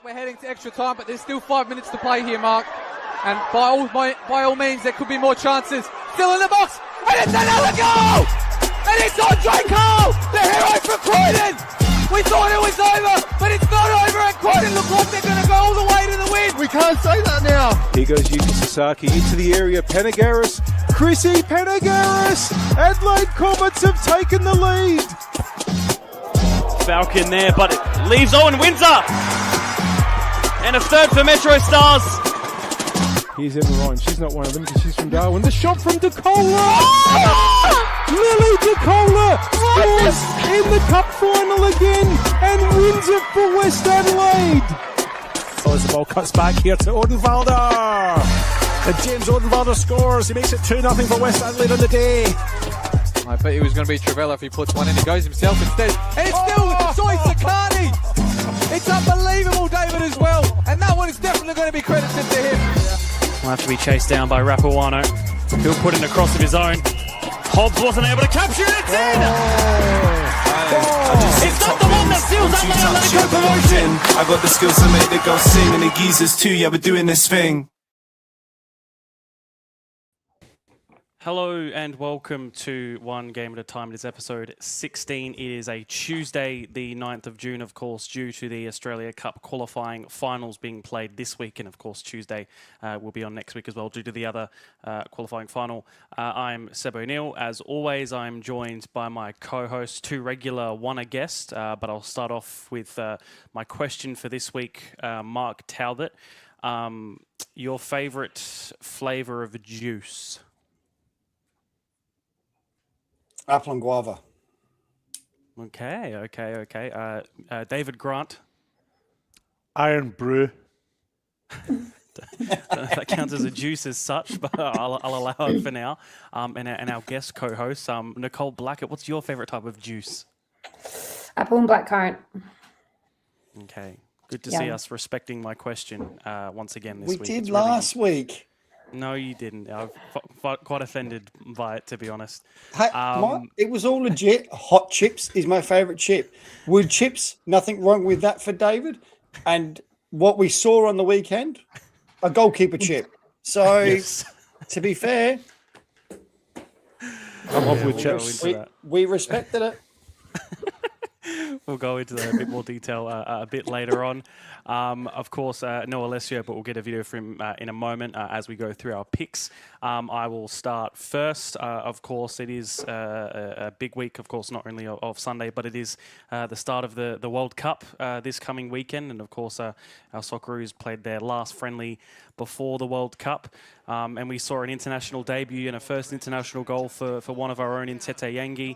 We're heading to extra time, but there's still 5 minutes to play here, Mark. And by all means, there could be more chances. Still in the box, and it's another goal! And it's Andre Cole, the hero for Croydon! We thought it was over, but it's not over, and Croydon look like they're going to go all the way to the win. We can't say that now. Here goes Yuki Sasaki into the area. Penagaris, Chrissy Penagaris. Adelaide Comets have taken the lead. Falcon there, but it leaves Owen Windsor. And a third for Metro Stars. Here's Emma Ryan. She's not one of them because she's from Darwin. The shot from DeCola. Oh! Lily DeCola scores in the cup final again and wins it for West Adelaide. So as the ball cuts back here to Odenwalder. And James Odenwalder scores. He makes it 2-0 for West Adelaide on the day. I bet he was going to be Travella if he puts one in. He goes himself instead. And it's still Soy Sakani. It's unbelievable, David, as well. And that one is definitely going to be credited to him. Will have to be chased down by Rapawano. He'll put in a cross of his own. Hobbs wasn't able to capture it. It's in! It's not the one that seals up the Atletico promotion. I got the skills to make the girls sing, and the geezers too. Yeah, we're doing this thing. Hello and welcome to One Game at a Time. It is episode 16. It is a Tuesday, the 9th of June, of course, due to the Australia Cup qualifying finals being played this week. And of course, Tuesday will be on next week as well due to the other qualifying final. I'm Seb O'Neill. As always, I'm joined by my co-host, two regular, one a guest. But I'll start off with my question for this week, Mark Talbot. Your favourite flavour of juice? Apple and guava. Okay. David Grant. Iron Brew. That counts as a juice as such, but I'll allow it for now. And our guest co-host, Nicole Blackett. What's your favourite type of juice? Apple and blackcurrant. Okay. Good to see us respecting my question once again this week. We did last week. No, you didn't. I'm quite offended by it, to be honest. Hey, it was all legit. Hot chips is my favourite chip. Wood chips, nothing wrong with that for David. And what we saw on the weekend, a goalkeeper chip. So, yes. To be fair, we respected it. We'll go into that in a bit more detail a bit later on. Of course, no Alessio, but we'll get a video from him in a moment as we go through our picks. I will start first. Of course, it is a big week, of course, not only of Sunday, but it is the start of the World Cup this coming weekend. And, of course, our Socceroos played their last friendly before the World Cup. And we saw an international debut and a first international goal for one of our own in Tete Yangi.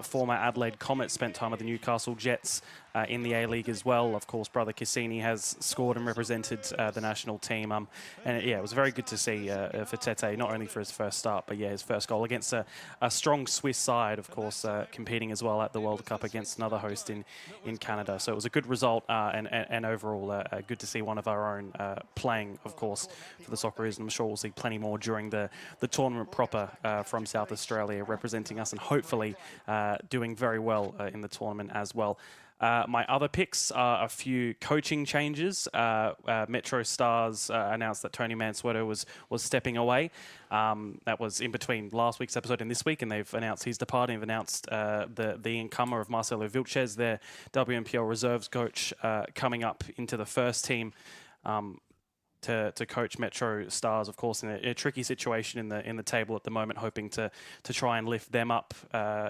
Former Adelaide Comet, spent time with the Newcastle Jets in the A-League as well. Of course, brother Cassini has scored and represented the national team. It was very good to see for Tete, not only for his first start, but his first goal against a strong Swiss side, of course, competing as well at the World Cup against another host in Canada. So it was a good result, and overall good to see one of our own playing, of course, for the Socceroos. And I'm sure we'll see plenty more during the tournament proper from South Australia, representing us and hopefully doing very well in the tournament as well. My other picks are a few coaching changes. Metro Stars announced that Tony Mansueto was stepping away. That was in between last week's episode and this week, and they've announced he's departing. They've announced the incomer of Marcelo Vilches, their WNPL reserves coach, coming up into the first team. To coach Metro Stars, of course, in a tricky situation in the table at the moment, hoping to try and lift them up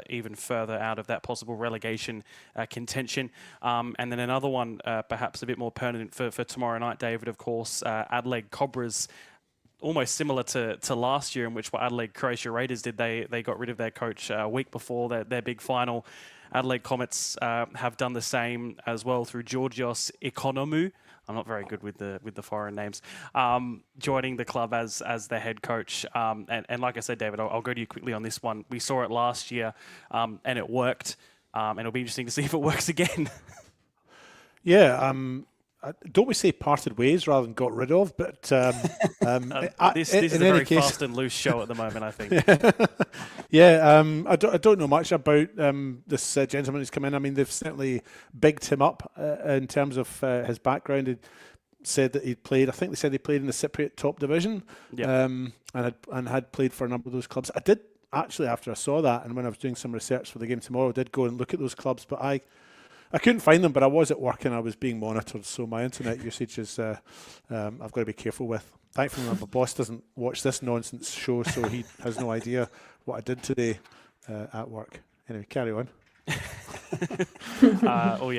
even further out of that possible relegation contention. And then another one, perhaps a bit more permanent for tomorrow night, David, of course, Adelaide Cobras. Almost similar to last year, in which what Adelaide Croatia Raiders did, they got rid of their coach a week before their big final. Adelaide Comets have done the same as well through Georgios Economou. I'm not very good with the foreign names. Joining the club as the head coach, and like I said, David, I'll go to you quickly on this one. We saw it last year, and it worked. And it'll be interesting to see if it works again. Yeah. Don't we say parted ways rather than got rid of? But this is a very fast and loose show at the moment, I think. I don't know much about this gentleman who's come in. I mean, they've certainly bigged him up in terms of his background. He said that he'd played. I think they said he played in the Cypriot top division, and had played for a number of those clubs. I did actually, after I saw that, and when I was doing some research for the game tomorrow, I did go and look at those clubs, but I couldn't find them, but I was at work and I was being monitored, so my internet usage is I've got to be careful with. Thankfully, my boss doesn't watch this nonsense show, so he has no idea what I did today at work. Anyway, carry on.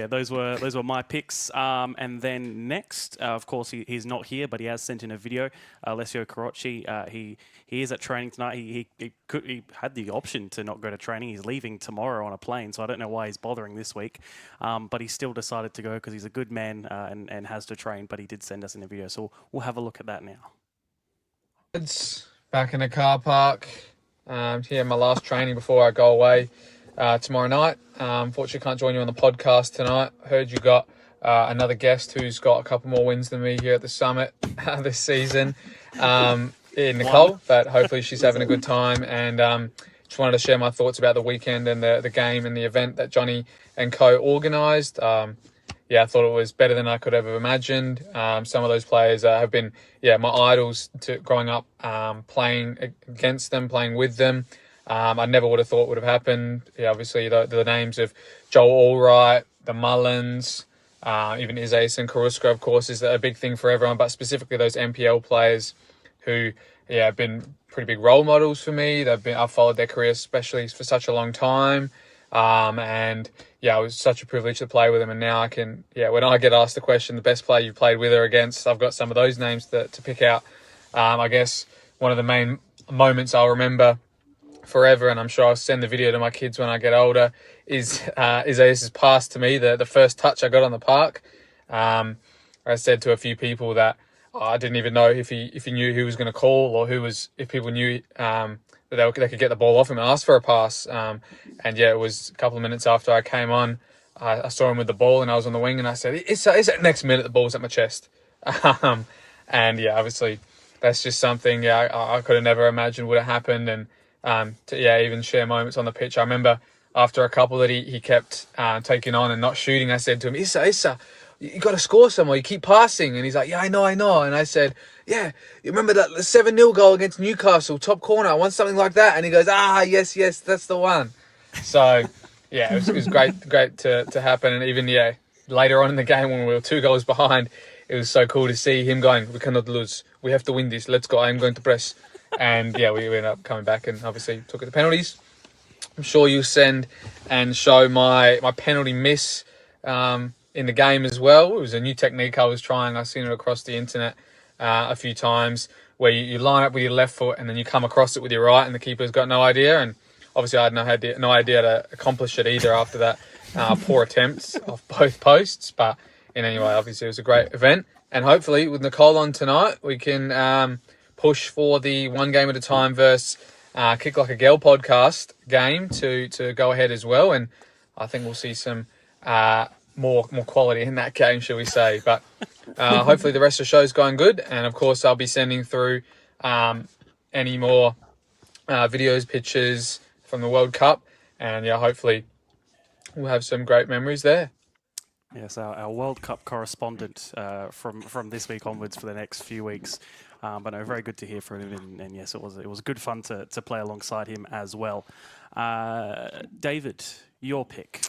Those were my picks. And then next, of course, he's not here, but he has sent in a video. Alessio Carocci, he is at training tonight. He had the option to not go to training. He's leaving tomorrow on a plane, so I don't know why he's bothering this week. But he still decided to go because he's a good man and has to train. But he did send us in a video, so we'll have a look at that now. It's back in the car park. My last training before I go away tomorrow night. Unfortunately, can't join you on the podcast tonight. Heard you got another guest who's got a couple more wins than me here at the summit this season, Nicole. But hopefully she's having a good time. And just wanted to share my thoughts about the weekend and the game and the event that Johnny and co organised. I thought it was better than I could have imagined. Some of those players have been, my idols growing up, playing against them, playing with them. I never would have thought would have happened. Obviously the names of Joel Allwright, the Mullins, even Isaias and Karuska, of course, is a big thing for everyone, but specifically those NPL players who, have been pretty big role models for me. I've followed their careers, especially for such a long time. It was such a privilege to play with them. And now I can, when I get asked the question, the best player you played with or against, I've got some of those names to pick out. I guess one of the main moments I'll remember forever, and I'm sure I'll send the video to my kids when I get older, is Isaias's pass to me, the first touch I got on the park. I said to a few people that I didn't even know if he knew who was going to call or if people knew that they could get the ball off him and ask for a pass. It was a couple of minutes after I came on, I saw him with the ball and I was on the wing and I said, it's that next minute the ball's at my chest. Obviously that's just something I could have never imagined would have happened. And even share moments on the pitch. I remember after a couple that he kept taking on and not shooting, I said to him, Issa, you got to score somewhere. You keep passing. And he's like, I know. And I said, you remember that 7-0 goal against Newcastle, top corner? I want something like that. And he goes, yes, that's the one. So, it was great to happen. And even, later on in the game when we were 2 goals behind, it was so cool to see him going, we cannot lose. We have to win this. Let's go. I'm going to press. And we ended up coming back and obviously took it to penalties. I'm sure you'll send and show my penalty miss in the game as well. It was a new technique I was trying. I've seen it across the internet a few times where you line up with your left foot and then you come across it with your right and the keeper's got no idea. And obviously I had no idea to accomplish it either after that poor attempts off both posts. But in any way, obviously, it was a great event. And hopefully, with Nicole on tonight, we can push for the one game at a time versus Kick Like a Girl podcast game to go ahead as well. And I think we'll see some more quality in that game, shall we say. But hopefully the rest of the show's going good. And, of course, I'll be sending through any more videos, pictures from the World Cup. And, yeah, hopefully we'll have some great memories there. Yes, our World Cup correspondent from this week onwards for the next few weeks. But no, very good to hear from him, and yes, it was good fun to play alongside him as well. David, your pick.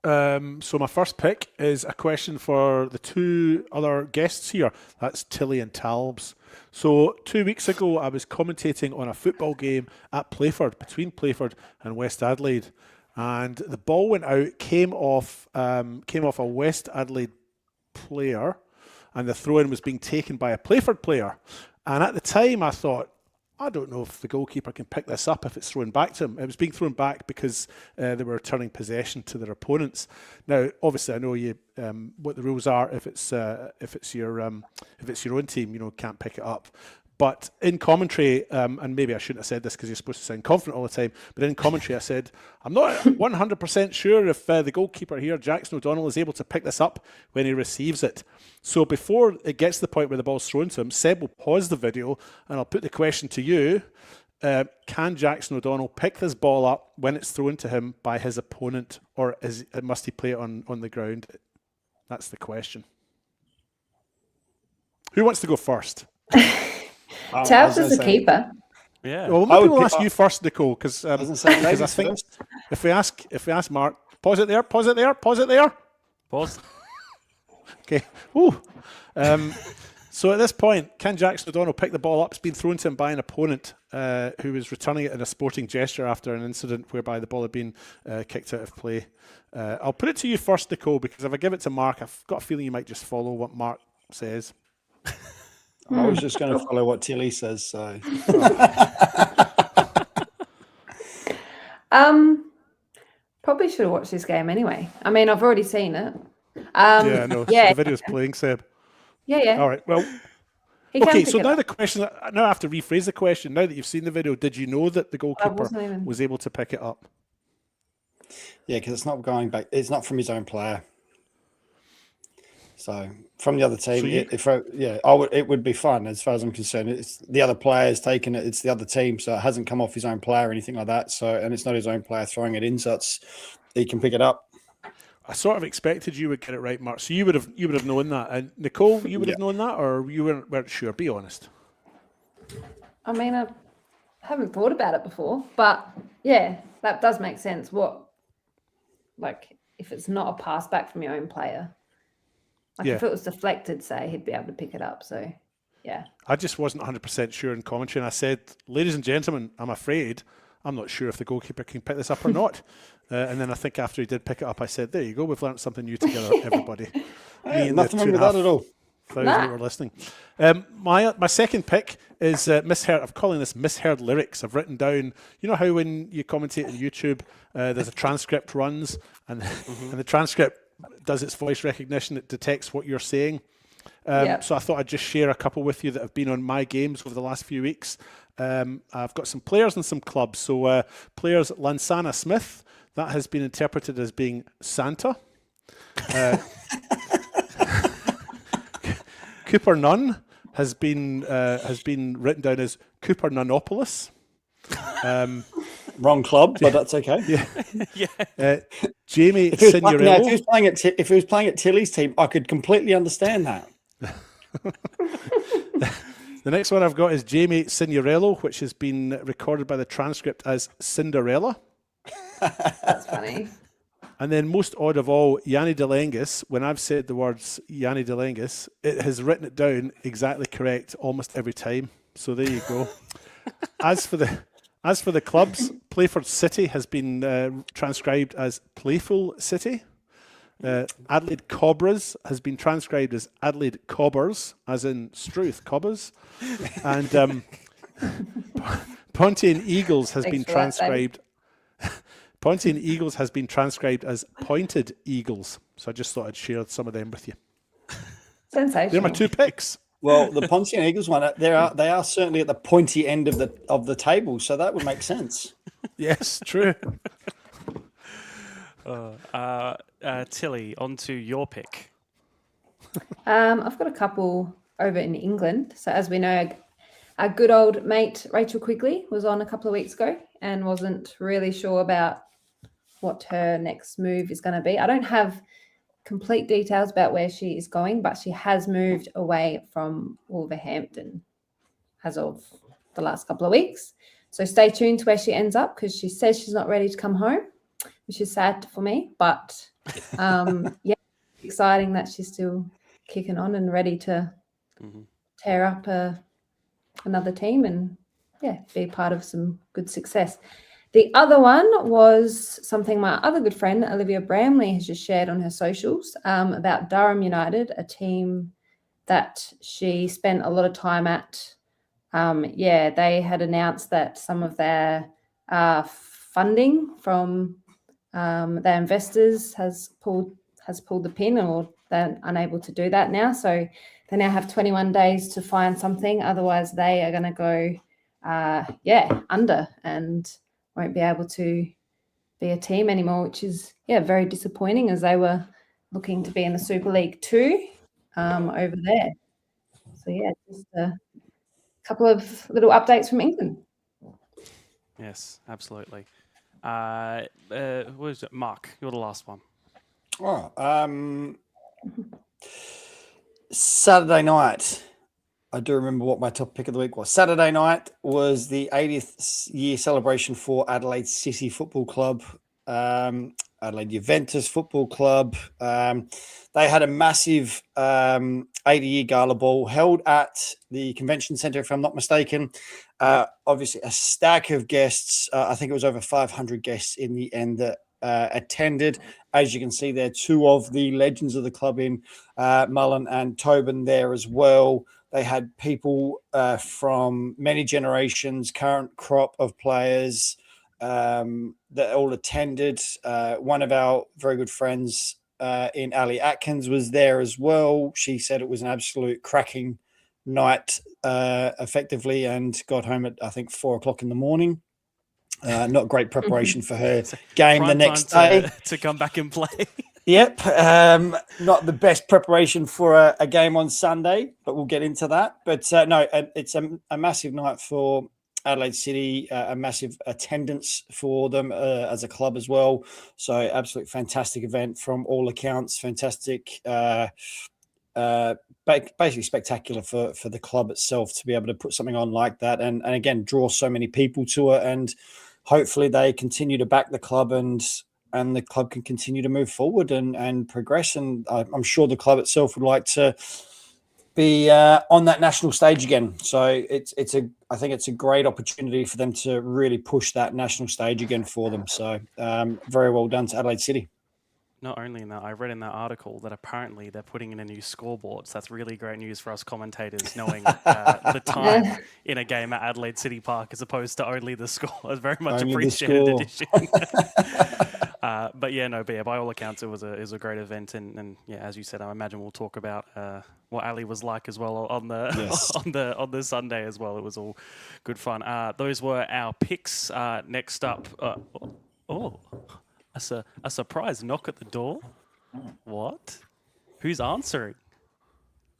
So my first pick is a question for the two other guests here. That's Tilly and Talbs. So 2 weeks ago, I was commentating on a football game at Playford, between Playford and West Adelaide. And the ball went out, came off a West Adelaide player, and the throw-in was being taken by a Playford player. And at the time, I thought, I don't know if the goalkeeper can pick this up if it's thrown back to him. It was being thrown back because they were returning possession to their opponents. Now, obviously, I know what the rules are. If it's your own team, can't pick it up. But in commentary, and maybe I shouldn't have said this because you're supposed to sound confident all the time, but in commentary I said, I'm not 100% sure if the goalkeeper here, Jackson O'Donnell, is able to pick this up when he receives it. So before it gets to the point where the ball's thrown to him, Seb will pause the video and I'll put the question to you. Can Jackson O'Donnell pick this ball up when it's thrown to him by his opponent, or must he play it on the ground? That's the question. Who wants to go first? Tabs is the keeper. Yeah. Well, maybe we'll ask you first, Nicole, because I think first. if we ask Mark, pause it there. Pause. Okay. Ooh. So at this point, can Jackson O'Donnell pick the ball up? It's been thrown to him by an opponent who was returning it in a sporting gesture after an incident whereby the ball had been kicked out of play. I'll put it to you first, Nicole, because if I give it to Mark, I've got a feeling you might just follow what Mark says. I was just going to follow what Tilly says. So, probably should have watched this game anyway. I mean, I've already seen it. The video's playing, Seb. Yeah. All right. Well. He can Okay. pick So it now up. the question. Now I have to rephrase the question. Now that you've seen the video, did you know that the goalkeeper was able to pick it up? yeah, because it's not going back. It's not from his own player. So from the other team, it would be fun as far as I'm concerned. It's the other player's taken it. It's the other team, so it hasn't come off his own player or anything like that. So, and it's not his own player throwing it in, so he can pick it up. I sort of expected you would get it right, Mark. So you would have known that, and Nicole, you would have known that, or you weren't sure. Be honest. I mean, I haven't thought about it before, but yeah, that does make sense. If it's not a pass back from your own player. If it was deflected, say, he'd be able to pick it up. So, yeah. I just wasn't 100% sure in commentary, and I said, ladies and gentlemen, I'm afraid I'm not sure if the goalkeeper can pick this up or not. And then I think after he did pick it up, I said, there you go, we've learned something new together, everybody. Nothing wrong with that at all. That were listening. My second pick is misheard. I'm calling this misheard lyrics. I've written down, you know how when you commentate on YouTube, there's a transcript runs, and the transcript does its voice recognition. It detects what you're saying. So I thought I'd just share a couple with you that have been on my games over the last few weeks. I've got some players and some clubs. So players, Lansana Smith, that has been interpreted as being Santa. Cooper Nunn has been written down as Cooper Nunnopolis. Wrong club, but that's okay. Jamie if he Signorello. if he was playing at Tilly's team, I could completely understand that. The next one I've got is Jamie Signorello, which has been recorded by the transcript as Cinderella. That's funny. And then most odd of all, Yanni Delengis. When I've said the words Yanni Delengis, it has written it down exactly correct almost every time. So there you go. As for the clubs, Playford City has been transcribed as Playful City. Adelaide Cobras has been transcribed as Adelaide Cobbers, as in Struth Cobbers. And Pontian Eagles has been transcribed. Pontian Eagles has been transcribed as Pointed Eagles. So I just thought I'd share some of them with you. Sensational. They're my 2 picks. Well, the Pontian Eagles one, they are certainly at the pointy end of the table, so that would make sense. Yes, true. Tilly, on to your pick. I've got a couple over in England. So as we know, our good old mate Rachel Quigley was on a couple of weeks ago and wasn't really sure about what her next move is going to be. I don't have complete details about where she is going, but she has moved away from Wolverhampton as of the last couple of weeks. So stay tuned to where she ends up, because she says she's not ready to come home, which is sad for me. But yeah, exciting that she's still kicking on and ready to tear up another team and be part of some good success. The other one was something my other good friend, Olivia Bramley, has just shared on her socials about Durham United, a team that she spent a lot of time at. They had announced that some of their funding from their investors has pulled the pin, or they're unable to do that now. So they now have 21 days to find something. Otherwise, they are going to go under and won't be able to be a team anymore, which is very disappointing, as they were looking to be in the Super League 2 over there. So just a couple of little updates from England. Yes, absolutely. What is it? Mark, you're the last one. Saturday night. I do remember what my top pick of the week was. Saturday night was the 80th year celebration for Adelaide City Football Club, Adelaide Juventus Football Club. They had a massive 80-year gala ball held at the convention centre, if I'm not mistaken. Obviously, a stack of guests. I think it was over 500 guests in the end that attended. As you can see there, 2 of the legends of the club in Mullen and Tobin there as well. They had people from many generations, current crop of players that all attended. One of our very good friends in Ali Atkins was there as well. She said it was an absolute cracking night, effectively, and got home at, I think, 4:00 in the morning. Not great preparation for her game the next day. To come back and play. Yep. Not the best preparation for a game on Sunday, but we'll get into that. But it's a massive night for Adelaide City, a massive attendance for them as a club as well. So absolute fantastic event from all accounts. Fantastic, basically spectacular for the club itself to be able to put something on like that. And again, draw so many people to it. And hopefully they continue to back the club and the club can continue to move forward and progress. And I'm sure the club itself would like to be on that national stage again. So I think it's a great opportunity for them to really push that national stage again for them. So very well done to Adelaide City. Not only in that, I read in that article that apparently they're putting in a new scoreboard. So that's really great news for us commentators, knowing the time in a game at Adelaide City Park as opposed to only the score. It's very much Only appreciated addition. But by all accounts, it was a great event, and as you said, I imagine we'll talk about what Ali was like as well on the on the Sunday as well. It was all good fun. Those were our picks. Next up, a surprise knock at the door. What? Who's answering?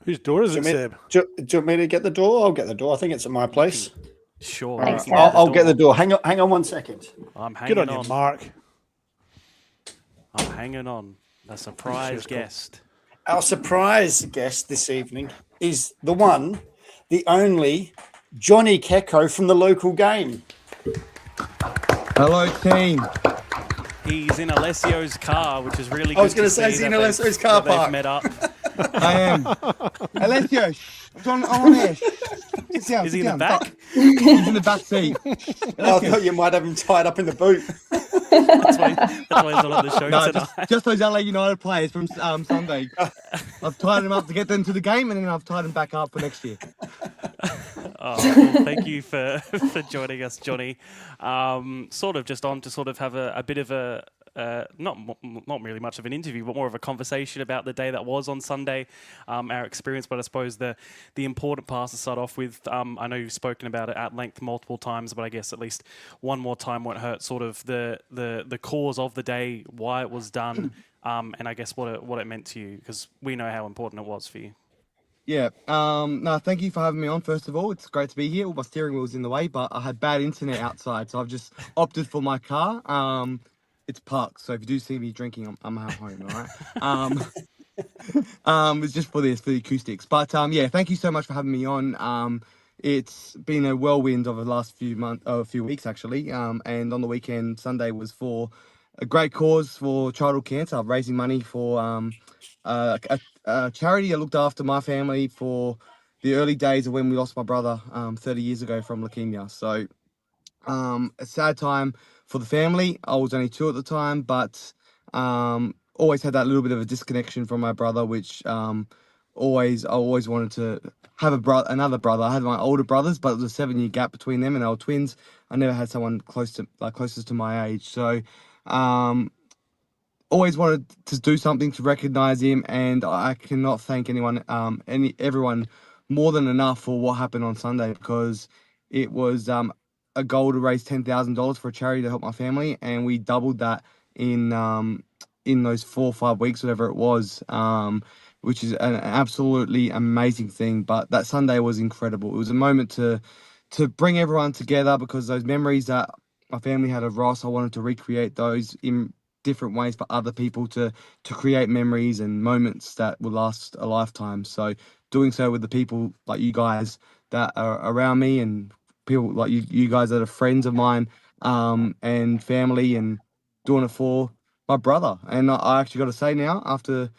Whose door is it, Seb? Do you want me to get the door? I'll get the door. I think it's at my place. Sure. Thanks, I'll get the door. Hang on 1 second. I'm hanging Good on you, Mark. I'm hanging on. A surprise guest. Our surprise guest this evening is the one, the only Johnny Kecko from the local game. Hello, team. He's in Alessio's car, which is really good. I was going to say he's in Alessio's car park. Met up. I am. Alessio, I'm on here. Sit down, Is he in the back? He's in the back seat. I thought you might have him tied up in the boot. That's why he's not on the show No, tonight. just those LA United players from Sunday. I've tied them up to get them to the game, and then I've tied them back up for next year. Well, thank you for joining us, Johnny. Sort of just on to sort of have a bit of a not really much of an interview, but more of a conversation about the day that was on Sunday, our experience. But I suppose the important part to start off with, I know you've spoken about it at length multiple times, but I guess at least one more time won't hurt. Sort of the cause of the day, why it was done, and I guess what it meant to you, because we know how important it was for you. Yeah. No, thank you for having me on. First of all, it's great to be here. All my steering wheel's in the way, but I had bad internet outside, so I've just opted for my car. It's parked, so if you do see me drinking, I'm at home. All right. It's just for the acoustics. But yeah, thank you so much for having me on. It's been a whirlwind over the last few weeks actually. And on the weekend, Sunday was for a great cause for childhood cancer, raising money for a charity that looked after my family for the early days of when we lost my brother 30 years ago from leukemia. So a sad time for the family. I was only 2 at the time, but always had that little bit of a disconnection from my brother, which I always wanted to have another brother. I had my older brothers, but it was a 7-year gap between them, and they were twins. I never had someone closest to my age. So always wanted to do something to recognize him, and I cannot thank everyone more than enough for what happened on Sunday, because it was a goal to raise $10,000 for a charity to help my family, and we doubled that in those 4 or 5 weeks, whatever it was, which is an absolutely amazing thing. But that Sunday was incredible. It was a moment to bring everyone together, because those memories that my family had of Ross, I wanted to recreate those in different ways for other people to create memories and moments that will last a lifetime. So doing so with the people like you guys that are around me, and people like you guys that are friends of mine, and family, and doing it for my brother. And I actually got to say now, after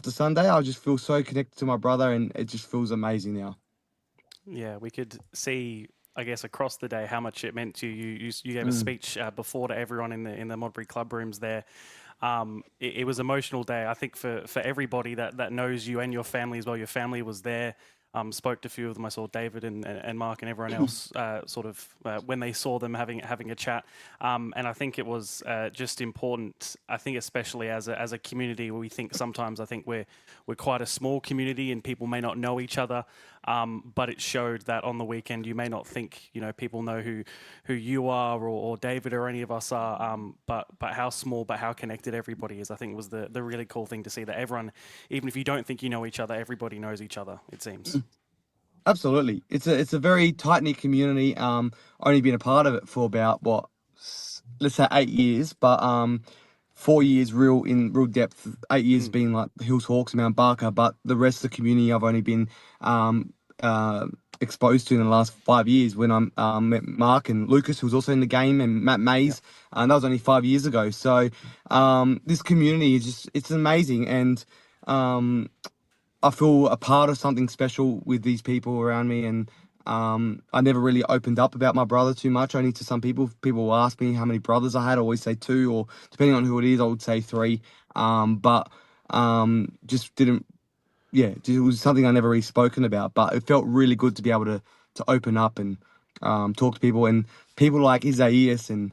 Sunday, I just feel so connected to my brother, and it just feels amazing now. Yeah, we could see, I guess, across the day how much it meant to you. You gave a speech before to everyone in the Modbury club rooms there. It was an emotional day, I think, for everybody that knows you and your family as well. Your family was there. Spoke to a few of them. I saw David and Mark and everyone else when they saw them having a chat. And I think it was just important. I think especially as a community, where we think sometimes, I think we're quite a small community and people may not know each other. But it showed that on the weekend, you may not think people know who you are or David or any of us are. But how small, but how connected everybody is, I think, was the really cool thing to see, that everyone, even if you don't think you know each other, everybody knows each other, it seems. Absolutely. It's a very tight-knit community. Only been a part of it for about, let's say 8 years, but 4 years real depth. 8 years being like the Hills Hawks and Mount Barker, but the rest of the community I've only been exposed to in the last 5 years, when I met Mark and Lucas, who was also in the game, and Matt Mays, and that was only 5 years ago. So this community is it's amazing, and I feel a part of something special with these people around me. And I never really opened up about my brother too much, only to some people. People will ask me how many brothers I had. I always say 2, or depending on who it is, I would say 3. But just didn't, it was something I never really spoken about. But it felt really good to be able to open up and talk to people. And people like Isaias and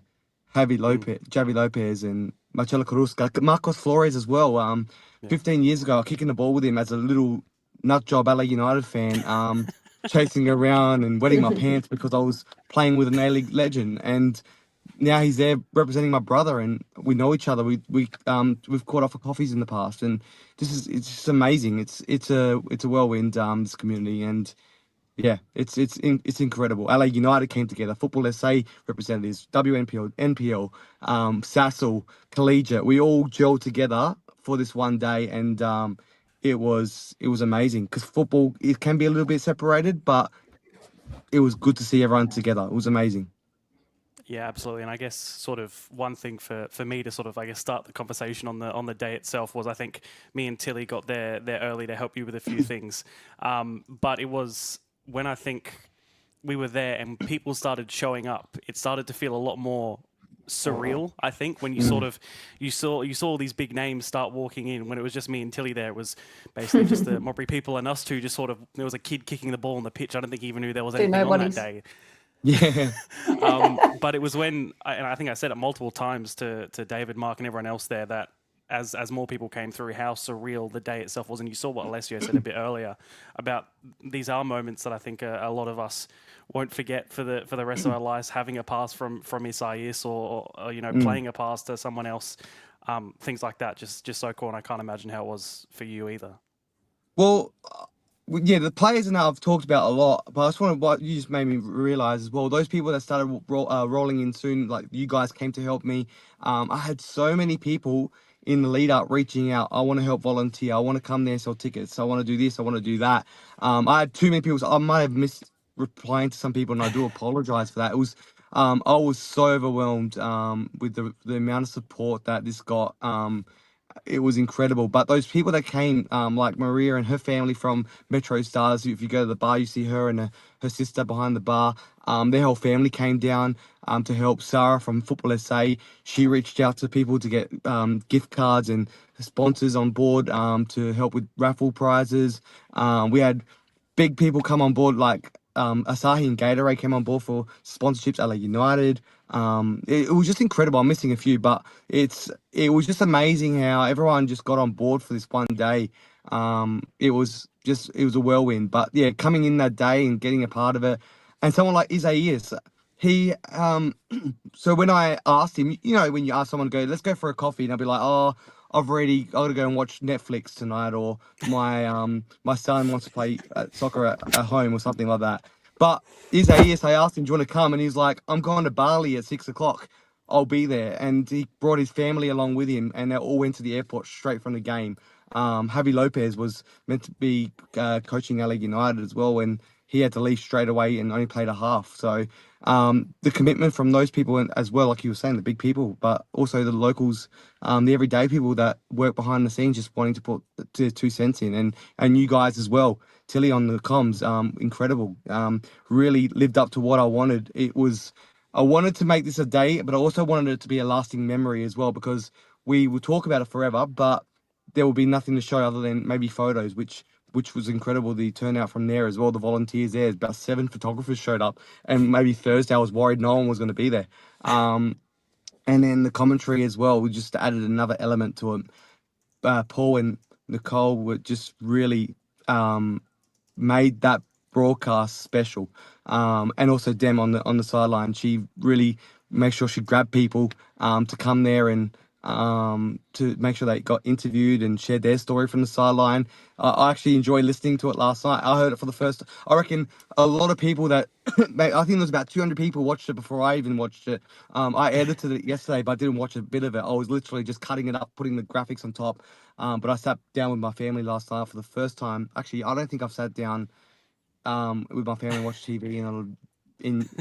Javi Lopez and Marcelo Carusca, Marcos Flores as well. 15 years ago, I was kicking the ball with him as a little nut job LA United fan, chasing around and wetting my pants because I was playing with an A-League legend. And now he's there representing my brother, and we know each other. We've caught up for coffees in the past, and it's just amazing. It's a whirlwind, this community, and yeah, it's incredible. LA United came together. Football SA representatives, WNPL, NPL, Sassel, Collegiate. We all gelled together for this one day, and it was amazing, because football, it can be a little bit separated, but it was good to see everyone together. It was amazing. Yeah, absolutely. And I guess sort of one thing for me to sort of, I guess, start the conversation on the day itself was, I think me and Tilly got there early to help you with a few things. But it was when I think we were there and people started showing up, it started to feel a lot more surreal. I think when you sort of you saw all these big names start walking in. When it was just me and Tilly there, it was basically just the Mobry people and us two. Just sort of, there was a kid kicking the ball on the pitch. I don't think he even knew there was anything on that day. Yeah. But it was when, and I think I said it multiple times to David, Mark, and everyone else there, that as more people came through, how surreal the day itself was. And you saw what Alessio said a bit earlier about these are moments that I think a lot of us won't forget for the rest of our lives, having a pass from Isaias or playing a pass to someone else. Things like that, just so cool. And I can't imagine how it was for you either. Well, yeah, the players and that I've talked about a lot, but I just wanted, what you just made me realize as well, those people that started rolling in soon, like you guys came to help me. I had so many people in the lead up reaching out. I want to help volunteer. I want to come there, sell tickets. I want to do this. I want to do that. I had too many people. So I might have missed replying to some people, and I do apologize for that. It was, I was so overwhelmed with the amount of support that this got. It was incredible. But those people that came, like Maria and her family from Metro Stars, if you go to the bar, you see her and her sister behind the bar. Their whole family came down to help. Sarah from Football SA, she reached out to people to get gift cards and sponsors on board to help with raffle prizes. We had big people come on board, like Asahi and Gatorade came on board for sponsorships, LA United. It was just incredible. I'm missing a few, but it was just amazing how everyone just got on board for this one day. It was a whirlwind. But yeah, coming in that day and getting a part of it, and someone like Isaias, he so when I asked him, when you ask someone to go, let's go for a coffee, and I'll be like, oh, I got to go and watch Netflix tonight, or my son wants to play soccer at home or something like that. But Isaias, I asked him, do you want to come? And he's like, I'm going to Bali at 6 o'clock. I'll be there. And he brought his family along with him, and they all went to the airport straight from the game. Javi Lopez was meant to be coaching LA United as well, and he had to leave straight away and only played a half. So the commitment from those people as well, like you were saying, the big people, but also the locals, the everyday people that work behind the scenes, just wanting to put 2 cents in, and you guys as well. Tilly on the comms, incredible. Really lived up to what I wanted. I wanted to make this a day, but I also wanted it to be a lasting memory as well, because we will talk about it forever, but there will be nothing to show other than maybe photos, which was incredible. The turnout from there as well, the volunteers there, about 7 photographers showed up, and maybe Thursday I was worried no one was going to be there. And then the commentary as well, we just added another element to it. Paul and Nicole were just really made that broadcast special, and also Dem on the sideline. She really made sure she grabbed people to come there and to make sure they got interviewed and shared their story from the sideline. I actually enjoyed listening to it last night. I heard it for the first. I reckon a lot of people that I think there was about 200 people watched it before I even watched it. I edited it yesterday, but I didn't watch a bit of it. I was literally just cutting it up, putting the graphics on top. But I sat down with my family last night for the first time. Actually, I don't think I've sat down with my family and watched TV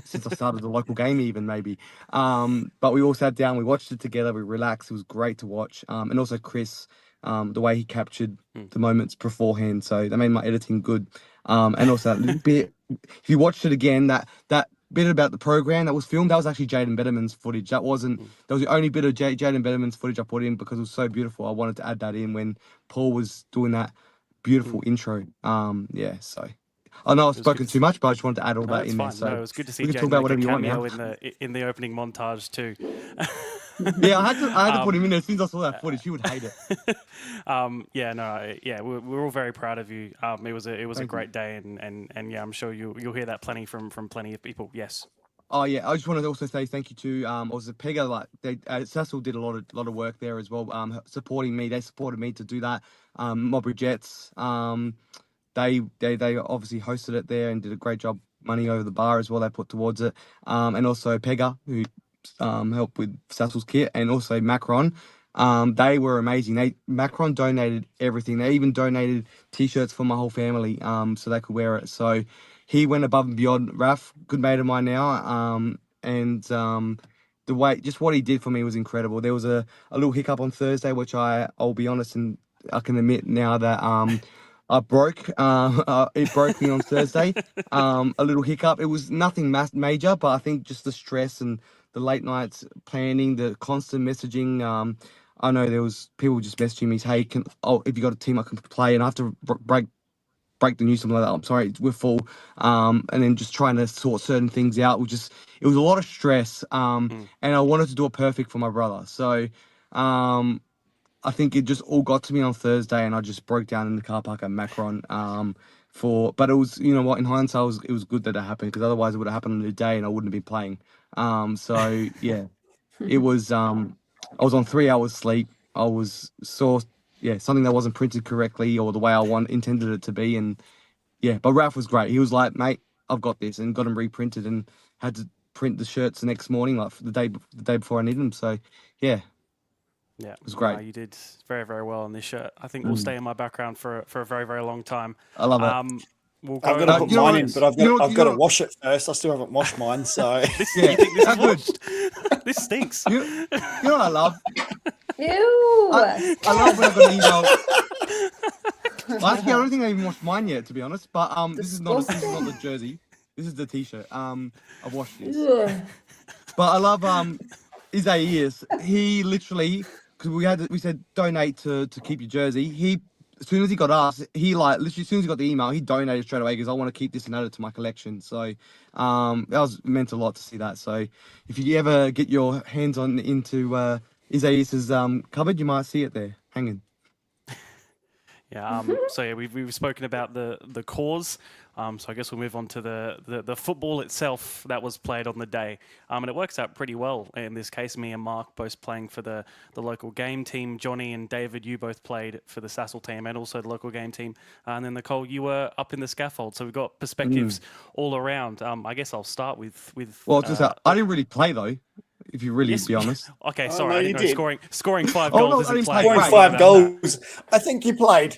since I started the local game, even maybe. But we all sat down, we watched it together, we relaxed. It was great to watch. And also Chris, the way he captured the moments beforehand, so that made my editing good. And also that little bit, if you watched it again, that bit about the program that was filmed, that was actually Jaden Betterman's footage. That was the only bit of Jaden Betterman's footage I put in because it was so beautiful. I wanted to add that in when Paul was doing that beautiful intro. So I know I've spoken too much, but I just wanted to add all that in there. So it was good to see we can Jaden talk about whatever you want now. in the opening montage too. Yeah, I had to put him in there as soon as I saw that footage. You would hate it. We're all very proud of you. It was a great day, and yeah, I'm sure you'll hear that plenty from plenty of people. Yes. Oh yeah, I just wanted to also say thank you to also Pega. Like Sassel did a lot of work there as well, supporting me. They supported me to do that. Mobry Jets, they obviously hosted it there and did a great job. Money over the bar as well they put towards it, and also Pega, who helped with Sassel's kit, and also Macron. They were amazing. Macron donated everything. They even donated t-shirts for my whole family, so they could wear it. So he went above and beyond. Raf, good mate of mine now, and the way, just what he did for me was incredible. There was a little hiccup on Thursday, which I'll be honest and I can admit now that I broke. It broke me on Thursday. A little hiccup. It was nothing major, but I think just the stress and the late nights planning, the constant messaging. I know there was people just messaging me, hey, if you got a team I can play, and I have to break the news, something like that. I'm sorry, we're full. And then just trying to sort certain things out. It was a lot of stress. And I wanted to do it perfect for my brother. So I think it just all got to me on Thursday, and I just broke down in the car park at Macron. But it was, you know what, in hindsight, it was good that it happened, because otherwise it would have happened on the day and I wouldn't have been playing. So yeah, it was. I was on 3 hours sleep. I was something that wasn't printed correctly or the way I intended it to be, and yeah. But Ralph was great. He was like, mate, I've got this, and got them reprinted, and had to print the shirts the next morning, like the day before I needed them. So yeah. Yeah, it was great. You did very, very well on this shirt. I think will stay in my background for a very, very long time. I love it. We'll I've go got to put mine in, but I've got to what? wash it first. I still haven't washed mine, so You think this is washed? This stinks. You know what I love? Ew. I love when I got an email. Well, actually, I don't think I even washed mine yet, to be honest. But this is not the jersey. This is the t-shirt. I've washed this. Ugh. But I love Isaias. He literally, because we said donate to keep your jersey. As soon as he got asked, literally as soon as he got the email, he donated straight away because I want to keep this and add it to my collection. So that meant a lot to see that. So if you ever get your hands into Isaias's cupboard, you might see it there hanging. Yeah. So yeah, we've spoken about the cause. So I guess we'll move on to the football itself that was played on the day. And it works out pretty well in this case. Me and Mark both playing for the local game team. Johnny and David, you both played for the Sassel team and also the local game team. And then Nicole, you were up in the scaffold. So we've got perspectives all around. I guess I'll start with. Well, I didn't really play though, if you really be honest. Okay, Oh, sorry, no, I you didn't know did. scoring 5 Oh, goals no, I isn't didn't playing. play scoring great. 5 goals. I think you played.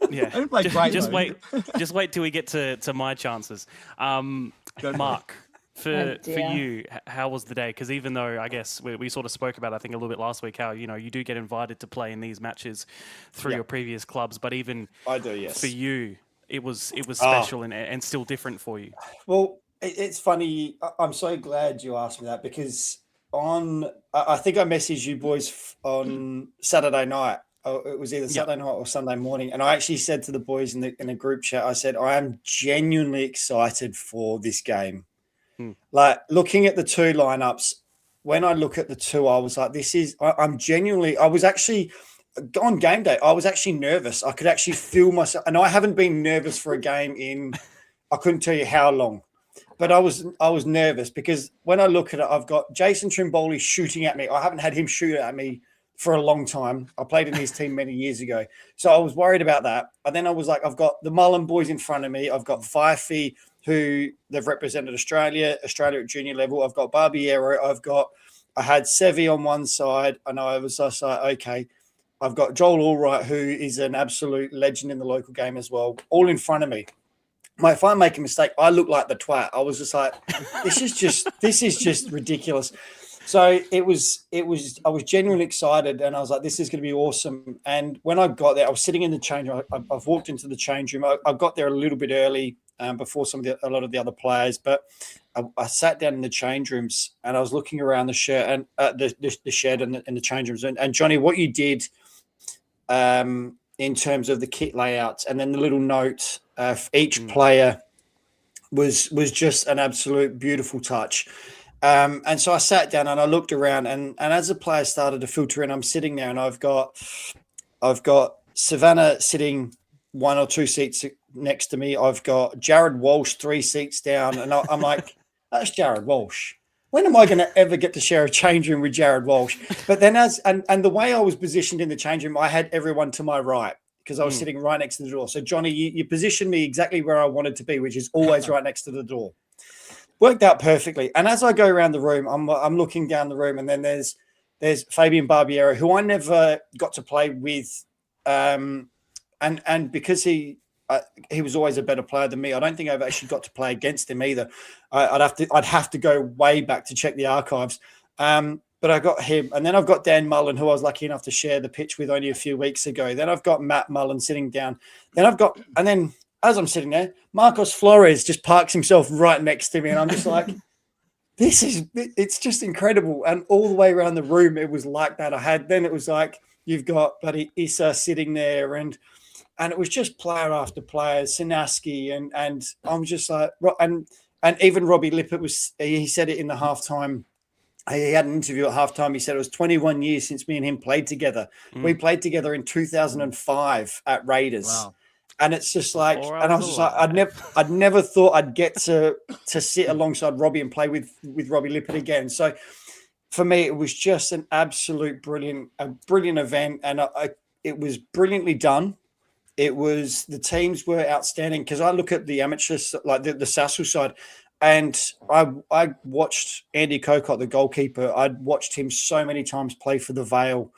Yeah, I didn't play great. Just though. just wait till we get to my chances. Mark, for you, how was the day? Because even though I guess we sort of spoke about, I think a little bit last week, how you do get invited to play in these matches through your previous clubs, but even I do, yes. for you, it was special and still different for you. Well, it's funny. I'm so glad you asked me that, because I think I messaged you boys on Saturday night. It was either Saturday night or Sunday morning, and I actually said to the boys in the group chat, I said, I am genuinely excited for this game. Like, looking at the two lineups, when I look at the two, I was like, I was actually on game day. I was actually nervous. I could actually feel myself, and I haven't been nervous for a game in, I couldn't tell you how long. But I was nervous because when I look at it, I've got Jason Trimboli shooting at me. I haven't had him shoot at me for a long time. I played in his team many years ago. So I was worried about that. And then I was like, I've got the Mullen boys in front of me. I've got Fifey, who they've represented Australia at junior level. I've got Barbiero. I had Sevi on one side. And I was just like, okay. I've got Joel Allwright, who is an absolute legend in the local game as well, all in front of me. If I make a mistake, I look like the twat. I was just like, this is just ridiculous. So I was genuinely excited, and I was like, this is going to be awesome. And when I got there, I was sitting in the change room. I've walked into the change room. I got there a little bit early before a lot of the other players, but I sat down in the change rooms and I was looking around the shed and the shed and the change rooms. And Johnny, what you did in terms of the kit layouts and then the little note for each player was just an absolute beautiful touch. And so I sat down and I looked around, and as the players started to filter in, I'm sitting there and I've got Savannah sitting 1 or 2 seats next to me. I've got Jared Walsh 3 seats down, and I'm like, that's Jared Walsh. When am I going to ever get to share a change room with Jared Walsh? But then and the way I was positioned in the change room, I had everyone to my right because I was sitting right next to the door. So Johnny, you positioned me exactly where I wanted to be, which is always right next to the door. Worked out perfectly. And as I go around the room, I'm looking down the room, and then there's Fabian Barbiero, who I never got to play with, and because he was always a better player than me, I don't think I've actually got to play against him either. I'd have to go way back to check the archives. But I got him, and then I've got Dan Mullen, who I was lucky enough to share the pitch with only a few weeks ago. Then I've got Matt Mullen sitting down. And then as I'm sitting there, Marcos Flores just parks himself right next to me, and I'm just like, it's just incredible. And all the way around the room, it was like that. Then it was like, you've got bloody Issa sitting there and it was just player after player, Sinaski. And I'm just like, and even Robbie Lippert he said it in the halftime. He had an interview at halftime. He said it was 21 years since me and him played together. We played together in 2005 at Raiders. Wow. And it's just like, and I was just like, I'd never thought I'd get to sit alongside Robbie and play with Robbie Lippert again. So for me, it was just an absolute brilliant event, and it was brilliantly done. The teams were outstanding, because I look at the amateurs, like the Sassel side, and I watched Andy Kokot, the goalkeeper. I'd watched him so many times play for the Vale.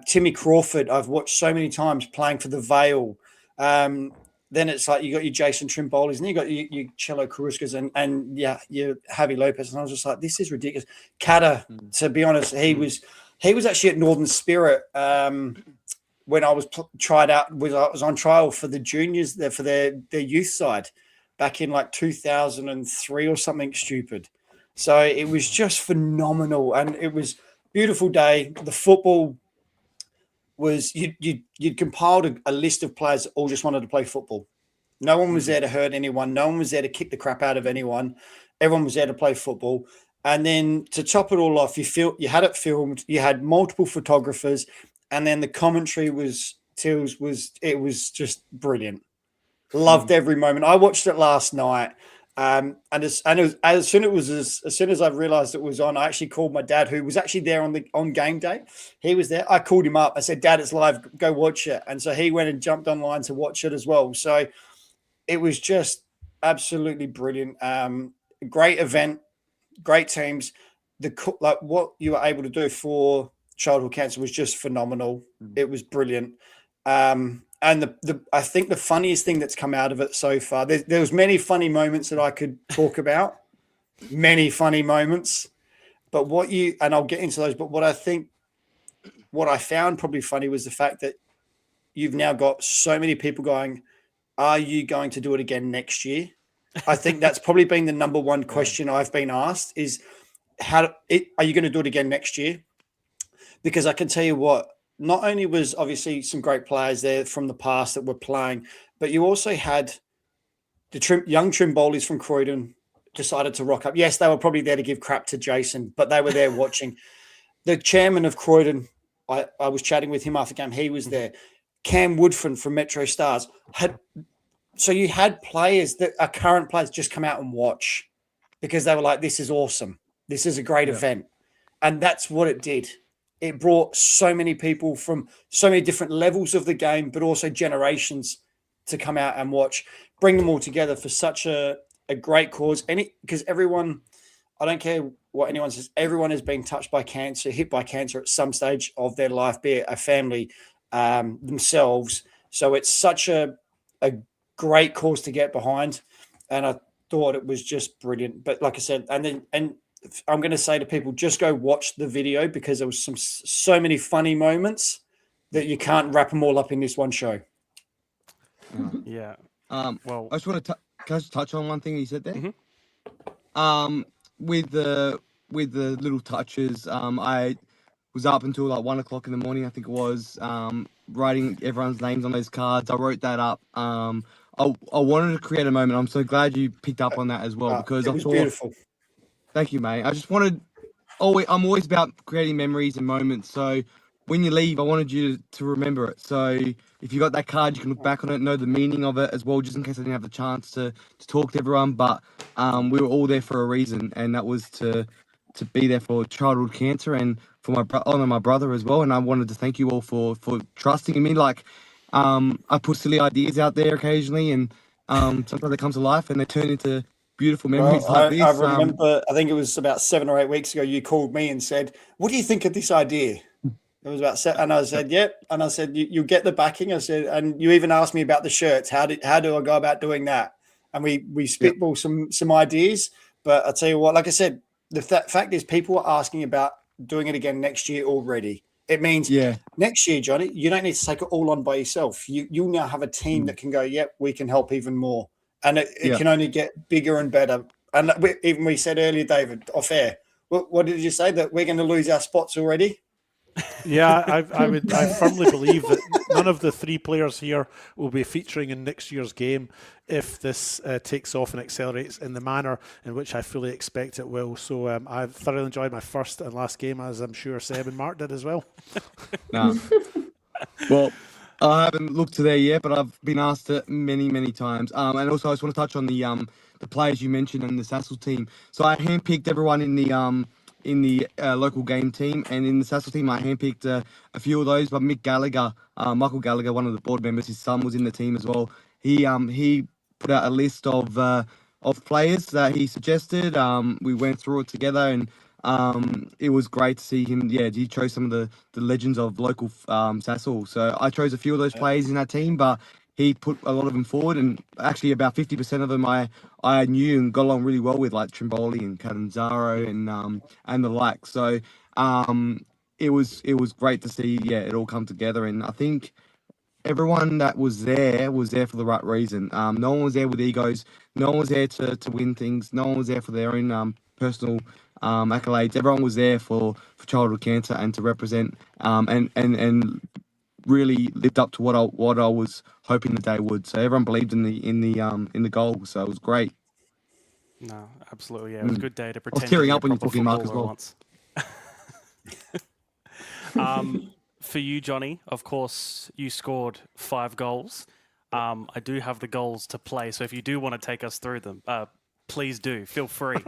Timmy Crawford, I've watched so many times playing for the Vale. Then it's like you got your Jason Trimbolis, and you got your Cello Karuskas and your Javi Lopez. And I was just like, this is ridiculous. Kata, to be honest, he was actually at Northern Spirit when I was tried out. I was on trial for the juniors there for their youth side back in like 2003 or something stupid. So it was just phenomenal, and it was a beautiful day. The football was you'd compiled a list of players that all just wanted to play football. No one was there to hurt anyone. No one was there to kick the crap out of anyone. Everyone was there to play football. And then to top it all off, you had it filmed. You had multiple photographers, and then the commentary was just brilliant. Loved every moment. I watched it last night. And as soon as I realized it was on, I actually called my dad, who was actually there on game day. He was there. I called him up. I said, "Dad, it's live. Go watch it." And so he went and jumped online to watch it as well. So it was just absolutely brilliant. Great event, great teams. Like what you were able to do for childhood cancer was just phenomenal. It was brilliant. And I think the funniest thing that's come out of it so far, there was many funny moments that I could talk about, many funny moments. But I'll get into those. But what I found probably funny was the fact that you've now got so many people going, "Are you going to do it again next year?" I think that's probably been the number one question I've been asked is, are you going to do it again next year? Because I can tell you what. Not only was obviously some great players there from the past that were playing, but you also had the young Trimbolis from Croydon decided to rock up. Yes, they were probably there to give crap to Jason, but they were there watching. The chairman of Croydon, I was chatting with him after game. He was there. Cam Woodford from Metro Stars. So you had players that are current players just come out and watch because they were like, this is awesome. This is a great event. And that's what it did. It brought so many people from so many different levels of the game, but also generations to come out and watch, bring them all together for such a great cause. Because everyone, I don't care what anyone says, everyone has been touched by cancer, hit by cancer at some stage of their life, be it a family, themselves. So it's such a great cause to get behind. And I thought it was just brilliant. But like I said, and I'm going to say to people, just go watch the video because there was so many funny moments that you can't wrap them all up in this one show. Yeah. Well, I just want to can I just touch on one thing you said there? Mm-hmm. With the little touches, I was up until like 1 o'clock in the morning, I think it was, writing everyone's names on those cards. I wrote that up. I wanted to create a moment. I'm so glad you picked up on that as well because it was beautiful. Thank you, mate. I just wanted. I'm always about creating memories and moments. So when you leave, I wanted you to remember it. So if you got that card, you can look back on it, know the meaning of it as well, just in case I didn't have the chance to talk to everyone. But we were all there for a reason, and that was to be there for childhood cancer and for my brother as well. And I wanted to thank you all for trusting in me. Like I put silly ideas out there occasionally, and sometimes they come to life and they turn into beautiful memories like this. I remember, I think it was about 7 or 8 weeks ago, you called me and said, "What do you think of this idea?" It was about and I said, "Yep." And I said, "You get the backing." I said, and you even asked me about the shirts. How do I go about doing that? And we spitball some ideas. But I tell you what, like I said, the fact is, people are asking about doing it again next year already. It means next year, Johnny, you don't need to take it all on by yourself. You now have a team that can go, "Yep, we can help even more." And it can only get bigger and better And even we said earlier, David, off air, what did you say? That we're going to lose our spots already? Yeah, I firmly believe that none of the three players here will be featuring in next year's game if this takes off and accelerates in the manner in which I fully expect it will. So I've thoroughly enjoyed my first and last game, as I'm sure Seb and Mark did as well. Nah. Well, I haven't looked today yet, but I've been asked it many, many times. And also, I just want to touch on the players you mentioned in the Sassel team. So I handpicked everyone in the local game team, and in the Sassel team, I handpicked a few of those. But Mick Gallagher, Michael Gallagher, one of the board members, his son was in the team as well. He put out a list of players that he suggested. We went through it together, and it was great to see him. Yeah, he chose some of the legends of local Sassel. So I chose a few of those players in that team, but he put a lot of them forward, and actually about 50% of them I knew and got along really well with, like Trimboli and Catanzaro and the like. So it was great to see it all come together, and I think everyone that was there for the right reason. No one was there with egos. No one was there to win things. No one was there for their own personal accolades. Everyone was there for childhood cancer and to represent and really lived up to what I was hoping the day would. So everyone believed in the goal. So it was great. No, absolutely. Yeah, it was a good day to I was pretend tearing to be up when a you proper took him, Mark, as footballer well. once. For you, Johnny, of course, you scored 5 goals. I do have the goals to play, so if you do want to take us through them, please do. Feel free.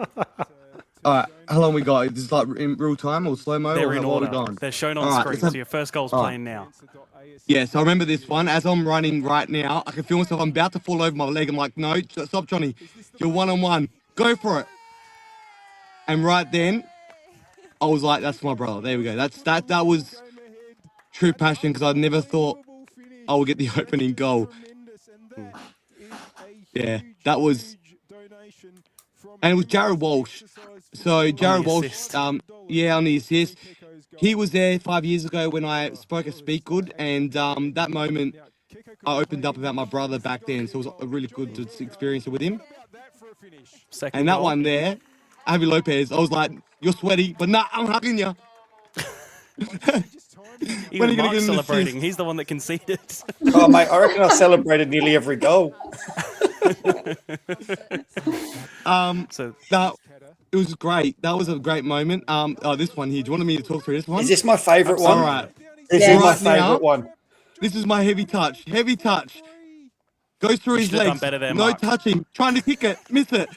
All right, how long we got? Is this like in real time or slow mo? They're in how long we order. gone? They're shown on All right, screen, let's have- so your first goal's all right. playing now. Yeah, so I remember this one. As I'm running right now, I can feel myself. I'm about to fall over my leg. I'm like, no, stop, Johnny. You're 1-on-1. Go for it. And right then, I was like, that's my brother. There we go. That was true passion, because I never thought I would get the opening goal. Yeah, that was... And it was Jared Walsh. So Jared Walsh, assist. on the assist. He was there 5 years ago when I spoke at Speak Good, and that moment I opened up about my brother back then, so it was a really good to experience it with him. Second And that goal. one there, Avi Lopez, I was like, you're sweaty, but nah, I'm hugging you. When are Even you gonna Mark's get an celebrating. assist? He's the one that conceded. Oh, mate, I reckon I celebrated nearly every goal. So It was great. That was a great moment. This one here. Do you want me to talk through this one? Is this my favourite one? All right. This Yeah. is my Right now- favourite one. This is my heavy touch. Heavy touch. Goes through You his should have done legs. better there, No Mark. touching. Trying to kick it. Miss it.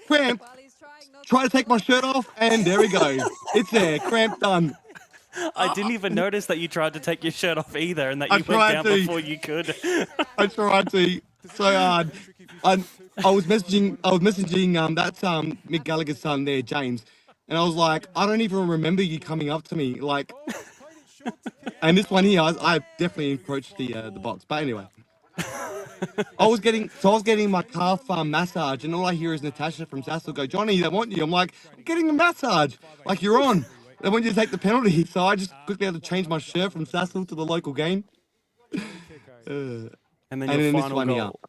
Cramp. Try to take my shirt off. And there we go. It's there. Cramp done. I didn't even notice that you tried to take your shirt off either, and that I you went tried down to. before you could. I tried to so hard. I was messaging that's Mick Gallagher's son there, James. And I was like, I don't even remember you coming up to me. Like, and this one here, I definitely approached the box. But anyway. I was getting my calf massage, and all I hear is Natasha from Sassel go, Johnny, they want you. I'm like, I'm getting a massage. Like, you're on. They want you to take the penalty. So I just quickly had to change my shirt from Sassel to the local game. And then And your then this final one here. goal.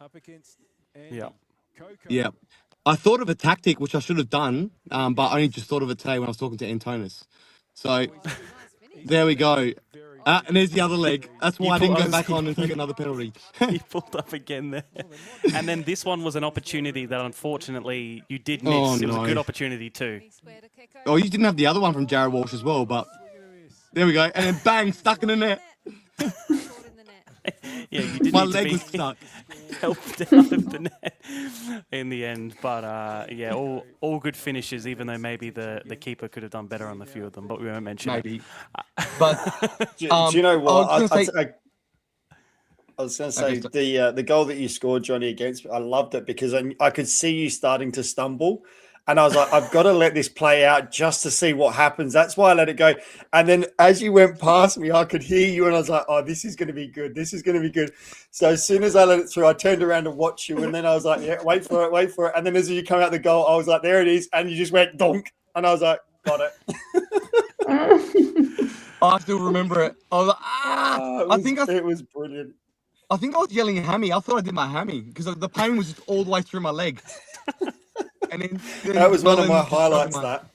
Yeah. Yeah. I thought of a tactic, which I should have done, but I only just thought of it today when I was talking to Antonis. So, there we go. And there's the other leg. That's why I didn't go back on and take another penalty. He pulled up again there. And then this one was an opportunity that unfortunately you did miss. Oh, It was a no. good opportunity too. Oh, you didn't have the other one from Jared Walsh as well, but there we go. And then bang, stuck in the net. Yeah, you did My need leg to was be stuck. helped out of the net in the end. But yeah, all good finishes, even though maybe the keeper could have done better on a few of them, but we won't mention it. Maybe. But Do you know what? I was gonna say- I was going to say the goal that you scored, Johnny, against me, I loved it because I could see you starting to stumble. And I was like, I've got to let this play out just to see what happens. That's why I let it go. And then as you went past me, I could hear you. And I was like, oh, this is going to be good. This is going to be good. So as soon as I let it through, I turned around to watch you. And then I was like, yeah, wait for it, wait for it. And then as you come out the goal, I was like, there it is. And you just went donk. And I was like, got it. I still remember it. I was like, It was brilliant. I think I was yelling hammy. I thought I did my hammy because the pain was just all the way through my leg. And then That was one of my Mullins just highlights. struck That one.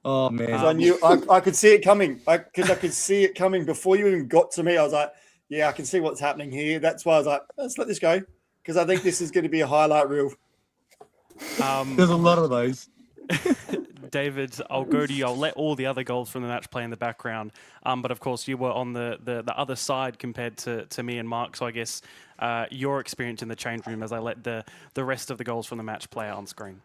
Oh man. 'cause I knew I could see it coming. I could see it coming before you even got to me. I was like, yeah, I can see what's happening here. That's why I was like, let's let this go because I think this is going to be a highlight reel. There's a lot of those. David, I'll go to you. I'll let all the other goals from the match play in the background. But of course, you were on the other side compared to me and Mark. So I guess your experience in the change room as I let the rest of the goals from the match play out on screen.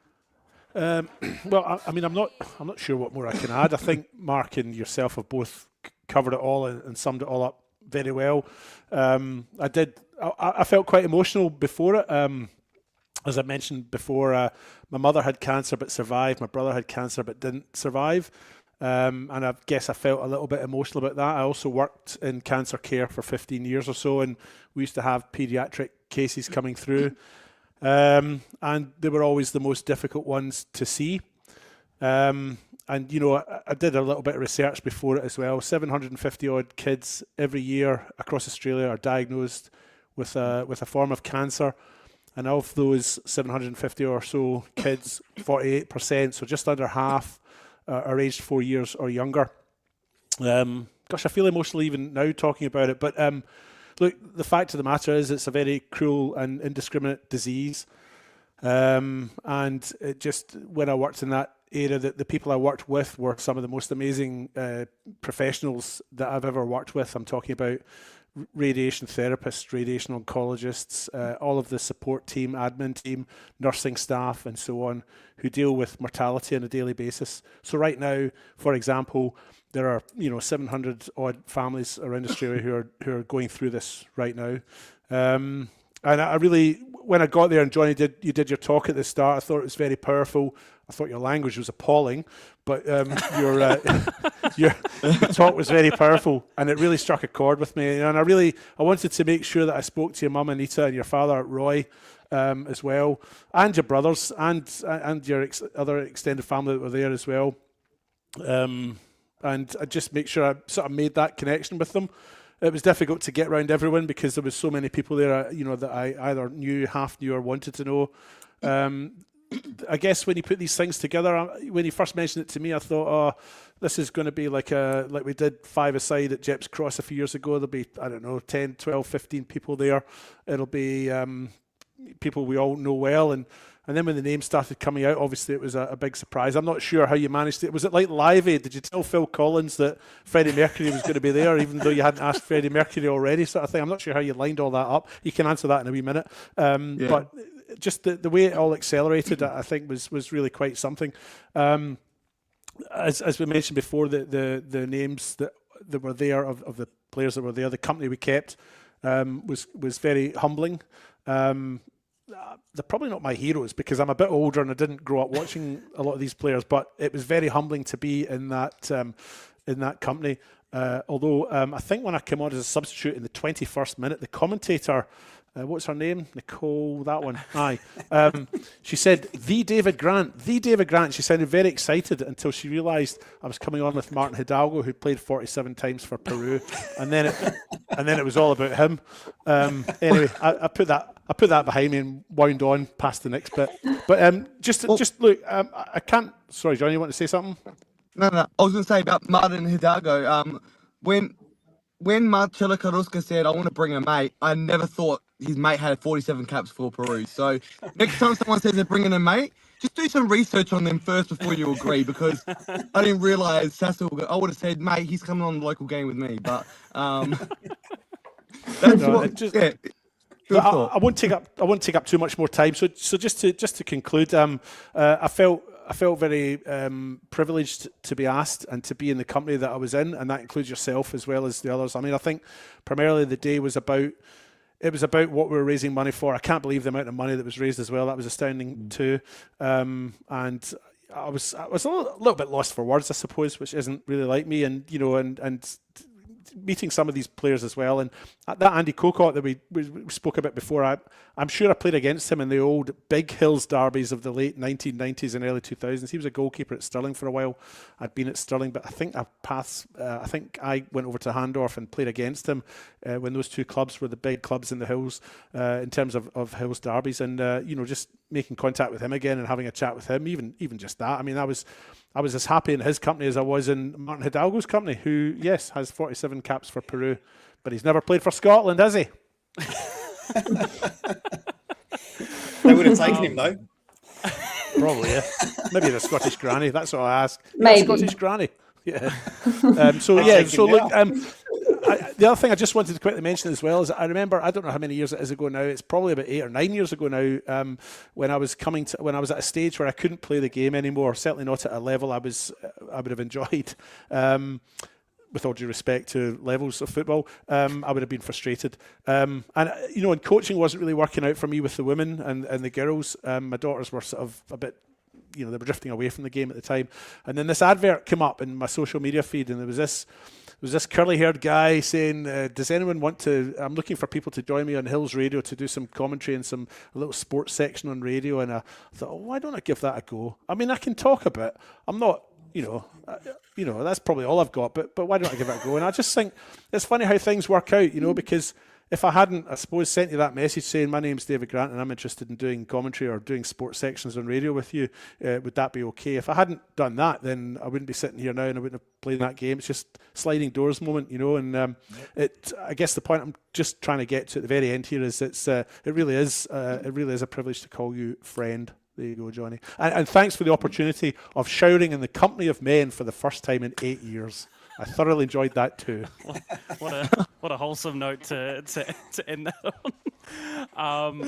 Well, I mean, I'm not sure what more I can add. I think Mark and yourself have both covered it all and summed it all up very well. I felt quite emotional before it. As I mentioned before, my mother had cancer but survived. My brother had cancer but didn't survive. And I guess I felt a little bit emotional about that. I also worked in cancer care for 15 years or so, and we used to have paediatric cases coming through. And they were always the most difficult ones to see. And, you know, I did a little bit of research before it as well. 750 odd kids every year across Australia are diagnosed with a form of cancer. And of those 750 or so kids, 48%, so just under half, are aged 4 years or younger. Gosh, I feel emotional even now talking about it. But look, the fact of the matter is it's a very cruel and indiscriminate disease. And it just, when I worked in that area, the people I worked with were some of the most amazing professionals that I've ever worked with. I'm talking about radiation therapists, radiation oncologists, all of the support team, admin team, nursing staff, and so on, who deal with mortality on a daily basis. So right now, for example, there are 700 odd families around Australia who are going through this right now. And I really, when I got there, and Johnny, you did your talk at the start, I thought it was very powerful. I thought your language was appalling, but your talk was very powerful, and it really struck a chord with me. And I wanted to make sure that I spoke to your mum Anita and your father Roy as well, and your brothers and your other extended family that were there as well. And I just make sure I sort of made that connection with them. It was difficult to get around everyone because there was so many people there, that I either knew, half knew, or wanted to know. I guess when you put these things together, when you first mentioned it to me, I thought, oh, this is going to be like we did 5-a-side at Jeps Cross a few years ago. There'll be, 10, 12, 15 people there. It'll be people we all know well. And then when the names started coming out, obviously it was a big surprise. I'm not sure how you managed it. Was it like Live Aid? Did you tell Phil Collins that Freddie Mercury was going to be there, even though you hadn't asked Freddie Mercury already, sort of thing? I'm not sure how you lined all that up. You can answer that in a wee minute. But just the way it all accelerated, I think, was really quite something. As we mentioned before, the names that were there of the players that were there, the company we kept was very humbling. They're probably not my heroes because I'm a bit older and I didn't grow up watching a lot of these players, but it was very humbling to be in that company. Although I think when I came on as a substitute in the 21st minute, the commentator, what's her name? Nicole, that one. Aye. She said, the David Grant. She sounded very excited until she realised I was coming on with Martin Hidalgo, who played 47 times for Peru, and then it was all about him. Anyway, I put that behind me and wound on past the next bit. But just look, I can't. Sorry, John, you want to say something? No. I was going to say about Martin Hidalgo. When Marcelo Carrusca said, I want to bring a mate, I never thought his mate had 47 caps for Peru. So next time someone says they're bringing a mate, just do some research on them first before you agree, because I didn't realise Sassel. I would have said, mate, he's coming on the local game with me. But that's I won't take up too much more time. So just to conclude, I felt very privileged to be asked and to be in the company that I was in, and that includes yourself as well as the others. I mean, I think primarily the day was about what we were raising money for. I can't believe the amount of money that was raised as well. That was astounding too. And I was a little bit lost for words, I suppose, which isn't really like me. And and meeting some of these players as well, and that Andy Kokot that we spoke about before, I'm sure I played against him in the old Big Hills derbies of the late 1990s and early 2000s. He was a goalkeeper at Stirling for a while. I'd been at Stirling, but I think I went over to Handorf and played against him when those two clubs were the big clubs in the Hills in terms of Hills derbies, and just making contact with him again and having a chat with him, even just that. I mean, I was as happy in his company as I was in Martin Hidalgo's company, who, yes, has 47 caps for Peru, but he's never played for Scotland, has he? They would have taken him though. Probably, yeah. Maybe the Scottish granny. That's what I ask. Maybe. Scottish granny. Yeah. So look. The other thing I just wanted to quickly mention as well is I remember, I don't know how many years it is ago now. It's probably about 8 or 9 years ago now. When I was at a stage where I couldn't play the game anymore. Certainly not at a level I would have enjoyed. With all due respect to levels of football, I would have been frustrated. And coaching wasn't really working out for me with the women and the girls. My daughters were sort of a bit, they were drifting away from the game at the time. And then this advert came up in my social media feed, and there was this curly-haired guy saying, does anyone want to, I'm looking for people to join me on Hills Radio to do some commentary and a little sports section on radio. And I thought, why don't I give that a go? I mean, I can talk a bit. I'm not, that's probably all I've got, but why don't I give it a go? And I just think it's funny how things work out, because if I hadn't, I suppose, sent you that message saying my name's David Grant and I'm interested in doing commentary or doing sports sections on radio with you, would that be okay? If I hadn't done that, then I wouldn't be sitting here now and I wouldn't have played that game. It's just sliding doors moment, and I guess the point I'm just trying to get to at the very end here is it really is a privilege to call you friend. There you go, Johnny. And thanks for the opportunity of showering in the company of men for the first time in 8 years. I thoroughly enjoyed that too. What a wholesome note to end that on.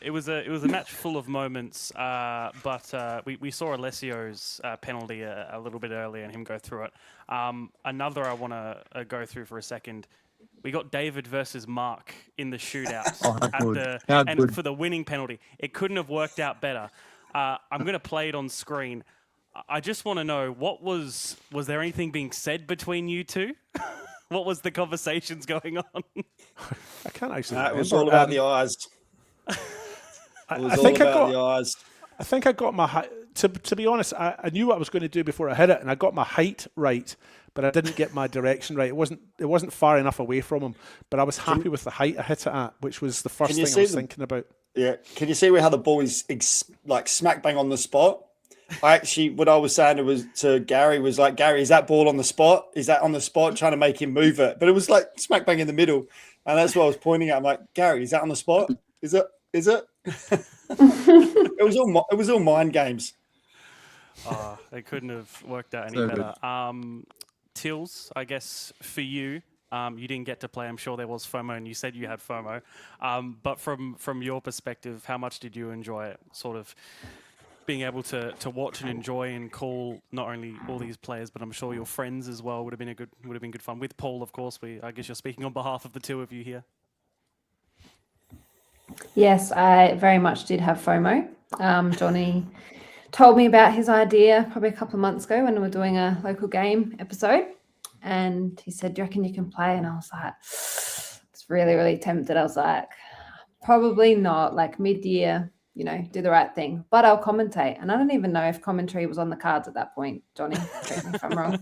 It was a match full of moments, but we saw Alessio's penalty a little bit earlier and him go through it. Another I want to go through for a second. We got David versus Mark in the shootout for the winning penalty. It couldn't have worked out better. I'm going to play it on screen. I just want to know, was there anything being said between you two? What was the conversations going on? I can't actually It was all about the eyes. I think I got my height. To be honest, I knew what I was going to do before I hit it, and I got my height right, but I didn't get my direction right. It wasn't far enough away from him, but I was happy with the height I hit it at, which was the first thing I was thinking about. Yeah. Can you see how the ball is like smack bang on the spot? What I was saying to Gary was like, Gary, is that ball on the spot? Is that on the spot? Trying to make him move it. But it was like smack bang in the middle. And that's what I was pointing at. I'm like, Gary, is that on the spot? Is it? It was all mind games. They couldn't have worked out any better. Tills, I guess for you, you didn't get to play. I'm sure there was FOMO, and you said you had FOMO. But from your perspective, how much did you enjoy it? Sort of being able to watch and enjoy and call not only all these players, but I'm sure your friends as well would have been good fun. With Paul, of course. I guess you're speaking on behalf of the two of you here. Yes, I very much did have FOMO. Johnny told me about his idea probably a couple of months ago when we were doing a local game episode. And he said, do you reckon you can play? And I was like, it's really, really tempted. I was like, probably not, like mid-year, do the right thing. But I'll commentate. And I don't even know if commentary was on the cards at that point, Johnny. Correct me if I'm wrong.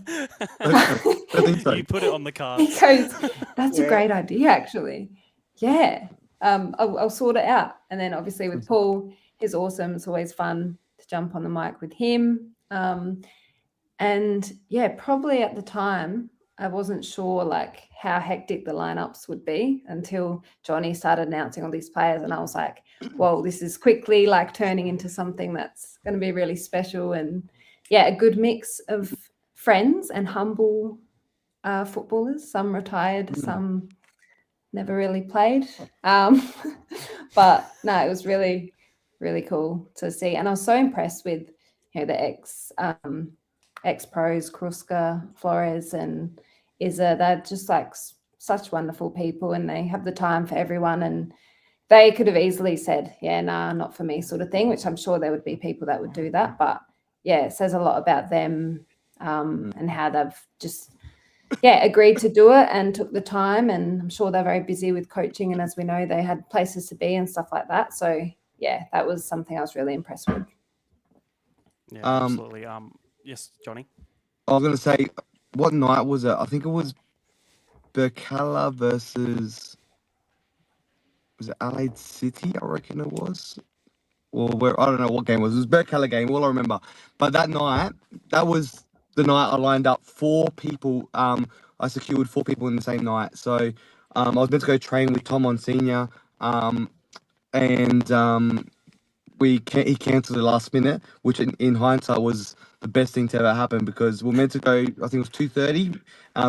I think so. You put it on the cards. He goes, that's a great idea, actually. Yeah. I'll sort it out. And then obviously with Paul, he's awesome. It's always fun to jump on the mic with him. And yeah, probably at the time, I wasn't sure like how hectic the lineups would be until Johnny started announcing all these players. And I was like, well, this is quickly like turning into something that's going to be really special. And yeah, a good mix of friends and humble footballers, some retired, some never really played. But no, it was really, really cool to see. And I was so impressed with, the ex-pros, Kruska, Flores and Izza. They're just like such wonderful people and they have the time for everyone. And they could have easily said, yeah, nah, not for me sort of thing, which I'm sure there would be people that would do that. But yeah, it says a lot about them and how they've just, agreed to do it and took the time. And I'm sure they're very busy with coaching. And as we know, they had places to be and stuff like that. So yeah, that was something I was really impressed with. Yeah, absolutely. Yes, Johnny? I was going to say, what night was it? I think it was Berkala versus, was it Adelaide City? I reckon it was. or where, I don't know what game it was. It was a Berkala game, all I remember. But that night, that was the night I lined up 4 people. I secured 4 people in the same night. So I was meant to go train with Tom on senior, and he cancelled the last minute, which in hindsight was the best thing to ever happen because we were meant to go. I think it was 2:30.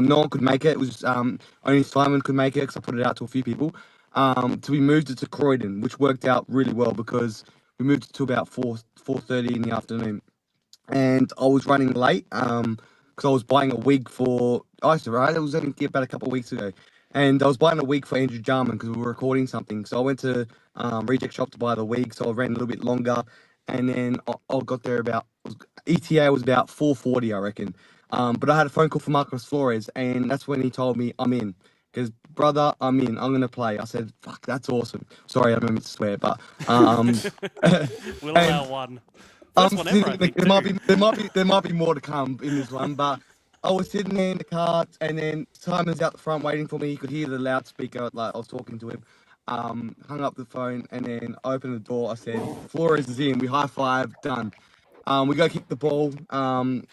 No one could make it. It was only Simon could make it because I put it out to a few people. So we moved it to Croydon, which worked out really well because we moved it to about 4:30 in the afternoon, and I was running late because I was buying a wig for Isa. Right, it was only about a couple of weeks ago. And I was buying a wig for Andrew Jarman because we were recording something. So I went to Reject Shop to buy the wig. So I ran a little bit longer. And then I got there ETA was about 4:40, I reckon. But I had a phone call from Marcos Flores. And that's when he told me, I'm in. Because, brother, I'm in. I'm going to play. I said, fuck, that's awesome. Sorry, I don't mean to swear. But We'll allow one. First one ever, I think, there might be more to come in this one. But I was sitting there in the car, and then Simon's out the front waiting for me. You could hear the loudspeaker, like I was talking to him. Hung up the phone, and then I opened the door. I said, Flores is in. We high-five, done. We go kick the ball, and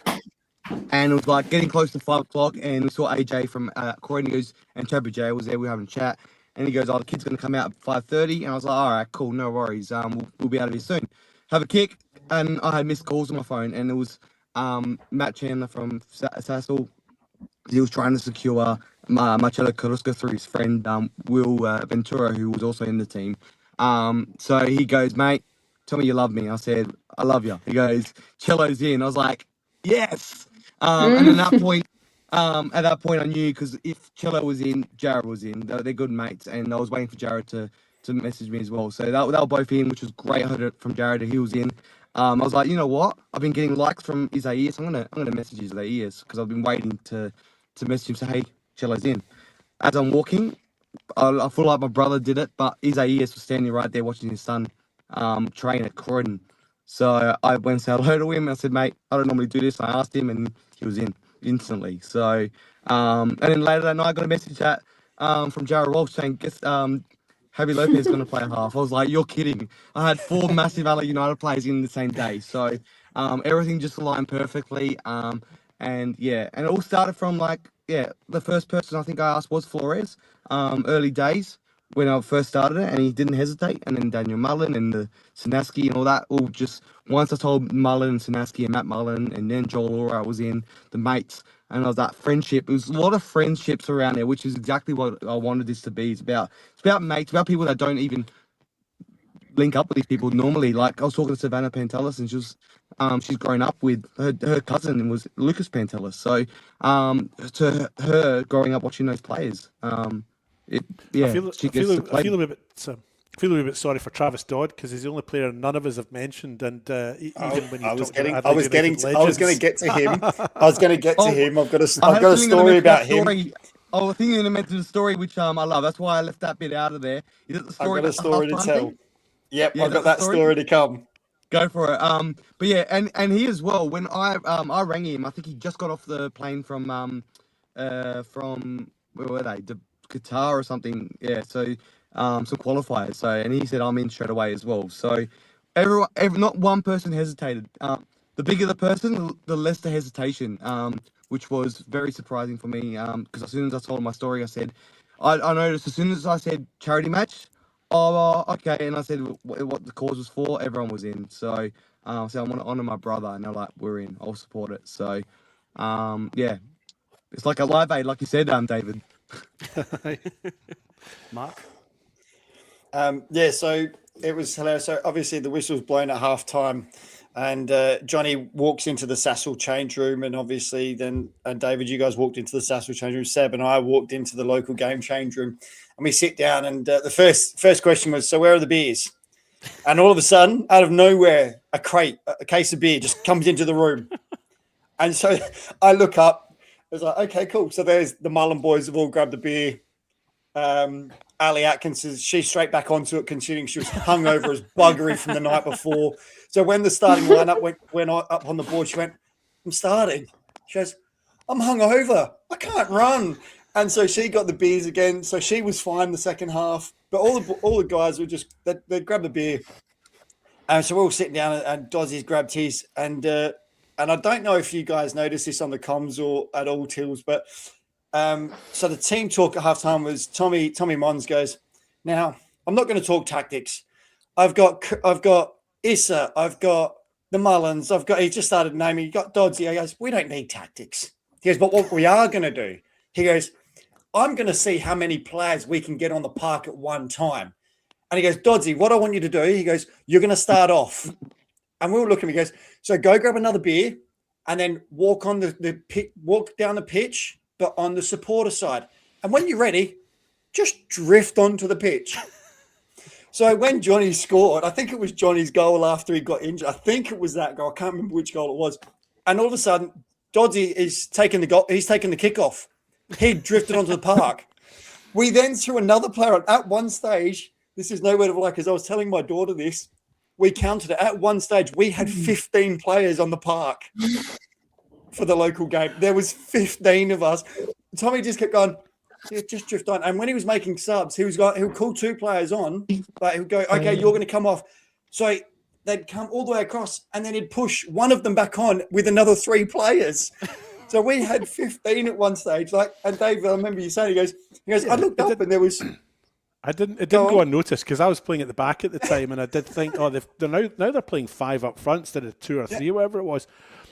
it was like getting close to 5 o'clock, and we saw AJ from Croydon. He goes, and Chubby J was there. We were having a chat, and he goes, the kid's going to come out at 5:30. And I was like, all right, cool, no worries. We'll be out of here soon. Have a kick, and I had missed calls on my phone, and it was Matt Chandler from Sassel. He was trying to secure Marcelo Carrusca through his friend Will Ventura, who was also in the team. So he goes, mate, tell me you love me. I said, I love you. He goes, Cello's in. I was like, yes. And at that point, I knew because if Cello was in, Jared was in. They're good mates, and I was waiting for Jared to message me as well. So they were both in, which was great. I heard it from Jared that he was in. I was like, you know what? I've been getting likes from Isaias. I'm gonna message Isaias because I've been waiting to message him, say, hey, Cello's in. As I'm walking, I feel like my brother did it, but Isaias was standing right there watching his son train at Croydon. So I went and said hello to him. I said, mate, I don't normally do this. I asked him, and he was in instantly. So, and then later that night, I got a message from Jared Walsh saying, guess Javi Lopez is going to play a half. I was like, you're kidding. I had 4 massive LA United players in the same day. So everything just aligned perfectly. And it all started from the first person I think I asked was Flores, early days when I first started it, and he didn't hesitate. And then Daniel Mullen and the Sinaski and all that, all just once I told Mullen and Sinaski and Matt Mullen, and then Joel Ora was in, the mates, and I was that friendship. It was a lot of friendships around there, which is exactly what I wanted this to be. It's about mates, about people that don't even link up with these people normally. Like I was talking to Savannah Pantelis, and she's grown up with her cousin and was Lucas Pantelis. So to her growing up watching those players, I feel a bit sorry for Travis Dodd because he's the only player none of us have mentioned. And even when you I was talked about going to get to him. I've got a story about him. I was thinking you mentioned a story which I love. That's why I left that bit out of there. Is it the story? I've got a story to tell. Yep, I've got that story to come. Go for it. But yeah, and he as well. When I rang him, I think he just got off the plane from where were they? Qatar or something. Yeah. So some qualifiers. So and he said I'm in straight away as well. So not one person hesitated. The bigger the person, the less the hesitation. Which was very surprising for me. Because as soon as I told my story, I said I noticed as soon as I said charity match. Oh, okay. And I said what the cause was for. Everyone was in. So, I want to honour my brother, and they're like, we're in. I'll support it. So, it's like a live aid, like you said, David. Mark. So it was hilarious. So obviously the whistle was blown at half time, and Johnny walks into the Sassel change room, and obviously then David, you guys walked into the Sassel change room. Seb and I walked into the local game change room. And we sit down, and the first question was, so where are the beers? And all of a sudden, out of nowhere, a case of beer just comes into the room. And so I look up. I was like, okay, cool. So there's the Mullen boys have all grabbed the beer. Ali Atkins, she's straight back onto it, considering she was hungover as buggery from the night before. So when the starting lineup went up on the board, she went, I'm starting. She goes, I'm hungover. I can't run. And so she got the beers again. So she was fine the second half. But all the guys were just they grabbed the beer. And so we're all sitting down, and Dozzy's grabbed his, and I don't know if you guys noticed this on the comms or at all, Tills, but so the team talk at halftime was Tommy Mons goes, now I'm not going to talk tactics. I've got Issa, I've got the Mullins, he just started naming, you got Doddsy. He goes, we don't need tactics. He goes, but what we are going to do, he goes, I'm going to see how many players we can get on the park at one time. And he goes, Doddsy, what I want you to do, he goes, you're going to start off. And we were looking, he goes, so go grab another beer and then walk on the pit, walk down the pitch, but on the supporter side. And when you're ready, just drift onto the pitch. So when Johnny scored, I think it was Johnny's goal after he got injured. I think it was that goal. I can't remember which goal it was. And all of a sudden, Doddsy is taking the goal. He's taking the kickoff. He drifted onto the park. We then threw another player on. At one stage, this is nowhere to like, because I was telling my daughter this. We counted it. At one stage, we had 15 players on the park for the local game. There was 15 of us. Tommy just kept going, just drift on. And when he was making subs, he would call two players on, but he would go, okay, you're going to come off. So they'd come all the way across, and then he'd push one of them back on with another 3 players. So we had 15 at one stage. And Dave, I remember you saying, he goes, I looked up and there was. It didn't go unnoticed because I was playing at the back at the time, and I did think, they're playing 5 up front instead of 2 or 3, whatever it was.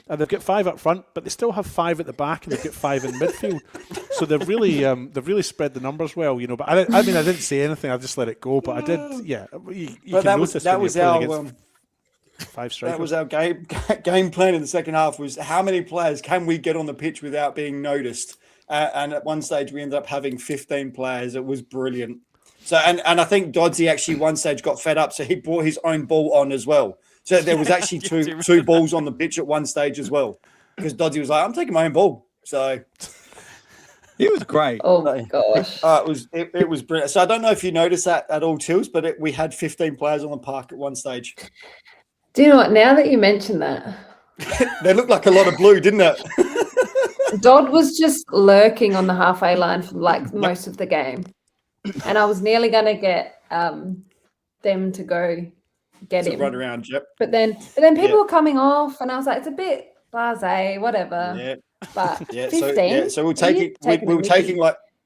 And they've got 5 up front, but they still have 5 at the back, and they've got 5 in midfield. So they've really spread the numbers well, But I didn't say anything; I just let it go. But I did, yeah. But that was our 5 strikers. That was our game plan in the second half. Was how many players can we get on the pitch without being noticed? And at one stage, we ended up having 15 players. It was brilliant. So and I think Doddsy actually one stage got fed up, so he brought his own ball on as well. So there was actually two balls on the pitch at one stage as well, because Doddsy was like, "I'm taking my own ball." So it was great. Oh my gosh! It was brilliant. So I don't know if you noticed that at all, Tills, but we had 15 players on the park at one stage. Do you know what? Now that you mention that, they looked like a lot of blue, didn't it? Dodd was just lurking on the halfway line for most of the game, and I was nearly going to get them to go get him. Run around, yep. But then people were coming off, and I was like, it's a bit blasé, whatever. Yeah. But 15. So we're taking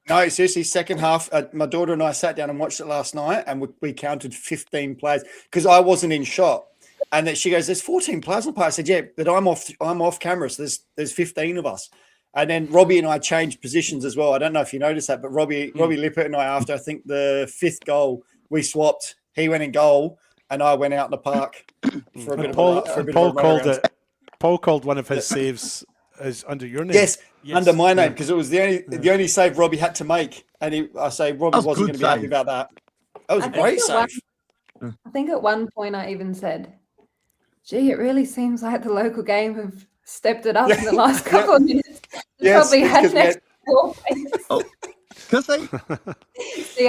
no, seriously, second half. My daughter and I sat down and watched it last night, and we counted 15 players because I wasn't in shot. And then she goes, "There's 14 players on the park." I said, "Yeah, but I'm off camera, so there's 15 of us." And then Robbie and I changed positions as well. I don't know if you noticed that, but Robbie Lippert and I, after I think the 5th goal, we swapped. He went in goal, and I went out in the park for a bit of Paul called one of his saves as under your name. Yes, under my name, because it was the only save Robbie had to make, and Robbie wasn't going to be happy about that. That was a great save. I think at one point I even said, "Gee, it really seems like the local game have stepped it up in the last couple of minutes." Yes, probably had next 4 because they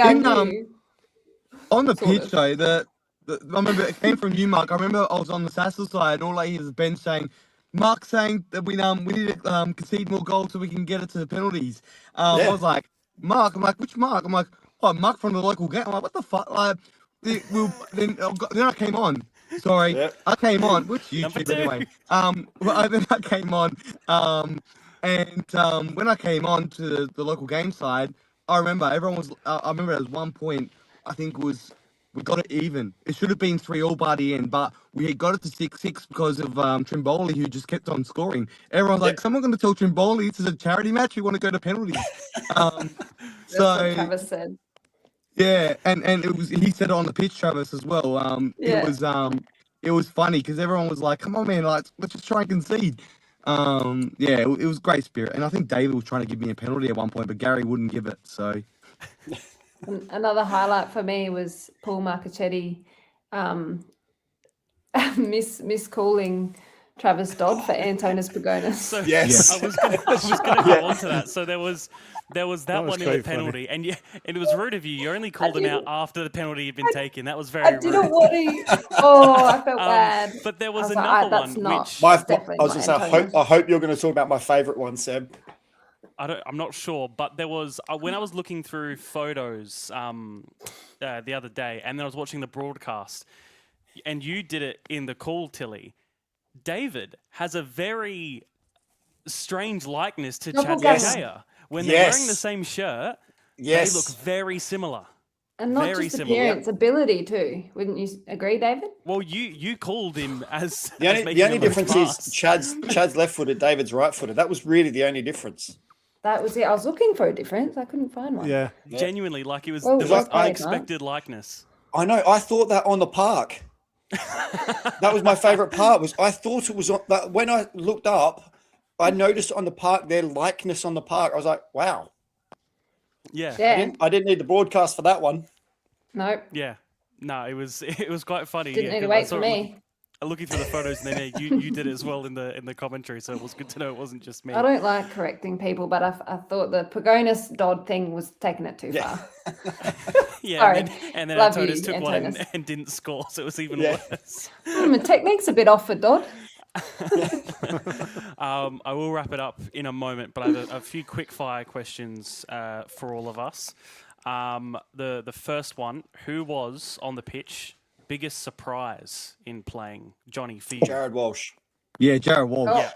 on the pitch though, I remember it came from you, Mark. I remember I was on the Sassel side, and all I hear is Ben saying, Mark saying that we need to concede more goals so we can get it to the penalties. I was like, Mark. I'm like, which Mark? I'm like, oh, Mark from the local game. I'm like, what the fuck? Then I came on. Sorry, I came on. Which YouTube anyway? Then I came on. And when I came on to the local game side, I remember everyone was. I remember at one point, I think it was. We got it even. It should have been 3-3 by the end, but we got it to 6-6 because of Trimboli, who just kept on scoring. Everyone's like, someone going to tell Trimboli this is a charity match? We want to go to penalties. That's what Travis said. Yeah, and it was he said it on the pitch, Travis, as well. It was funny because everyone was like, come on, man, let's just try and concede. It was great spirit. And I think David was trying to give me a penalty at one point, but Gary wouldn't give it, so... Another highlight for me was Paul Marcachetti miscalling Travis Dodd for Antonis Pagonis. So, yes, I was going to go on to that. So there was that one in the penalty, and it was rude of you. You only called him out after the penalty had been taken. That was very rude. I didn't want to. Oh, I felt bad. But there was another one which I hope you're going to talk about my favourite one, Seb. I'm not sure, but there was when I was looking through photos the other day, and then I was watching the broadcast. and you did it in the call, Tilly. David has a very strange likeness to Chad Yes. Gea. When they're wearing the same shirt, Yes. they look very similar. And not Very just similar. appearance, ability too. Wouldn't you agree, David? Well, you called him as The as only, making the only the most difference pass. is Chad's left-footed, David's right-footed. That was really the only difference. That was it. I was looking for a difference. I couldn't find one. Yeah. Genuinely, like it was Well, the well most played, unexpected likeness. I know. I thought that on the park. That was my favourite part. Was I thought it was on that when I looked up, I noticed on the park their likeness on the park. I was like, wow. Yeah. Yeah. I didn't need the broadcast for that one. Nope. Yeah. No, it was quite funny. Didn't yeah, need to 'cause I wait saw for it me. looking through the photos, and then you did it as well in the commentary, so it was good to know it wasn't just me. I don't like correcting people, but I thought the Pagonis Dodd thing was taking it too far. Yeah, Sorry. and then Love Antonis you, took one Antonis. and didn't score, so it was even Yeah. worse. My technique's a bit off for Dodd. I will wrap it up in a moment, but I have a few quick fire questions for all of us. The first one: who was on the pitch biggest surprise in playing Johnny for you? Jared Walsh. Yeah, Jared Walsh. Oh. Yeah,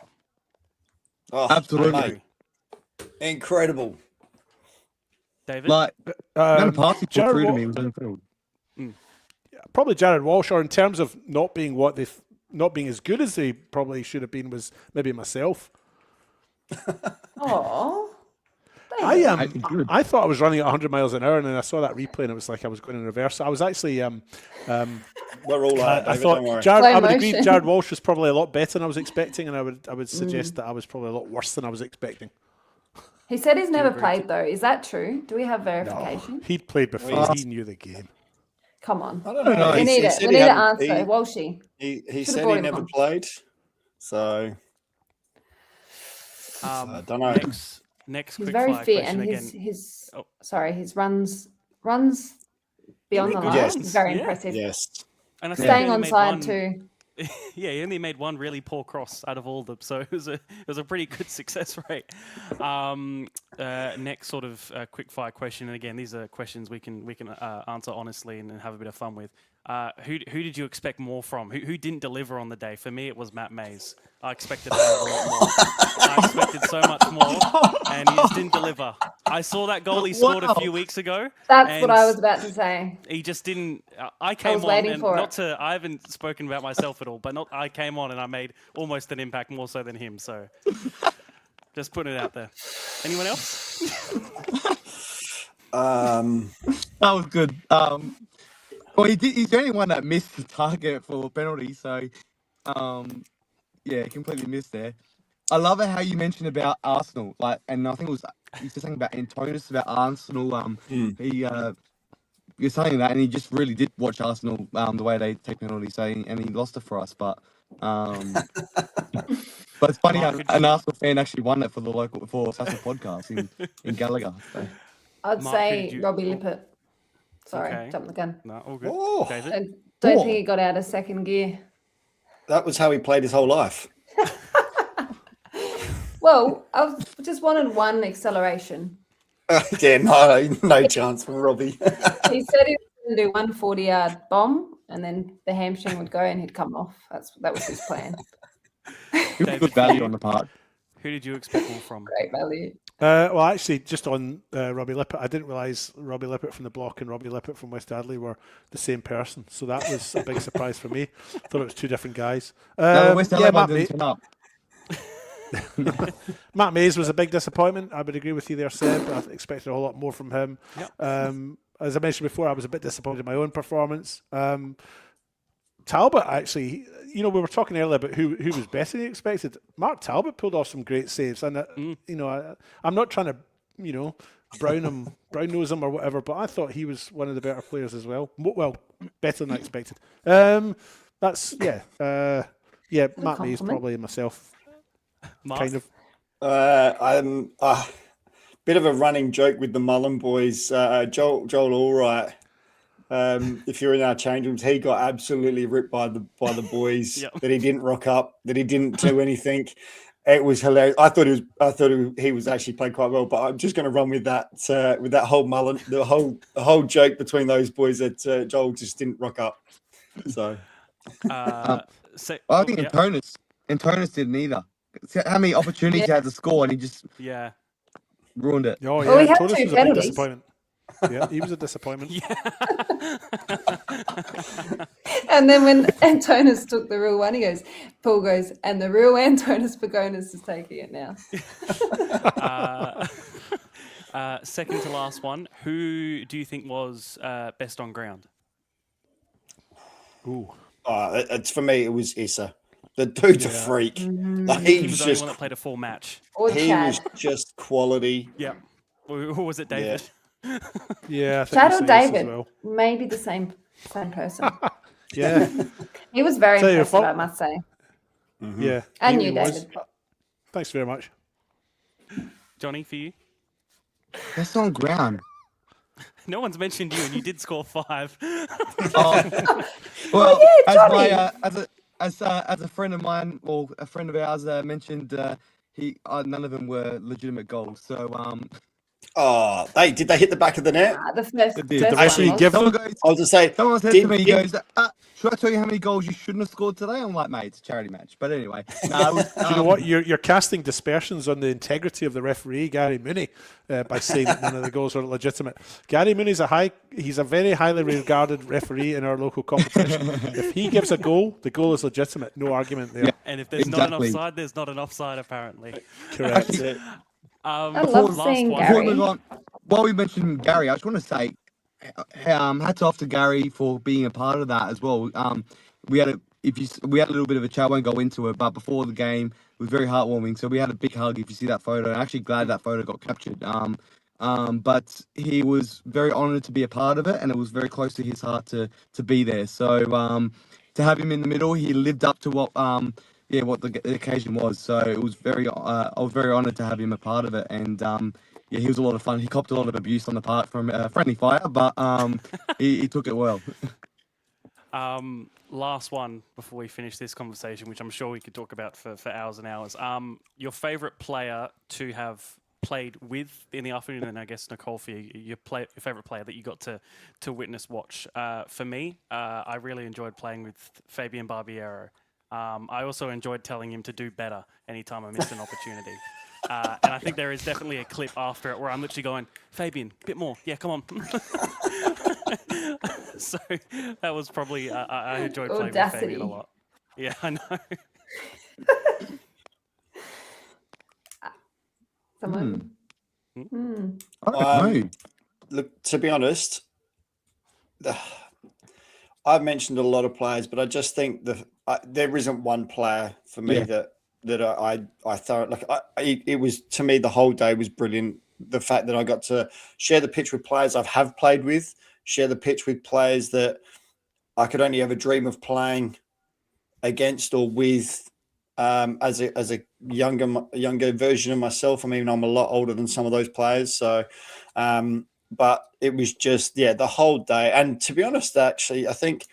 Oh, Absolutely. mate, incredible. David. Like, none of the pass he put Jared through to Wa- me was unfilled. Probably Jared Walsh, or in terms of not being not being as good as they probably should have been, was maybe myself. Oh. I thought I was running at 100 miles an hour, and then I saw that replay, and it was like I was going in reverse. I was actually, We're all like, I David, thought don't worry. Jared, Slow I would agree. motion. Jared Walsh was probably a lot better than I was expecting, and I would suggest that I was probably a lot worse than I was expecting. He said he's never played, though. Is that true? Do we have verification? He'd played before; he knew the game. Come on. I don't know. We need it. said We he need an hadn't- answer. Walshy. He Should've said brought he him never on. played. So I don't know. Next He's quick very fire fit, question and again. his Oh. his runs beyond the Really line. good It's runs, very yeah. impressive. Yes. And I think he Staying only on made side one- too. Yeah, he only made one really poor cross out of all of them, so it was a pretty good success rate. Next sort of quick fire question, and again, these are questions we can answer honestly and have a bit of fun with. Who did you expect more from? Who didn't deliver on the day? For me, it was Matt Mays. I expected a hell of a lot more. I expected so much more, and he just didn't deliver. I saw that goal he scored a few weeks ago. That's what and I was about to say. He just didn't. I came was on, waiting and for not it. to. I haven't spoken about myself at all, but I came on and I made almost an impact more so than him. So, just putting it out there. Anyone else? That was good. Well, he's the only one that missed the target for a penalty, so yeah, completely missed there. I love it how you mentioned about Arsenal, like, and I think it was you said something about Antonis about Arsenal. You're saying that, and he just really did watch Arsenal the way they take penalties, so and he lost it for us. But it's funny how an Arsenal fan actually won it for the Sassel podcast in Gallagher. So. I'd Mark, who say did you- Robbie Lippert. Sorry, Okay. jumped the gun. No, all good. Oh. David. I don't think he got out of second gear. That was how he played his whole life. Well, I just wanted one acceleration. Yeah, no chance from Robbie. He said he was going to do 140-yard bomb, and then the hamstring would go and he'd come off. That was his plan. David, Good value on the park. Who did you expect more from? Great value. Well, actually, just on Robbie Lippert, I didn't realise Robbie Lippert from the Block and Robbie Lippert from West Adley were the same person. So that was a big surprise for me. Thought it was two different guys. West yeah, Adelaide didn't turn up. Matt Mays was a big disappointment. I would agree with you there, Seb. I expected a whole lot more from him. Yep. As I mentioned before, I was a bit disappointed in my own performance. Talbot, actually, we were talking earlier about who was better than you expected. Mark Talbot pulled off some great saves, and I'm not trying to, brown nose him or whatever, but I thought he was one of the better players as well. Well, better than I expected. Matt Mays probably myself. Mark? Kind of. I'm a bit of a running joke with the Mullen boys. Joel Allwright. If you're in our change rooms, he got absolutely ripped by the boys. Yep. That he didn't rock up, that he didn't do anything. It was hilarious. I thought he was actually played quite well, but I'm just going to run with that whole Mullen, the whole joke between those boys that Joel just didn't rock up. So I think Antonis didn't either. See how many opportunities he had to score, and he just ruined it. Oh, Well, we yeah, had Torres 2 was a big penalties. disappointment. Yeah, he was a disappointment. And then when Antonis took the real one, Paul goes, and the real Antonis Pagonis is taking it now. Second to last one. Who do you think was best on ground? Ooh. It's for me. It was Issa. The dude's a freak. Like, He was the only one that played a full match. Or he Chad. was just quality. Yeah. Or was it David? Yeah, I think Chad we or say yes as David, well. maybe the same person. Yeah, He was very Tell you impressive, what- I must say. yeah. And he you, was. David. Thanks very much. Johnny, for you? That's on ground. No one's mentioned you, and you did score 5. Well, yeah, Johnny. as a friend of mine, or a friend of ours, mentioned, none of them were legitimate goals. So Did they hit the back of the net? The first Actually, one was. give someone them. goes, I was to say, someone said did- to me, he did- goes, "Should I tell you how many goals you shouldn't have scored today?" I'm like, "Mate, it's a charity match." But anyway, no, it was, Do you know what? You're casting dispersions on the integrity of the referee, Gary Mooney, by saying that none of the goals are legitimate. Gary Mooney's he's a very highly regarded referee in our local competition. If he gives a goal, the goal is legitimate. No argument there. Yeah. And if there's not an Exactly. offside, there's not an offside, apparently. Correct. I love last seeing one. Before we Gary. move on, while we mentioned Gary, I just want to say, hats off to Gary for being a part of that as well. We had a little bit of a chat. I won't go into it, but before the game, it was very heartwarming. So we had a big hug. If you see that photo, I'm actually glad that photo got captured. But he was very honoured to be a part of it, and it was very close to his heart to be there. So to have him in the middle, he lived up to what the occasion was. So it was I was very honoured to have him a part of it, and he was a lot of fun. He copped a lot of abuse on the park from friendly fire, but he took it well. Last one before we finish this conversation, which I'm sure we could talk about for hours and hours. Your favourite player to have played with in the afternoon, and I guess Nicole, for you, your favourite player that you got to witness watch. For me, I really enjoyed playing with Fabian Barbiero. I also enjoyed telling him to do better anytime I missed an opportunity. And I think there is definitely a clip after it where I'm literally going, Fabian, a bit more. Yeah, come on. So that was probably, I enjoyed playing with Fabian a lot. Yeah, I know. Someone. I don't know. Look, to be honest, I've mentioned a lot of players, but I just think there isn't one player for me that I thought it was, to me, the whole day was brilliant. The fact that I got to share the pitch with players have played with, share the pitch with players that I could only ever dream of playing against or with, as a younger version of myself. I mean, I'm a lot older than some of those players, so. But it was just, the whole day. And to be honest, actually, I think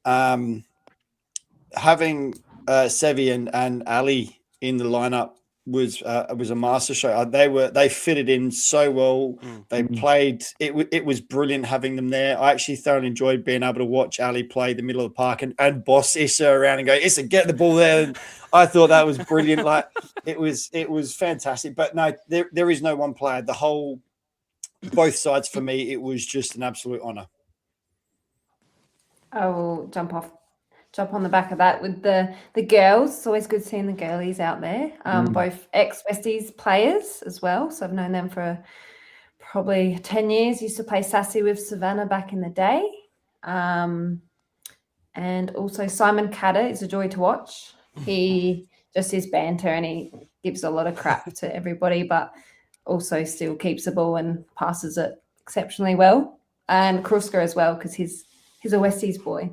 having Sevi and Ali in the lineup was a master show. They fitted in so well. They played. It was brilliant having them there. I actually thoroughly enjoyed being able to watch Ali play the middle of the park and boss Issa around and go, Issa, get the ball there. And I thought that was brilliant. Like it was fantastic. But no, there is no one player. Both sides for me, it was just an absolute honour. I will jump on the back of that with the girls. It's always good seeing the girlies out there. Both ex-Westies players as well. So I've known them for probably 10 years. Used to play Sassy with Savannah back in the day. And also Simon Cadder is a joy to watch. He just his banter and he gives a lot of crap to everybody, but also still keeps the ball and passes it exceptionally well. And Kruska as well, because he's a Westies boy,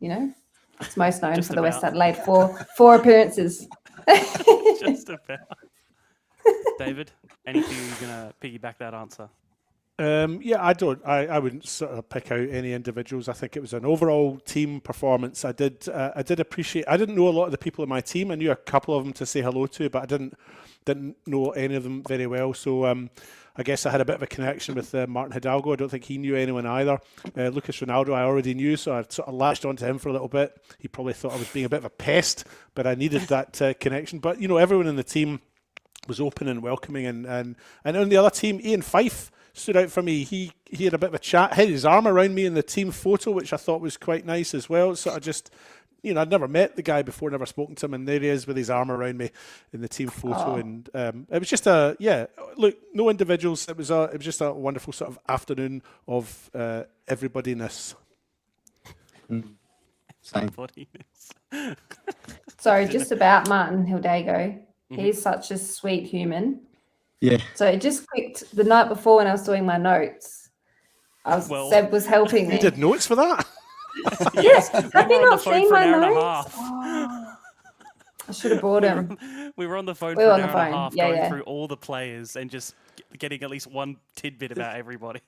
It's most known Just for the West about. Adelaide four appearances. Just about. David, anything you're going to piggyback that answer? I wouldn't sort of pick out any individuals. I think it was an overall team performance. I did appreciate. I didn't know a lot of the people in my team. I knew a couple of them to say hello to, but I didn't know any of them very well. So I I guess I had a bit of a connection with Martin Hidalgo. I don't think he knew anyone either. Lucas Ronaldo I already knew, so I sort of latched onto him for a little bit. He probably thought I was being a bit of a pest, but I needed that connection. But, everyone in the team was open and welcoming. And on the other team, Ian Fife stood out for me. He had a bit of a chat, had his arm around me in the team photo, which I thought was quite nice as well. Sort of just... I'd never met the guy before, never spoken to him, and there he is with his arm around me in the team photo. And it was just look, no individuals. It was just a wonderful sort of afternoon of everybody-ness. Same. Sorry, just about Martin Hidalgo. He's such a sweet human. Yeah. So it just clicked the night before when I was doing my notes. Seb was helping me. You did notes for that? Yes. Have you not phone seen for my an hour and a notes? half. Oh, I should have brought him. We were on the phone We for were an on hour the and a phone. half, Yeah, going yeah. through all the players and just getting at least one tidbit about everybody.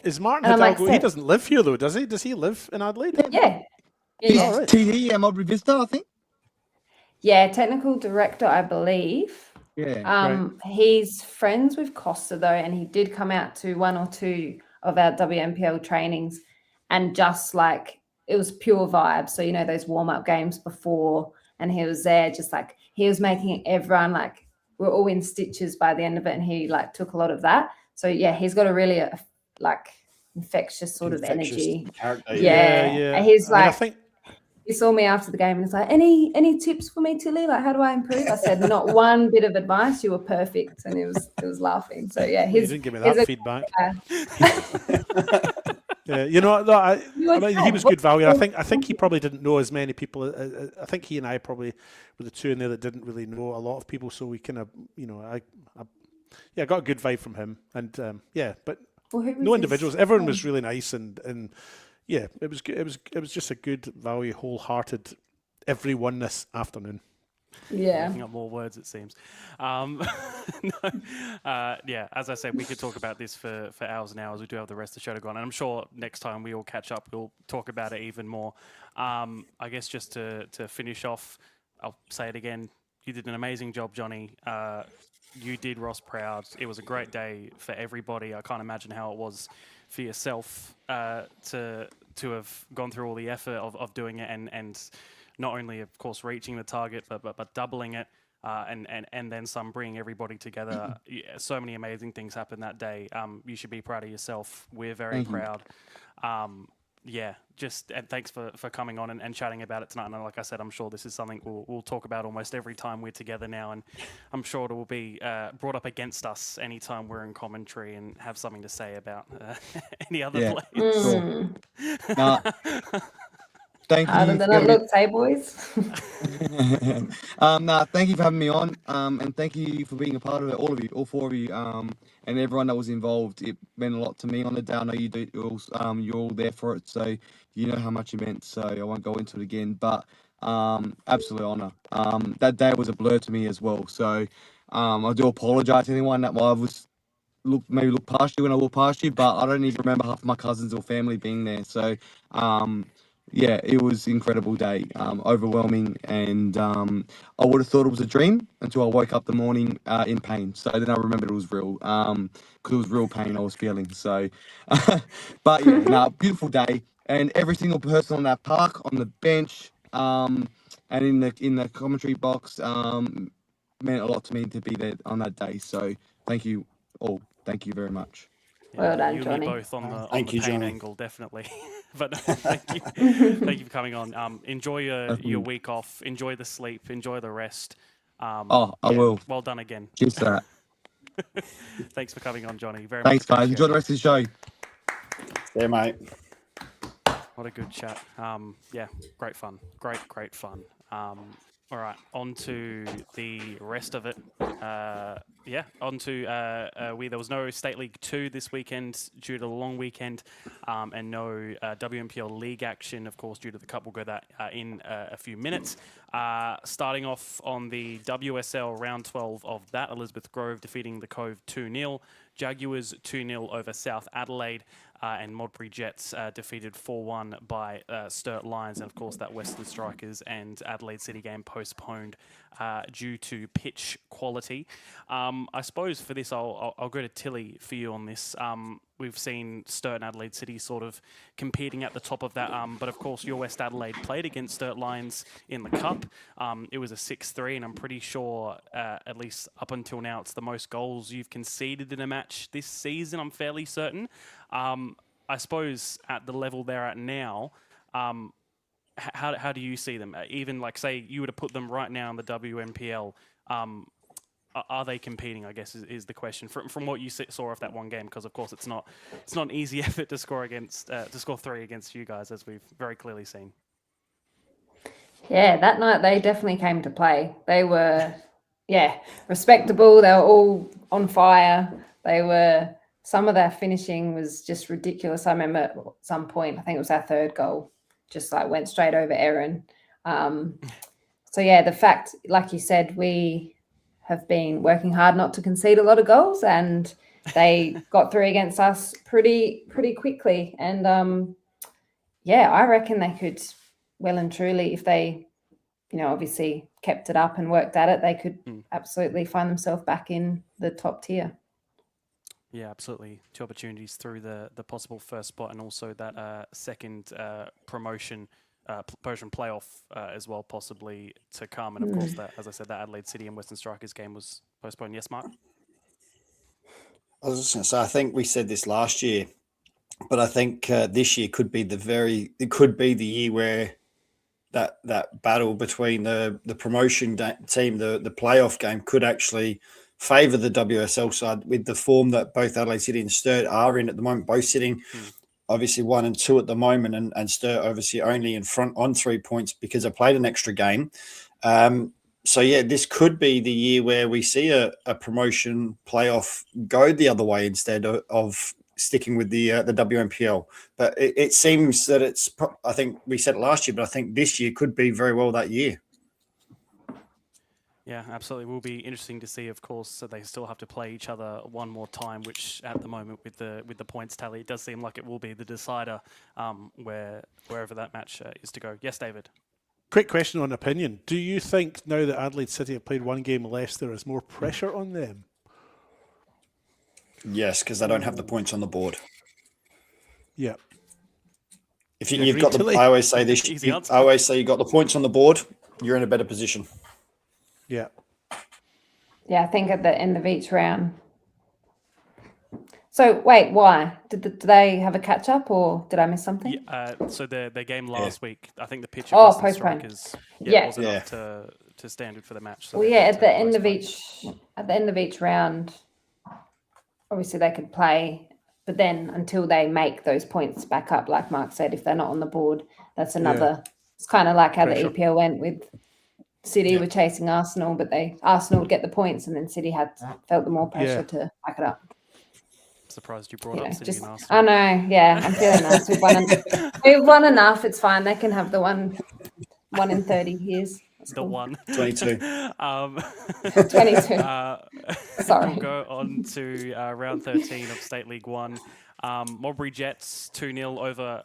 Is Martin And I'm like, Hidalgo, he Seb. doesn't live here though, does he? Does he live in Adelaide? Yeah. He's Yeah. TD at Modbury Vista, I think. Yeah, technical director, I believe. Yeah. He's friends with Costa though, and he did come out to one or two of our WMPL trainings, and just like it was pure vibes. So those warm-up games before, and he was there, just like he was making everyone like we're all in stitches by the end of it, and he like took a lot of that. So yeah, he's got a really like infectious sort of energy. Character, Yeah. And he's like, I think he saw me after the game and he's like, any tips for me, Tilly? Like, how do I improve? I said, not one bit of advice. You were perfect. And he was laughing. So yeah, he didn't give me that feedback. Yeah, he was good value. I think he probably didn't know as many people. I think he and I probably were the two in there that didn't really know a lot of people. So we kind of, I got a good vibe from him. And but no individuals. Everyone was really nice and yeah, it was good. It was just a good value, wholehearted everyone this afternoon. Yeah. Making up more words, it seems. As I said, we could talk about this for hours and hours. We do have the rest of the show to go on. And I'm sure next time we all catch up, we'll talk about it even more. I guess just to finish off, I'll say it again. You did an amazing job, Johnny. You did Ross proud. It was a great day for everybody. I can't imagine how it was for yourself to have gone through all the effort of doing it and not only, of course, reaching the target, but doubling it and then some, bringing everybody together. So many amazing things happened that day. You should be proud of yourself. We're very proud. And thanks for coming on and chatting about it tonight. And like I said, I'm sure this is something we'll talk about almost every time we're together now. And I'm sure it will be brought up against us anytime we're in commentary and have something to say about any other players. Sure. Thank you. Harder than it looks, hey boys. Thank you for having me on, and thank you for being a part of it, all of you, all four of you, and everyone that was involved. It meant a lot to me on the day. I know you do. You're all there for it, so you know how much it meant. So I won't go into it again, but absolute honour. That day was a blur to me as well. So I do apologise to anyone that I was maybe look past you when I walk past you, but I don't even remember half of my cousins or family being there. So yeah, it was an incredible day, overwhelming, and I would have thought it was a dream until I woke up the morning in pain. So then I remembered it was real, because it was real pain I was feeling. So, but yeah, beautiful day, and every single person on that park, on the bench, and in the commentary box, meant a lot to me to be there on that day. So thank you all. Thank you very much. Well done, you Johnny. and me both on the Thank you, pain Johnny. angle, definitely. But thank you, thank you for coming on. Enjoy your week off. Enjoy the sleep. Enjoy the rest. I will. Well done again. Cheers to that. Thanks for coming on, Johnny. Very Thanks, much. guys. Enjoy the rest of the show. Yeah, mate. What a good chat. Great fun. Great fun. All right, on to the rest of it. There was no State League 2 this weekend due to the long weekend, and no WMPL League action, of course, due to the Cup. We'll go that in a few minutes. Starting off on the WSL round 12 of that, Elizabeth Grove defeating the Cove 2-0. Jaguars 2-0 over South Adelaide. and Modbury Jets defeated 4-1 by Sturt Lions, and of course that Western Strikers and Adelaide City game postponed due to pitch quality. I suppose for this, I'll go to Tilly for you on this. We've seen Sturt and Adelaide City sort of competing at the top of that, but of course your West Adelaide played against Sturt Lions in the Cup. It was a 6-3, and I'm pretty sure, at least up until now, it's the most goals you've conceded in a match this season, I'm fairly certain. I suppose at the level they're at now, how do you see them? Even like, say, you were to put them right now in the WNPL, are they competing, I guess, is the question from what you saw of that one game? Because of course it's not an easy effort to score 3 against you guys, as we've very clearly seen. Yeah, that night they definitely came to play. They were, respectable. They were all on fire. Some of their finishing was just ridiculous. I remember at some point, I think it was our third goal, just like went straight over Erin. The fact, like you said, we have been working hard not to concede a lot of goals, and they got 3 against us pretty quickly. And I reckon they could well and truly, if they, obviously kept it up and worked at it, they could absolutely find themselves back in the top tier. Yeah, absolutely. 2 opportunities through the possible first spot, and also that second promotion playoff as well, possibly to come. And of course, that, as I said, that Adelaide City and Western Strikers game was postponed. Yes, Mark? I was just going to say, I think we said this last year, but I think this year could be the year where that battle between the promotion team, the playoff game, could actually favour the WSL side, with the form that both Adelaide City and Sturt are in at the moment, both sitting obviously 1 and 2 at the moment, and Sturt obviously only in front on 3 points because they played an extra game. This could be the year where we see a promotion playoff go the other way instead of sticking with the WNPL. But it seems that I think we said it last year, but I think this year could be very well that year. Yeah, absolutely. Will be interesting to see, of course. So they still have to play each other one more time, which at the moment with the points tally, it does seem like it will be the decider wherever that match is to go. Yes, David. Quick question on opinion. Do you think now that Adelaide City have played 1 game less, there is more pressure on them? Yes, because they don't have the points on the board. Yeah. If you've got I always say this. I always say you got the points on the board, you're in a better position. Yeah. Yeah, I think at the end of each round. So wait, why? Did they have a catch up, or did I miss something? Yeah, so their game last week, I think the pitch of the Strikers wasn't up to standard for the match. So at the end of each round, obviously they could play, but then until they make those points back up, like Mark said, if they're not on the board, that's another. It's kind of like how the EPL went with City were chasing Arsenal, but Arsenal would get the points, and then City felt the more pressure to back it up. Surprised you brought up City and Arsenal. I know, yeah, I'm feeling nice. We've won enough. It's fine. They can have the one in 30 years. That's the cool. one. 22. 22. Sorry. We'll go on to round 13 of State League 1. Modbury Jets 2-0 over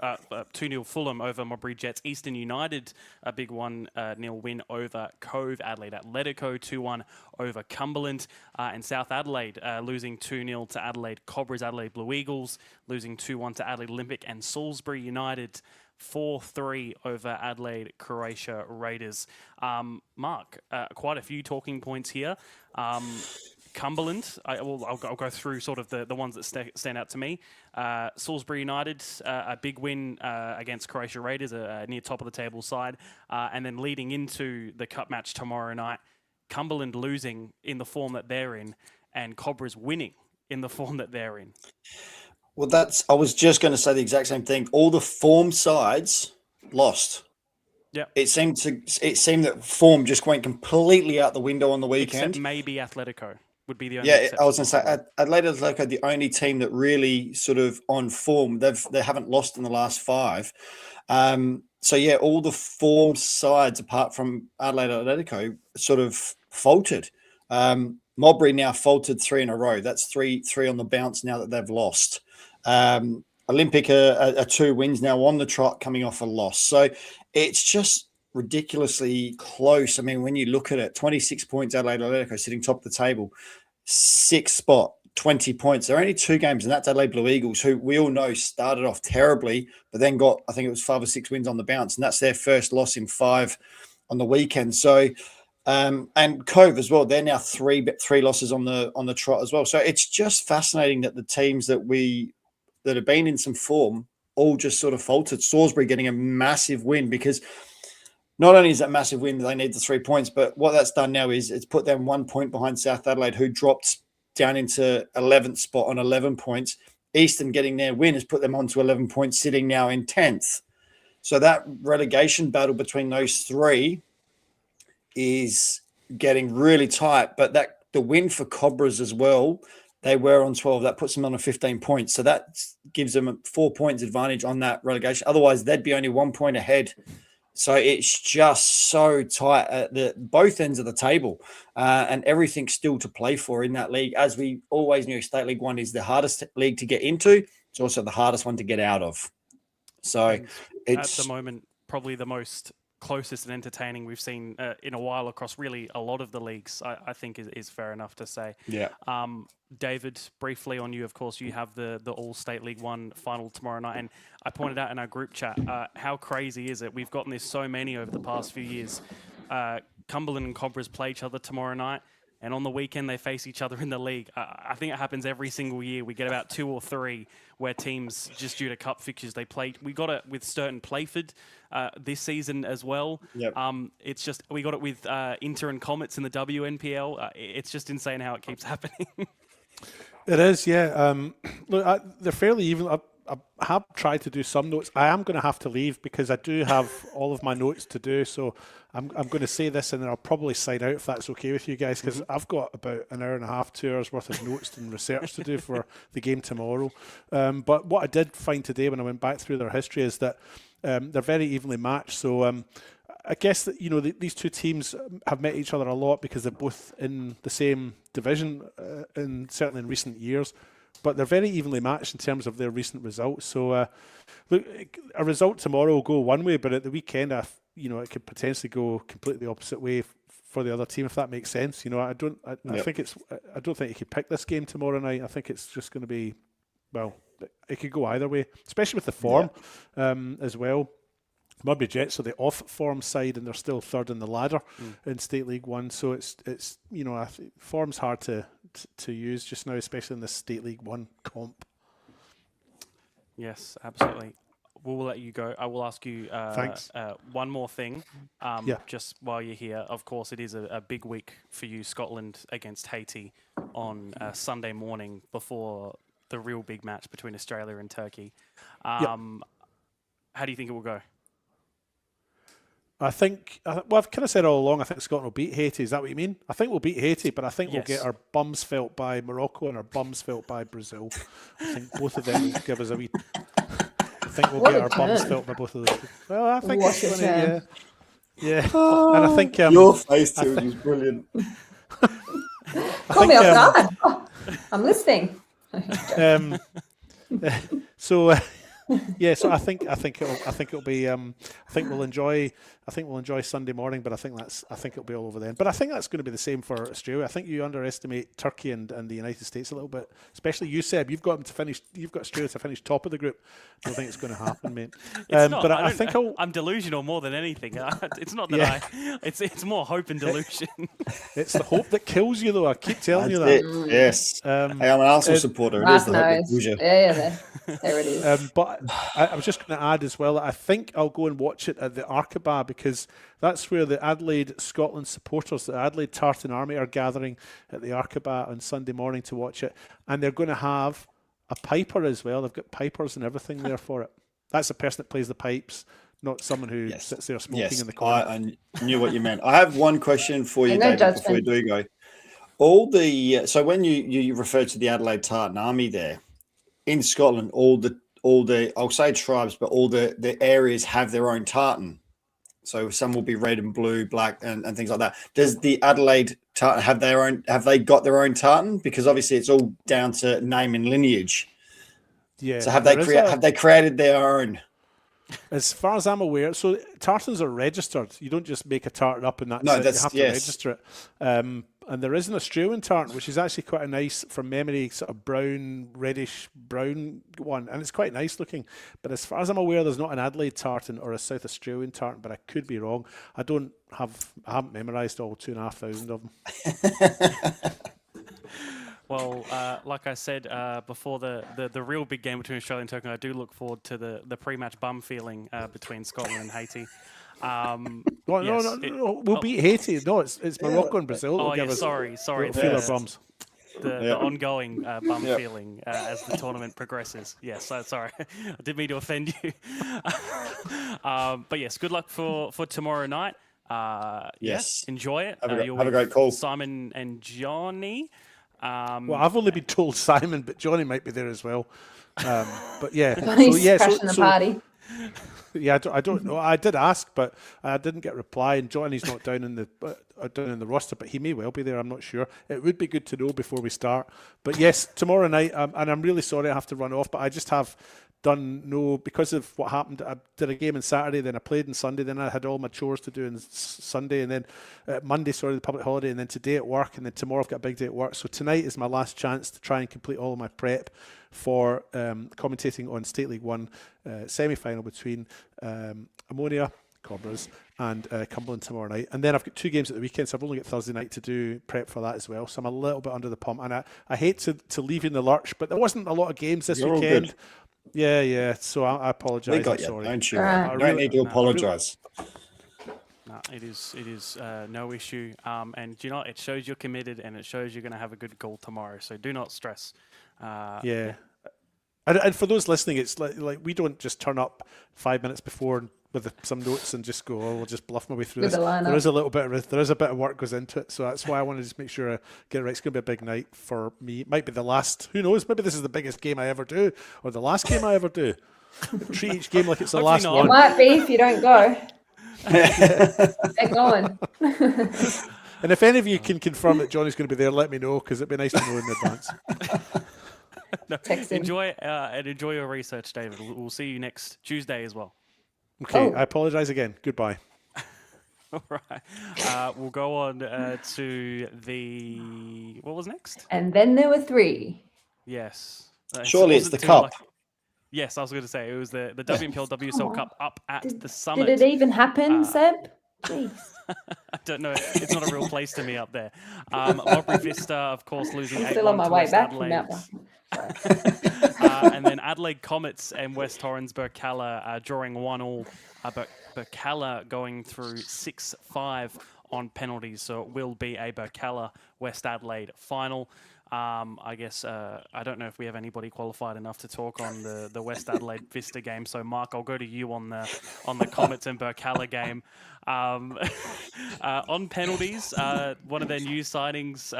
2-0 Fulham over Modbury Jets. Eastern United a big 1-0 win over Cove. Adelaide Atletico 2-1 over Cumberland, and South Adelaide losing 2-0 to Adelaide Cobras. Adelaide Blue Eagles losing 2-1 to Adelaide Olympic, and Salisbury United 4-3 over Adelaide Croatia Raiders. Mark, quite a few talking points here. Cumberland, I'll go through sort of the ones that stand out to me. Salisbury United, a big win against Croatia Raiders, a near top of the table side. And then leading into the cup match tomorrow night, Cumberland losing in the form that they're in, and Cobras winning in the form that they're in. Well, I was just going to say the exact same thing. All the form sides lost. Yeah. It seemed that form just went completely out the window on the weekend. Except maybe Atletico would be the only. Yeah, I was going to say Adelaide Atletico, the only team that really sort of on form. They haven't lost in the last 5. All the form sides apart from Adelaide Atletico sort of faltered. Modbury now faltered 3 in a row. That's three on the bounce now that they've lost. Olympic are 2 wins now on the trot, coming off a loss. So it's just ridiculously close. I mean, when you look at it, 26 points, Adelaide Atletico sitting top of the table, 6th spot, 20 points. There are only 2 games, and that's Adelaide Blue Eagles, who we all know started off terribly, but then got, I think it was 5 or 6 wins on the bounce, and that's their first loss in 5 on the weekend. So, and Cove as well, they're now 3 losses on the trot as well. So it's just fascinating that the teams that have been in some form all just sort of faltered. Salisbury getting a massive win, because not only is that massive win, they need the 3 points, but what that's done now is it's put them 1 point behind South Adelaide, who dropped down into 11th spot on 11 points. Eastern getting their win has put them onto 11 points, sitting now in 10th. So that relegation battle between those 3 is getting really tight. But the win for Cobras as well, they were on 12. That puts them on a 15 points. So that gives them a 4 points advantage on that relegation. Otherwise, they'd be only 1 point ahead. So it's just so tight at both ends of the table, and everything's still to play for in that league. As we always knew, State League 1 is the hardest league to get into. It's also the hardest one to get out of. So it's at the moment probably the most closest and entertaining we've seen in a while across really a lot of the leagues, I think is fair enough to say. Yeah. David, briefly on you, of course, you have the All-State League 1 final tomorrow night, and I pointed out in our group chat, how crazy is it? We've gotten this so many over the past few years. Cumberland and Cobras play each other tomorrow night, and on the weekend they face each other in the league. I think it happens every single year. We get about 2 or 3 where teams, just due to cup fixtures, they play. We got it with Sturton Playford this season as well. Yep. It's just, we got it with Inter and Comets in the WNPL. It's just insane how it keeps happening. It is, yeah. Look, they're fairly even. I have tried to do some notes. I am going to have to leave because I do have all of my notes to do. So I'm going to say this and then I'll probably sign out if that's okay with you guys, because I've got about an hour and a half, 2 hours worth of notes and research to do for the game tomorrow. But what I did find today when I went back through their history is that they're very evenly matched. So I guess that, these 2 teams have met each other a lot because they're both in the same division, and certainly in recent years. But they're very evenly matched in terms of their recent results. So, look, a result tomorrow will go one way, but at the weekend, it could potentially go completely opposite way for the other team, if that makes sense. I don't think you could pick this game tomorrow night. I think it's just going to be, well, it could go either way, especially with the form as well. Mudbury Jets are the off-form side, and they're still third in the ladder in State League 1. So it's form's hard to use just now, especially in the State League 1 comp. Yes, absolutely. We'll let you go. I will ask you one more thing. Just while you're here, of course, it is a big week for you, Scotland against Haiti on Sunday morning before the real big match between Australia and Turkey. How do you think it will go? I think, I've kind of said all along, I think Scotland will beat Haiti. Is that what you mean? I think we'll beat Haiti, but I think we'll get our bums felt by Morocco and our bums felt by Brazil. I think both of them will give us a wee... I think we'll get our bums felt by both of those. Well, I think it's going to... Yeah. And I think... your face, too, is brilliant. Call me off guard. Oh, I'm listening. So... so I think it'll be. I think we'll enjoy Sunday morning, but I think it'll be all over then. But I think that's going to be the same for Australia. I think you underestimate Turkey and the United States a little bit, especially you, Seb. You've got Australia to finish top of the group. I don't think it's going to happen, mate. But I think I'm delusional more than anything. It's not that it's more hope and delusion. It's the hope that kills you, though. I keep telling you that. Yes. Hey, I'm an Arsenal supporter. It is the hope that kills you. Yeah. There it is. But I was just going to add as well, I think I'll go and watch it at the Arkaba, because that's where the Adelaide Scotland supporters, the Adelaide Tartan Army, are gathering at the Arkaba on Sunday morning to watch it. And they're going to have a piper as well. They've got pipers and everything there for it. That's the person that plays the pipes, not someone who sits there smoking in the corner. I knew what you meant. I have one question for you, David, before we do go. So when you refer to the Adelaide Tartan Army there, in Scotland, all the I'll say tribes, but all the areas have their own tartan. So some will be red and blue, black, and things like that. Does the Adelaide tartan have they got their own tartan? Because obviously it's all down to name and lineage. Yeah. So have there they is a- have they created their own? As far as I'm aware, so tartans are registered. You don't just make a tartan up and that's No, it. You that's have to yes. register it. And there is an Australian tartan, which is actually quite a nice, from memory, sort of brown, reddish brown one, and it's quite nice looking. But as far as I'm aware, there's not an Adelaide tartan or a South Australian tartan, but I could be wrong. I haven't memorised all 2,500 of them. Well, like I said before, the real big game between Australia and Turkey, I do look forward to the pre-match bum feeling between Scotland and Haiti. Well, yes, no. We'll beat Haiti. No, it's Morocco and Brazil. Oh, That'll give yeah, us sorry. We'll feel our bums. The ongoing bum feeling as the tournament progresses. Yes, sorry. I didn't mean to offend you. But yes, good luck for tomorrow night. Yes. Enjoy it. Have You're a with great call. Simon and Johnny. Well, I've only been told Simon, but Johnny might be there as well. But yeah, Johnny's crashing the party. Yeah, I don't know. I did ask, but I didn't get a reply. And Johnny's not down in the roster, but he may well be there. I'm not sure. It would be good to know before we start. But yes, tomorrow night. And I'm really sorry I have to run off, but I just have because of what happened. I did a game on Saturday, then I played on Sunday, then I had all my chores to do on Sunday, and then Monday, the public holiday, and then today at work, and then tomorrow I've got a big day at work. So tonight is my last chance to try and complete all of my prep for commentating on State League 1 semi-final between Ammonia, Cobras, and Cumberland tomorrow night. And then I've got 2 games at the weekend, so I've only got Thursday night to do prep for that as well. So I'm a little bit under the pump, and I hate to leave you in the lurch, but there wasn't a lot of games this You're weekend. all good. Yeah. So I apologise. We got I'm you, sorry. don't you? Right. You don't need to apologise. No, it is no issue. And you know, it shows you're committed, and it shows you're going to have a good goal tomorrow. So do not stress. Yeah. And for those listening, it's like we don't just turn up 5 minutes before with some notes and just go, we'll just bluff my way through With this. the lineup. There is a bit of work goes into it, so that's why I want to just make sure I get it right. It's going to be a big night for me. It might be the last. Who knows? Maybe this is the biggest game I ever do, or the last game I ever do. Treat each game like it's the last not. It one. might be if you don't go. Get going. And if any of you can confirm that Johnny's going to be there, let me know, because it'd be nice to know in advance. Text him. Enjoy your research, David. We'll see you next Tuesday as well. Okay, I apologise again. Goodbye. All right. We'll go on to what was next? And then there were 3. Yes. Surely it's the cup. Yes, I was going to say it was the WMPL WSL Cup up at the Summit. Did it even happen, Seb? Jeez. I don't know. It's not a real place to me up there. Aubrey Vista, of course, losing 8-1 Still on my to way West back from Adelaide. Mount And then Adelaide Comets and West Torrens Burkalla drawing 1-1. Burkalla going through 6-5 on penalties, so it will be a Burkalla West Adelaide final. I guess I don't know if we have anybody qualified enough to talk on the West Adelaide Vista game. So Mark, I'll go to you on the Comets and Burkalla game. On penalties, one of their new signings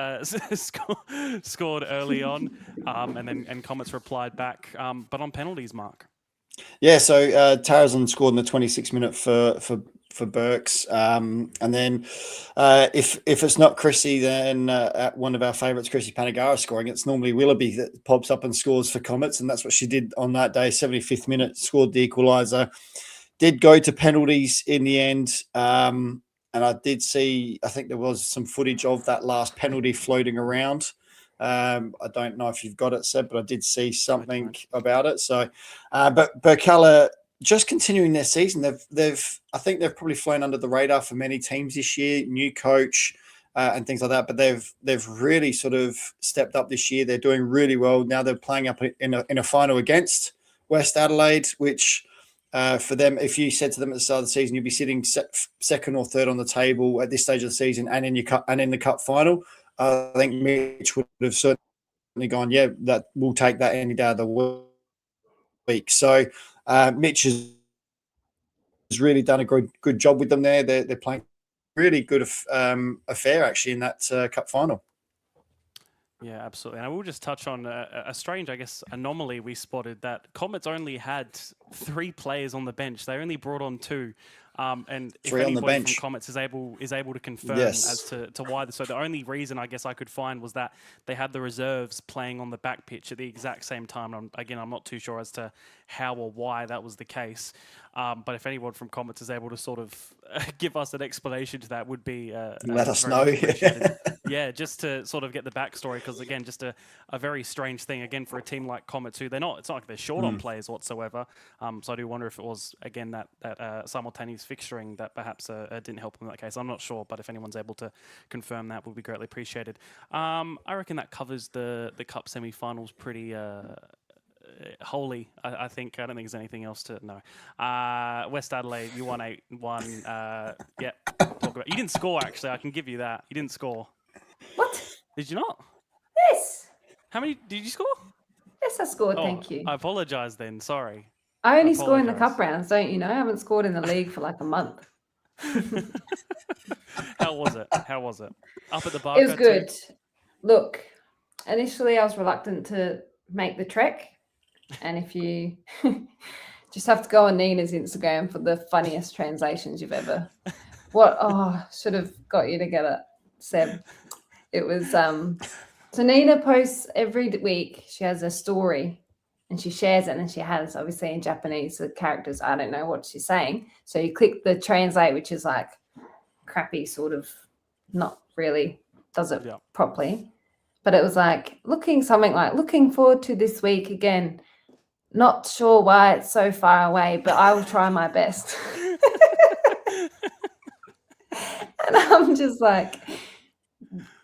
scored early on, and Comets replied back. But on penalties, Mark. Yeah, so Tarazan scored in the 26th minute for Burks, and then if it's not Chrissy, then one of our favourites, Chrissy Panagara, scoring. It's normally Willoughby that pops up and scores for Comets, and that's what she did on that day. 75th minute, scored the equaliser. Did go to penalties in the end, and I did see. I think there was some footage of that last penalty floating around. I don't know if you've got it, Seb, but I did see something about it. So, but Burkalla just continuing their season. I think they've probably flown under the radar for many teams this year. New coach and things like that, but they've really sort of stepped up this year. They're doing really well now. They're playing up in a final against West Adelaide, which for them, if you said to them at the start of the season, you'd be sitting second or third on the table at this stage of the season, and in the cup final. I think Mitch would have certainly gone, yeah, that we'll take that any day of the week. So Mitch has really done a good job with them there. They're playing really good affair actually in that cup final. Yeah, absolutely. And I will just touch on a strange, I guess, anomaly we spotted that Comets only had 3 players on the bench. They only brought on 2. And if 3 on the anybody from bench. comments is able to confirm Yes. as to why. So the only reason I guess I could find was that they had the reserves playing on the back pitch at the exact same time. I'm not too sure as to how or why that was the case. But if anyone from comments is able to sort of give us an explanation to that, would be Let us very know. much appreciated. Yeah, just to sort of get the backstory, because again, just a very strange thing again for a team like Comets, who it's not like they're short on players whatsoever. So I do wonder if it was again that simultaneous fixturing that perhaps didn't help them in that case. I'm not sure, but if anyone's able to confirm that, would be greatly appreciated. I reckon that covers the cup semi-finals pretty wholly. I think I don't think there's anything else to know. West Adelaide, you won 8-1. Yeah, talk about. You didn't score actually. I can give you that. You didn't score. What? Did you not? Yes. How many did you score? Yes, I scored. Oh, Thank you. I apologise then. Sorry. I only score in the apologise. cup rounds, don't you know? I haven't scored in the league for like a month. How was it? Up at the bar. It was good. Look, initially I was reluctant to make the trek. And if you just have to go on Nina's Instagram for the funniest translations you've ever. Should have got you together, Seb. It was so Nina posts every week. She has a story and she shares it, and she has obviously in Japanese the characters. I don't know what she's saying. So you click the translate, which is like crappy, sort of not really does it properly. But it was like looking forward to this week again. Not sure why it's so far away, but I will try my best. And I'm just like,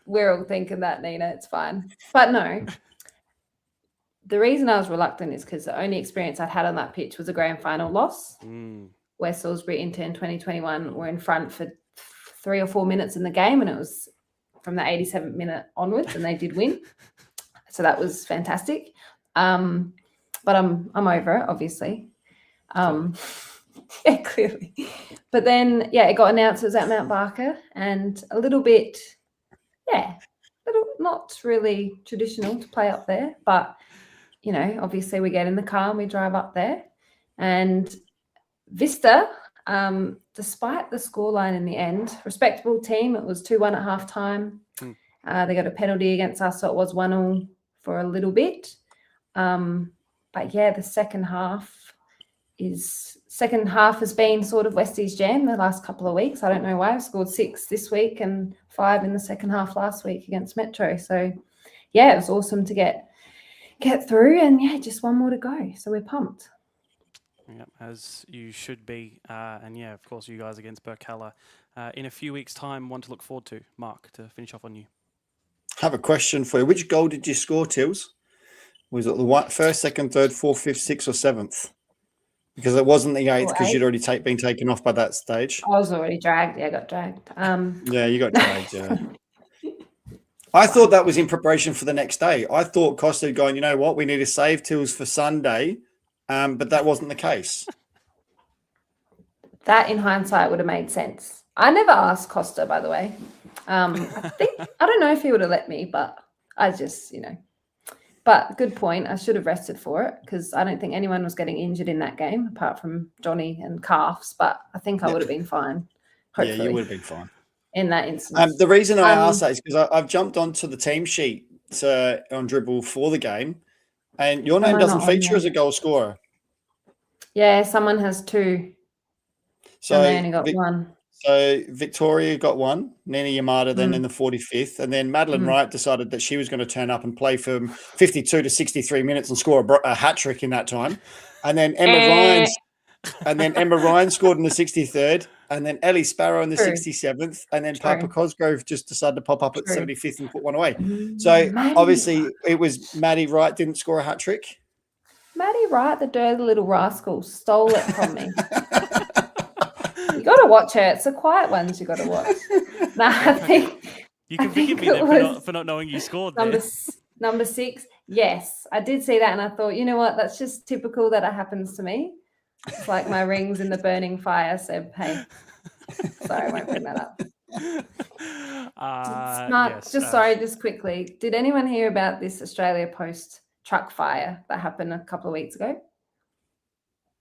we're all thinking that, Nina, it's fine. But no, the reason I was reluctant is because the only experience I'd had on that pitch was a grand final loss, where Salisbury Inter in 2021 were in front for 3 or 4 minutes in the game, and it was from the 87th minute onwards, and they did win. So that was fantastic. But I'm over it, obviously. Yeah, clearly. But then, it got announced it was at Mount Barker, and a little bit, not really traditional to play up there. But, obviously we get in the car and we drive up there. And Vista, despite the scoreline in the end, respectable team. It was 2-1 at half time. They got a penalty against us, so it was 1-1 for a little bit. But the second half has been sort of Westie's jam the last couple of weeks. I don't know why. I've scored 6 this week and 5 in the second half last week against Metro. So it was awesome to get through, and just one more to go. So we're pumped. Yep, as you should be. And of course, you guys against Burkalla in a few weeks' time. One to look forward to. Mark, to finish off on you. I have a question for you. Which goal did you score, Tills? Was it the first, second, third, fourth, fifth, sixth, or seventh? Because it wasn't the eighth, because you'd already been taken off by that stage. I was already dragged. Yeah, I got dragged. You got dragged, yeah. I thought that was in preparation for the next day. I thought Costa had gone, you know what, we need to save Tills for Sunday, but that wasn't the case. That, in hindsight, would have made sense. I never asked Costa, by the way. I don't know if he would have let me, but I just, But good point. I should have rested for it, because I don't think anyone was getting injured in that game apart from Johnny and Calves. But I think I would have been fine. Hopefully. Yeah, you would have been fine in that instance. The reason I asked that is because I've jumped onto the team sheet on Dribble for the game, and your name doesn't feature as a goal scorer. Yeah, someone has 2. So and they only got 1. So Victoria got 1, Nina Yamada then in the 45th, and then Madeline Wright decided that she was going to turn up and play from 52 to 63 minutes and score a hat trick in that time. And then Emma Ryan scored in the 63rd, and then Ellie Sparrow in the 67th, and then Piper Cosgrove just decided to pop up at 75th and put one away. So obviously it was Maddie Wright didn't score a hat trick. Maddie Wright, the dirty little rascal, stole it from me. You got to watch it. It's the quiet ones you got to watch. I think you can forgive me then for not knowing you scored. Number 6. Yes, I did see that, and I thought, you know what? That's just typical that it happens to me. It's like my rings in the burning fire. So hey, sorry, I won't bring that up. Just quickly. Did anyone hear about this Australia Post truck fire that happened a couple of weeks ago?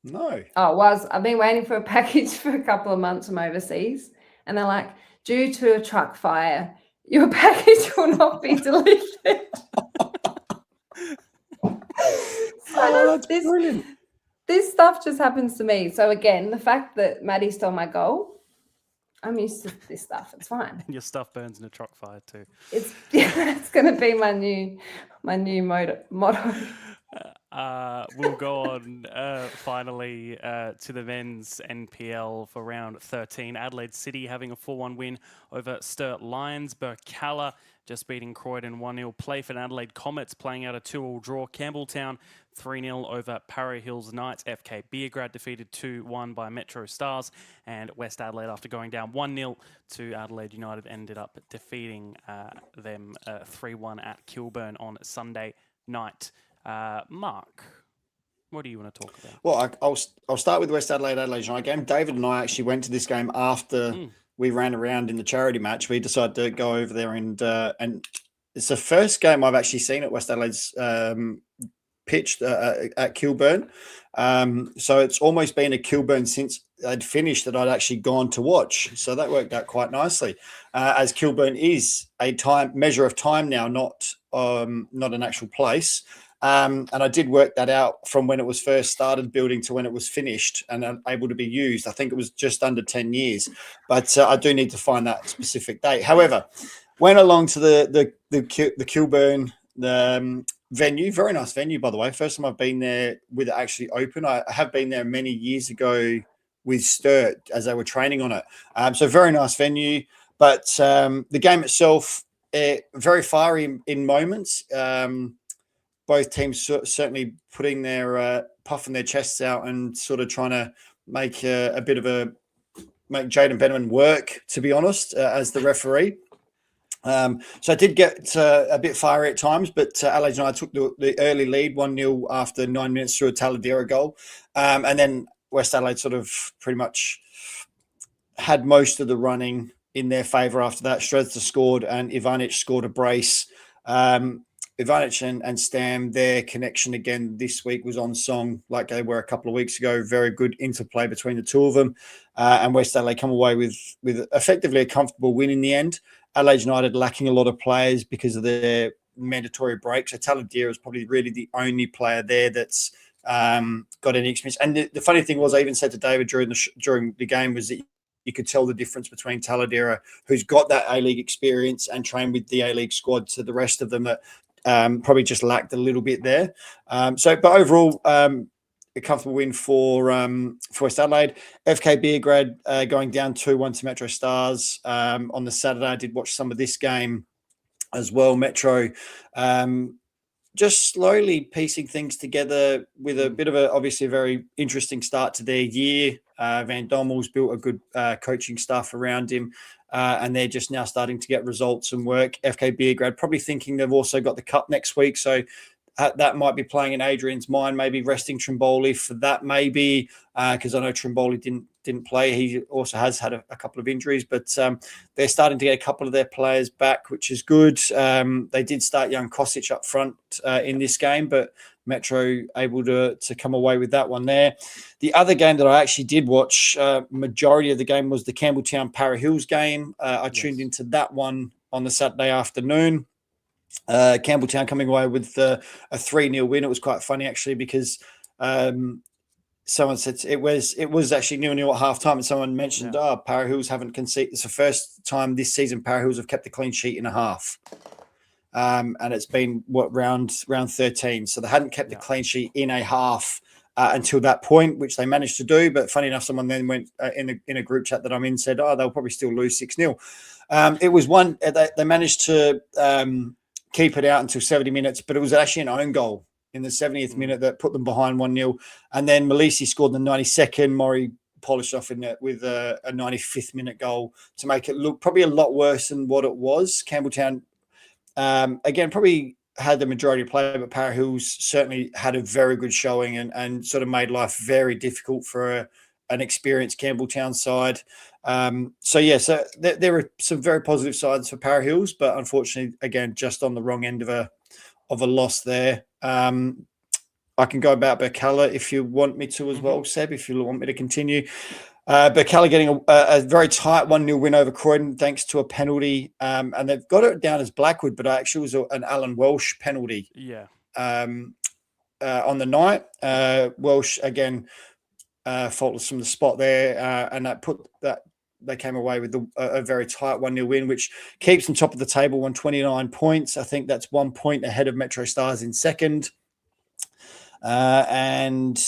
No. Oh, I've been waiting for a package for a couple of months from overseas, and they're like, due to a truck fire, your package will not be delivered. Oh, that's brilliant. This stuff just happens to me. So again, the fact that Maddie stole my goal, I'm used to this stuff. It's fine. Your stuff burns in a truck fire too. It's going to be my new motto. We'll go on finally to the men's NPL for round 13. Adelaide City having a 4-1 win over Sturt Lions. Burkalla just beating Croydon 1-0. Playford and Adelaide Comets playing out a 2-2 draw. Campbelltown 3-0 over Para Hills Knights. FK Beergrad defeated 2-1 by Metro Stars. And West Adelaide, after going down 1-0 to Adelaide United, ended up defeating them 3-1 at Kilburn on Sunday night. Mark, what do you want to talk about? Well, I'll start with West Adelaide United game. David and I actually went to this game after we ran around in the charity match. We decided to go over there and it's the first game I've actually seen at West Adelaide's pitched at Kilburn. So it's almost been a Kilburn since I'd finished that I'd actually gone to watch. So that worked out quite nicely, as Kilburn is a measure of time now, not an actual place. And I did work that out from when it was first started building to when it was finished and able to be used. I think it was just under 10 years, but I do need to find that specific date. However, went along to the Kilburn venue. Very nice venue, by the way. First time I've been there with it actually open. I have been there many years ago with Sturt as they were training on it. So very nice venue, but the game itself, very fiery in moments. Both teams certainly putting puffing their chests out and sort of trying to make Jaden Benjamin work, to be honest, as the referee. So I did get a bit fiery at times, but Adelaide United took the early lead 1-0 after 9 minutes through a Taladera goal. And then West Adelaide sort of pretty much had most of the running in their favour after that. Strezda scored and Ivanic scored a brace. Ivanic and Stam, their connection again this week was on song like they were a couple of weeks ago. Very good interplay between the two of them. And West Adelaide come away with effectively a comfortable win in the end. Adelaide United lacking a lot of players because of their mandatory break. So Taladera is probably really the only player there that's got any experience. And the funny thing was, I even said to David during the game was that you could tell the difference between Taladera, who's got that A-League experience and trained with the A-League squad, to the rest of them that probably just lacked a little bit there. But overall, a comfortable win for West Adelaide. FK Beergrad going down 2-1 to Metro Stars on the Saturday. I did watch some of this game as well. Metro just slowly piecing things together with a bit of obviously a very interesting start to their year. Van Dommel's built a good coaching staff around him. And they're just now starting to get results and work. FK Beergrad probably thinking they've also got the cup next week. So that might be playing in Adrian's mind, maybe resting Trimboli for that, maybe, because I know Trimboli didn't play. He also has had a couple of injuries, but they're starting to get a couple of their players back, which is good. They did start young Kosic up front in this game, but Metro able to come away with that one there. The other game that I actually did watch, majority of the game, was the Campbelltown Para Hills game. I tuned into that one on the Saturday afternoon. Campbelltown coming away with a 3-0 win. It was quite funny actually, because someone said it was actually 0-0 at half time, and someone mentioned, Para Hills haven't conceded. It's the first time this season Para Hills have kept a clean sheet in a half. And it's been round 13. So they hadn't kept a clean sheet in a half until that point, which they managed to do. But funny enough, someone then went in a group chat that I'm in, said, they'll probably still lose 6-0. It was one, they managed to keep it out until 70 minutes, but it was actually an own goal in the 70th minute that put them behind 1-0. And then Malisi scored in the 92nd. Maury polished off in it with a 95th minute goal to make it look probably a lot worse than what it was. Campbelltown, again, probably had the majority of play, but Para Hills certainly had a very good showing and sort of made life very difficult for an experienced Campbelltown side. So there were some very positive sides for Para Hills, but unfortunately, again, just on the wrong end of a loss there. I can go about Berkala if you want me to as well, Seb, if you want me to continue. Berkala getting a very tight 1-0 win over Croydon thanks to a penalty. And they've got it down as Blackwood, but actually it was an Alan Welsh penalty. Yeah. On the night. Welsh, again, faultless from the spot there. And that they came away with a very tight 1-0 win, which keeps them top of the table on 29 points. I think that's 1 point ahead of Metro Stars in second. And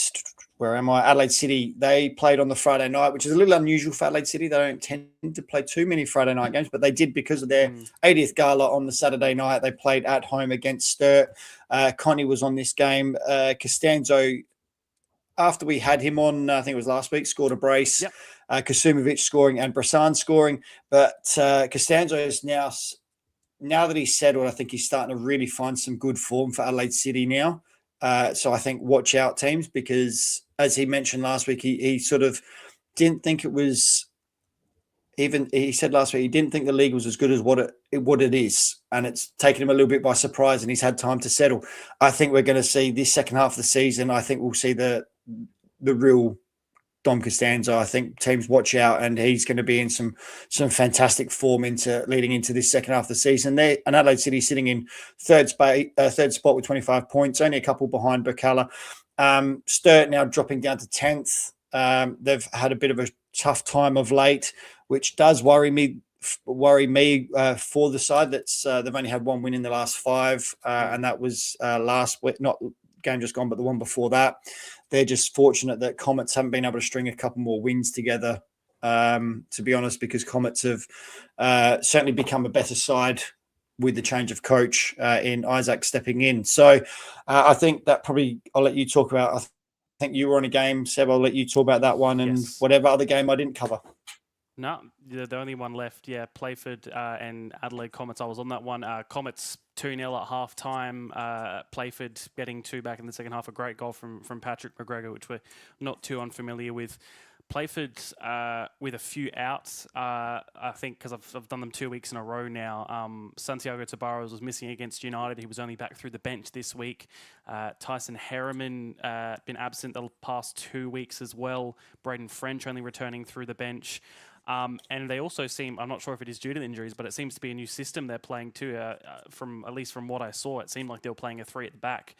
where am I? Adelaide City, they played on the Friday night, which is a little unusual for Adelaide City. They don't tend to play too many Friday night games, but they did because of their 80th gala on the Saturday night. They played at home against Sturt. Connie was on this game. Costanzo, after we had him on, I think it was last week, scored a brace. Yep. Kasumovic scoring and Brasan scoring. But Costanzo is now that he's settled, I think he's starting to really find some good form for Adelaide City now. So I think watch out, teams, because as he mentioned last week, he sort of didn't think it was he said last week he didn't think the league was as good as what it is, and it's taken him a little bit by surprise, and he's had time to settle. I think we're going to see this second half of the season. I think we'll see the real Dom Costanzo. I think teams watch out, and he's going to be in some fantastic form leading into this second half of the season. And Adelaide City sitting in third spot with 25 points, only a couple behind Berkala. Sturt now dropping down to 10th. They've had a bit of a tough time of late, which does worry me for the side. That's they've only had one win in the last 5, and that was last week, not game just gone, but the one before that. They're just fortunate that Comets haven't been able to string a couple more wins together, to be honest, because Comets have certainly become a better side with the change of coach in Isaac stepping in. So I think that probably I'll let you talk about. I think you were on a game, Seb. I'll let you talk about that one and whatever other game I didn't cover. No, the only one left, Playford and Adelaide Comets. I was on that one. Comets 2-0 at half-time. Playford getting 2 back in the second half. A great goal from Patrick McGregor, which we're not too unfamiliar with. Playford with a few outs, I think, because I've done them 2 weeks in a row now. Santiago Tabarros was missing against United. He was only back through the bench this week. Tyson Harriman been absent the past 2 weeks as well. Braden French only returning through the bench. And they also seem, I'm not sure if it is due to injuries, but it seems to be a new system they're playing too. At least from what I saw, it seemed like they were playing a 3 at the back.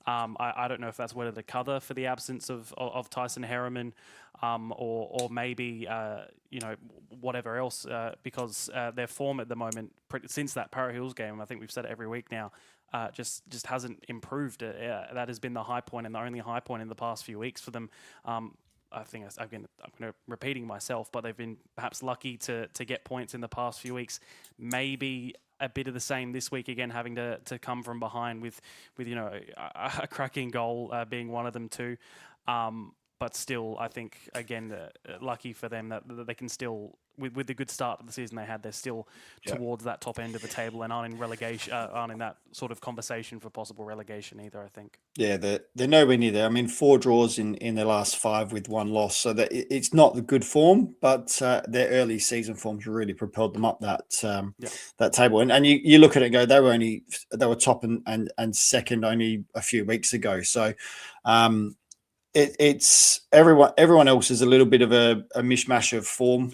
I don't know if that's whether to cover for the absence of Tyson Harriman, or maybe whatever else, because their form at the moment, since that Para Hills game, I think we've said it every week now, just hasn't improved. That has been the high point and the only high point in the past few weeks for them. I think I'm going to repeating myself, but they've been perhaps lucky to get points in the past few weeks. Maybe a bit of the same this week again, having to come from behind with a cracking goal being one of them too. But still, I think again lucky for them that they can still, with the good start of the season they had, they're still towards that top end of the table and aren't in relegation, aren't in that sort of conversation for possible relegation either. I think. Yeah, they're nowhere near there. I mean, 4 draws in their last 5 with 1 loss, so that it's not the good form, but their early season forms really propelled them up that table. And you look at it and go, they were top and second only a few weeks ago. So. It's everyone else is a little bit of a mishmash of form,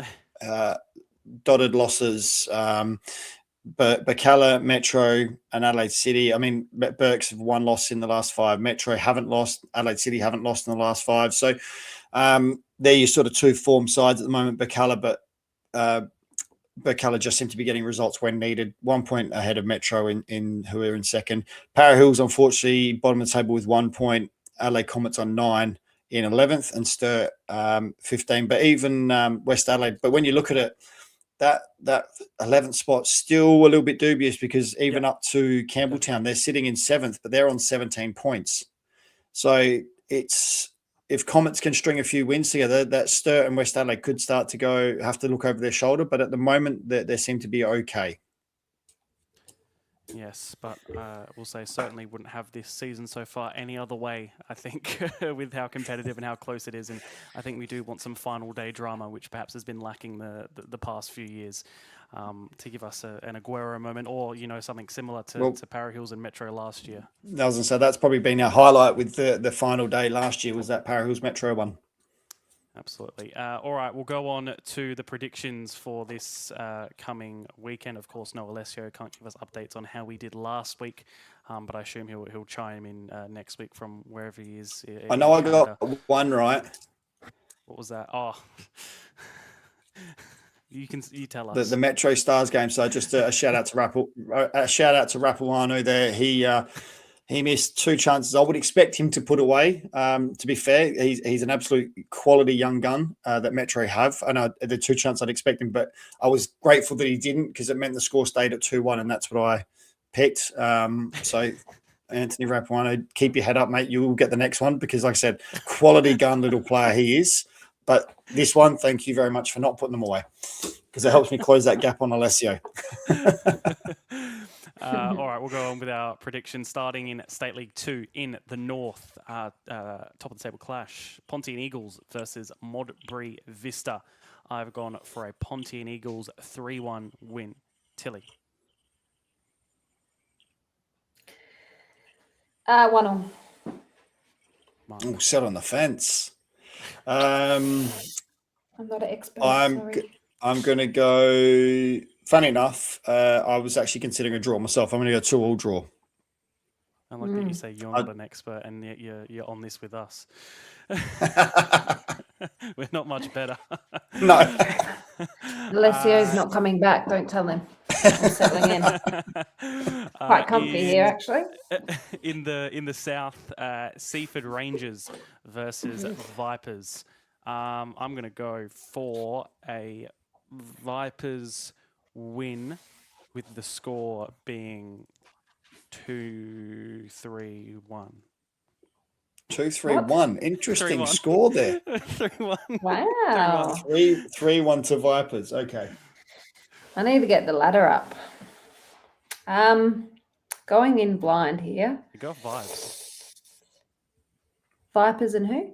dotted losses. But Berkala, Metro, and Adelaide City. I mean, Berks have 1 loss in the last 5. Metro haven't lost. Adelaide City haven't lost in the last 5. So they're your sort of 2 form sides at the moment. Berkala, but Berkala just seem to be getting results when needed. 1 point ahead of Metro in who are in second. Para Hills, unfortunately, bottom of the table with 1 point. Adelaide Comets on 9 in 11th and Sturt 15. But even West Adelaide. But when you look at it, that 11th spot's still a little bit dubious because even up to Campbelltown, they're sitting in 7th, but they're on 17 points. So if Comets can string a few wins together, that Sturt and West Adelaide could start to have to look over their shoulder. But at the moment, they seem to be okay. Yes, but we'll say certainly wouldn't have this season so far any other way, I think, with how competitive and how close it is. And I think we do want some final day drama, which perhaps has been lacking the past few years, to give us an Aguero moment or, something similar to Para Hills and Metro last year. I was going to say that's probably been our highlight with the final day last year was that Para Hills Metro one. Absolutely. All right, we'll go on to the predictions for this coming weekend. Of course, no Alessio can't give us updates on how we did last week, but I assume he'll chime in next week from wherever he is. I know I got one right. What was that? Oh, you tell us. The Metro Stars game. So just a shout out to Rapawanu there. He missed 2 chances. I would expect him to put away. To be fair, he's an absolute quality young gun that Metro have. And the 2 chances I'd expect him, but I was grateful that he didn't because it meant the score stayed at 2-1, and that's what I picked. So Anthony Rapawanu, keep your head up, mate. You will get the next one because, like I said, quality gun little player he is. But this one, thank you very much for not putting them away because it helps me close that gap on Alessio. All right, we'll go on with our predictions starting in State League 2 in the north. Top of the table clash, Pontian Eagles versus Modbury Vista. I've gone for a Pontian Eagles 3-1 win. Tilly. 1-1. Oh, set on the fence. I'm not an expert. I'm going to go. Funny enough, I was actually considering a draw myself. I'm going to go 2-2 draw. I like that you say you're not an expert and yet you're on this with us. We're not much better. No. Alessio's not coming back. Don't tell him. I'm settling in. Quite comfy here, actually. In the south, Seaford Rangers versus Vipers. I'm going to go for a Vipers win with the score being 2-3-1. 2-3-1. Interesting 3-1. score there. 3-1. Wow. 3-1 to Vipers. Okay. I need to get the ladder up. Going in blind here. You got vibes. Vipers and who?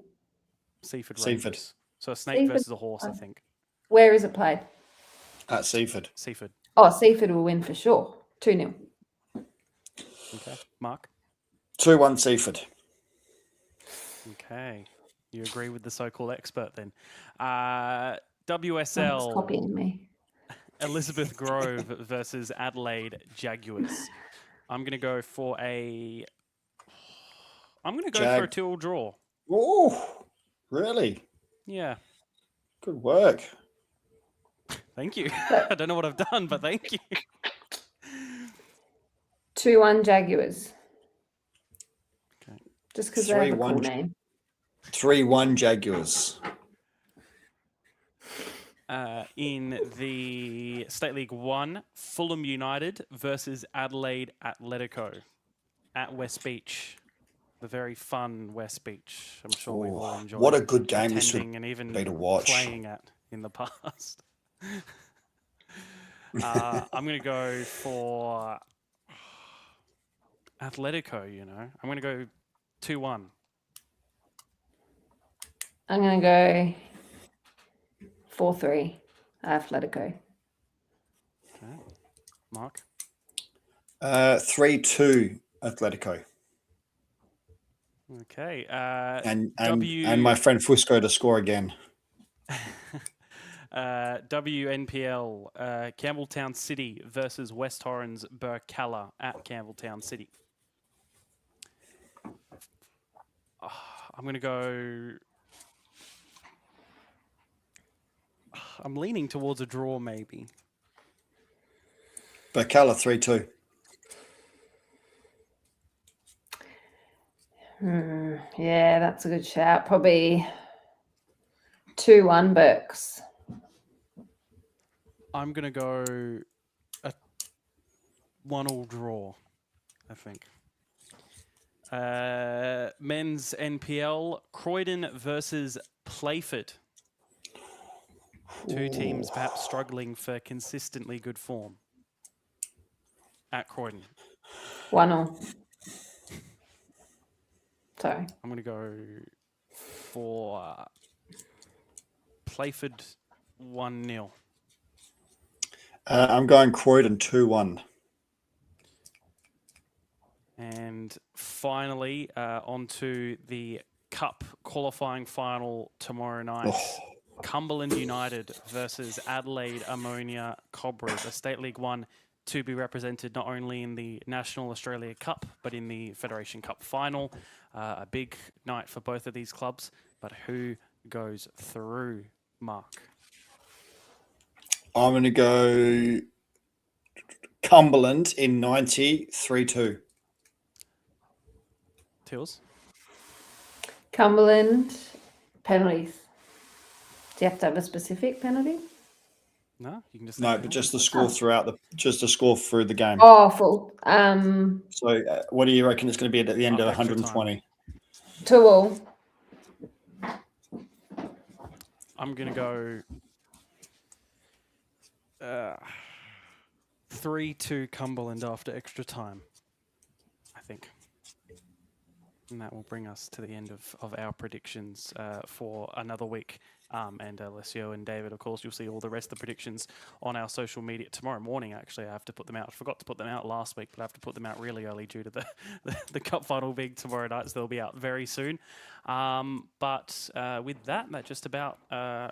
Seaford Seaford. Rangers. So a snake Seaford. versus a horse, I think. Where is it played? At Seaford. Seaford. Oh, Seaford will win for sure. 2-0. Okay. Mark? 2-1 Seaford. Okay. You agree with the so-called expert then. Someone's WSL. copying me. Elizabeth Grove versus Adelaide Jaguars. I'm going to go for a 2-2 draw. Oh, really? Yeah. Good work. Thank you. I don't know what I've done, but thank you. 2-1 Jaguars. Okay. Just because they have a cool name. 3-1 Jaguars. In the State League 1, Fulham United versus Adelaide Atletico at West Beach. The very fun West Beach. I'm sure we've all enjoyed. What a good game this would attending and even be to watch. playing at in the past. I'm going to go for Atletico, I'm going to go 2-1. I'm going to go 4-3 Atletico. Okay. Mark? 3-2 Atletico. Okay. And my friend Fusco to score again. WNPL, Campbelltown City versus West Torrens Burkalla at Campbelltown City. I'm going to go... I'm leaning towards a draw, maybe. Burkalla 3-2. Yeah, that's a good shout. Probably 2-1 Burks. I'm going to go a 1-1 draw, I think. Men's NPL, Croydon versus Playford. Two teams perhaps struggling for consistently good form at Croydon. 1-1. Sorry. I'm going to go for Playford 1-0. I'm going Croydon 2-1. And finally, on to the Cup qualifying final tomorrow night. Cumberland United versus Adelaide Ammonia Cobras, a State League One to be represented not only in the National Australia Cup, but in the Federation Cup final. A big night for both of these clubs, but who goes through, Mark? I'm going to go Cumberland in 90, 3-2. Tills? Cumberland, penalties. Do you have to have a specific penalty? No, you can just No, but just the score just the score through the game. Oh, full. So, what do you reckon it's going to be at the end of Extra 120? 2-2. I'm going to go 3-2 Cumberland after extra time, I think. And that will bring us to the end of our predictions for another week. And Alessio and David, of course, you'll see all the rest of the predictions on our social media tomorrow morning. Actually, I have to put them out. I forgot to put them out last week, but I have to put them out really early due to the cup final being tomorrow night, so they'll be out very soon. But with that, that just about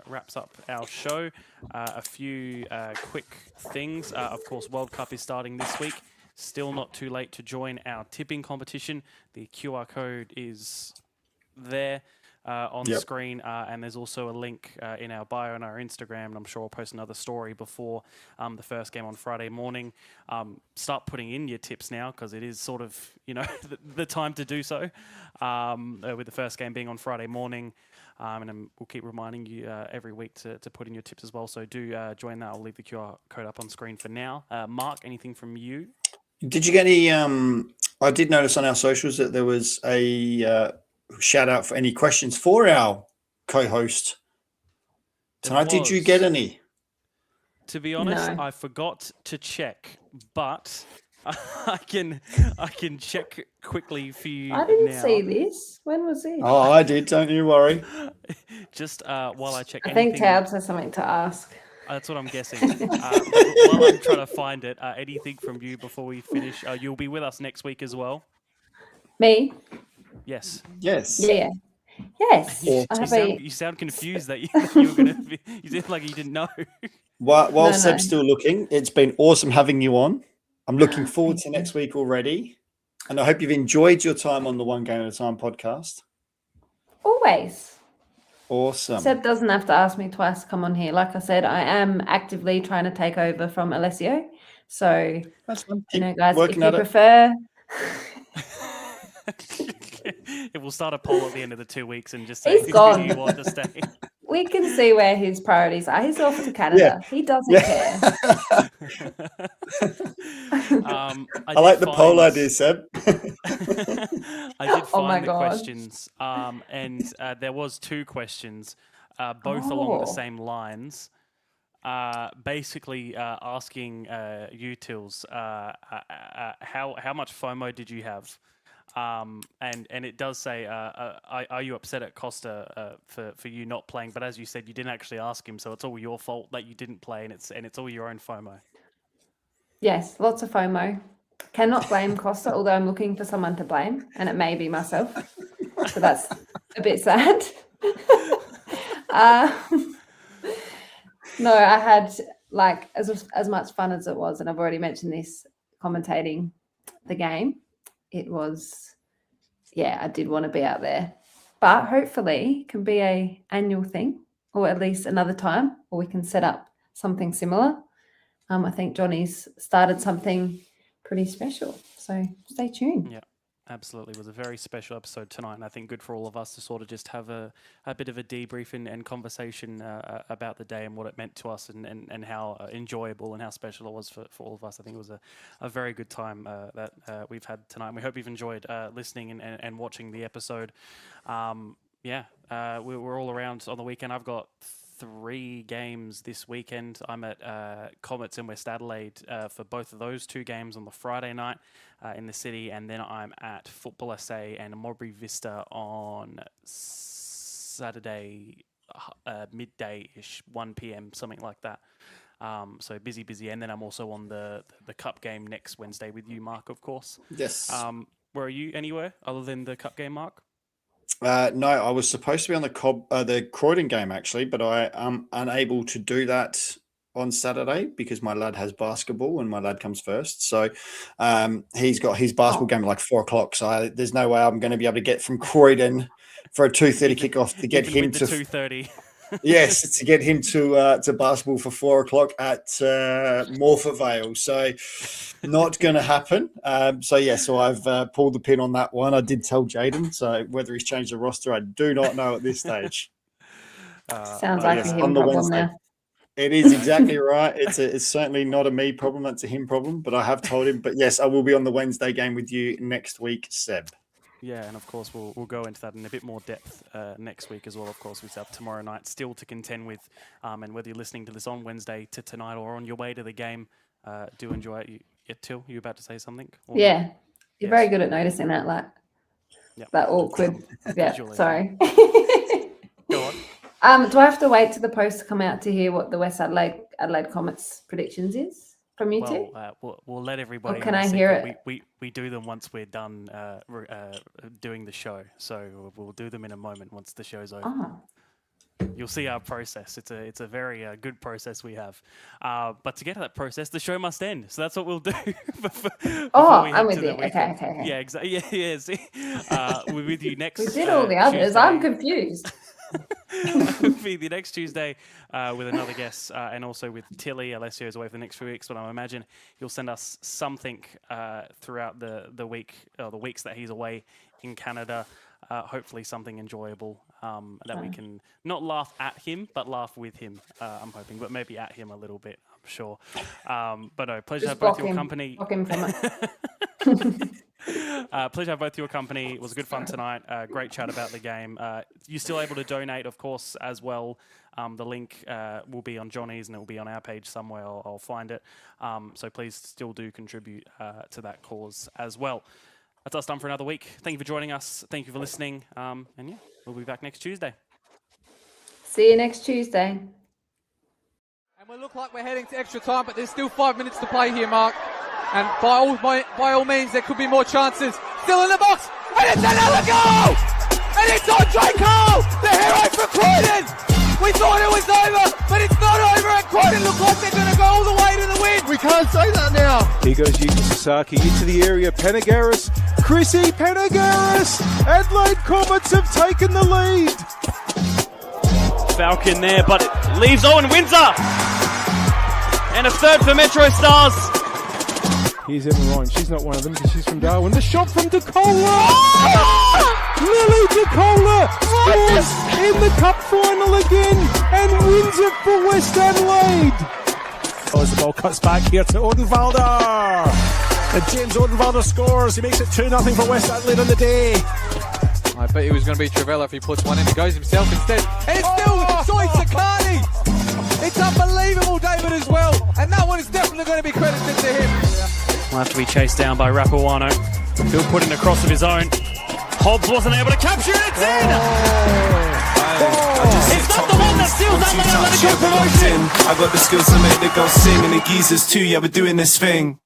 wraps up our show. A few quick things. Of course, World Cup is starting this week. Still not too late to join our tipping competition. The QR code is there on the screen, and there's also a link in our bio on our Instagram, and I'm sure I'll post another story before the first game on Friday morning. Start putting in your tips now, because it is sort of, the time to do so, with the first game being on Friday morning. And then we'll keep reminding you every week to put in your tips as well. So do join that. I'll leave the QR code up on screen for now. Mark, anything from you? Did you get any? I did notice on our socials that there was a shout out for any questions for our co-host tonight. Did you get any? To be honest, No. I forgot to check, but I can check quickly for you I didn't now. see this. When was this? Oh, I did. Don't you worry. Just while I check. I think Tabs has something to ask. That's what I'm guessing. While I'm trying to find it, anything from you before we finish? You'll be with us next week as well. Me? Yes. Yes. Yeah. Yes. You sound confused that you were going to be. You sound like you didn't know. While Seb's still looking, it's been awesome having you on. I'm looking forward to next week already. And I hope you've enjoyed your time on the One Game at a Time podcast. Always. Awesome. Seb doesn't have to ask me twice to come on here. Like I said, I am actively trying to take over from Alessio. So, That's fun. guys, if working you at it. prefer... It will start a poll at the end of the 2 weeks and just say He's who gone. do you want to stay. We can see where his priorities are. He's off to Canada. He doesn't care. I like the poll idea, Seb. I did find the questions, and there was 2 questions, both along the same lines. Basically asking you, Tills, how much FOMO did you have? And it does say, are you upset at Costa for you not playing? But as you said, you didn't actually ask him, so it's all your fault that you didn't play, and it's all your own FOMO. Yes, lots of FOMO. Cannot blame Costa, although I'm looking for someone to blame, and it may be myself. So that's a bit sad. No, I had as much fun as it was, and I've already mentioned this commentating the game. It was, I did want to be out there, but hopefully it can be a annual thing, or at least another time, or we can set up something similar. I think Johnny's started something pretty special, so stay tuned. Yeah, absolutely. It was a very special episode tonight, and I think good for all of us to sort of just have a bit of a debrief and conversation about the day and what it meant to us, and how enjoyable and how special it was for all of us. I think it was a very good time that we've had tonight, and we hope you've enjoyed listening and watching the episode. We're all around on the weekend. I've got 3 games this weekend. I'm at Comets in West Adelaide for both of those 2 games on the Friday night in the city, and then I'm at Football SA and Morbury Vista on Saturday midday-ish, 1 p.m, something like that. So busy, and then I'm also on the Cup game next Wednesday with you, Mark, of course. Yes. Where are you anywhere other than the Cup game, Mark? No, I was supposed to be on the Croydon game actually, but I am unable to do that on Saturday because my lad has basketball and my lad comes first. So he's got his basketball game at like 4:00. So there's no way I'm going to be able to get from Croydon for a 2:30 kickoff to get him to 2:30. Yes, to get him to basketball for 4:00 at Morpeth Vale. So not going to happen. So I've pulled the pin on that one. I did tell Jaden. So whether he's changed the roster, I do not know at this stage. Sounds like a him problem now. It is exactly right. It's certainly not a me problem. That's a him problem. But I have told him. But yes, I will be on the Wednesday game with you next week, Seb. Yeah, and of course we'll go into that in a bit more depth next week as well. Of course, we have tomorrow night still to contend with, and whether you're listening to this on Wednesday to tonight or on your way to the game, do enjoy it. Till, you about to say something? Or yeah, you're very good at noticing that, that awkward. Yeah, sorry. Go on. Do I have to wait till the post to come out to hear what the West Adelaide Comets predictions is? From you two? We'll let everybody. Or can I hear it? We do them once we're done doing the show. So we'll do them in a moment once the show's over. Oh. You'll see our process. It's a very good process we have. But to get to that process, the show must end. So that's what we'll do. I'm with you. Okay. Yeah, exactly. Yeah. See, we're with you next. We did all the others. Tuesday. I'm confused. We'll be the next Tuesday with another guest and also with Tilly. Alessio's away for the next few weeks, but I imagine he'll send us something throughout the week or the weeks that he's away in Canada. Hopefully something enjoyable that we can not laugh at him, but laugh with him. I'm hoping, but maybe at him a little bit. I'm sure. But no, pleasure to have both your company. Block him from it. Pleasure to have both your company. It was good fun tonight. Great chat about the game. You're still able to donate, of course, as well. The link will be on Johnny's and it will be on our page somewhere. I'll find it. So please still do contribute to that cause as well. That's us done for another week. Thank you for joining us. Thank you for listening. And yeah, we'll be back next Tuesday. See you next Tuesday. And we look like we're heading to extra time, but there's still 5 minutes to play here, Mark. And by all means, there could be more chances. Still in the box, and it's another goal! And it's Andre Cole, the hero for Croydon! We thought it was over, but it's not over, and Croydon look like they're going to go all the way to the win! We can't say that now. Here goes Yuki Sasaki into the area. Penagaris, Chrissy Penagaris! Adelaide Comets have taken the lead. Falcon there, but it leaves Owen Windsor! And a third for Metro Stars. Here's Emma Ryan. She's not one of them because she's from Darwin. The shot from DeCola! Lily DeCola scores in the cup final again and wins it for West Adelaide. As the ball cuts back here to Odenwalder. And James Odenwalder scores. He makes it 2-0 for West Adelaide on the day. I bet he was going to be Travella if he puts one in. He goes himself instead. And it's still Soy Sakani! It's unbelievable, David, as well. And that one is definitely going to be credited to him. Will have to be chased down by Rapuano. Phil put in a cross of his own. Hobbs wasn't able to capture it. It's in! It's not the one that seals out the Atletico promotion. I got the skills to make the girls sing, and the geezers too. Yeah, we're doing this thing.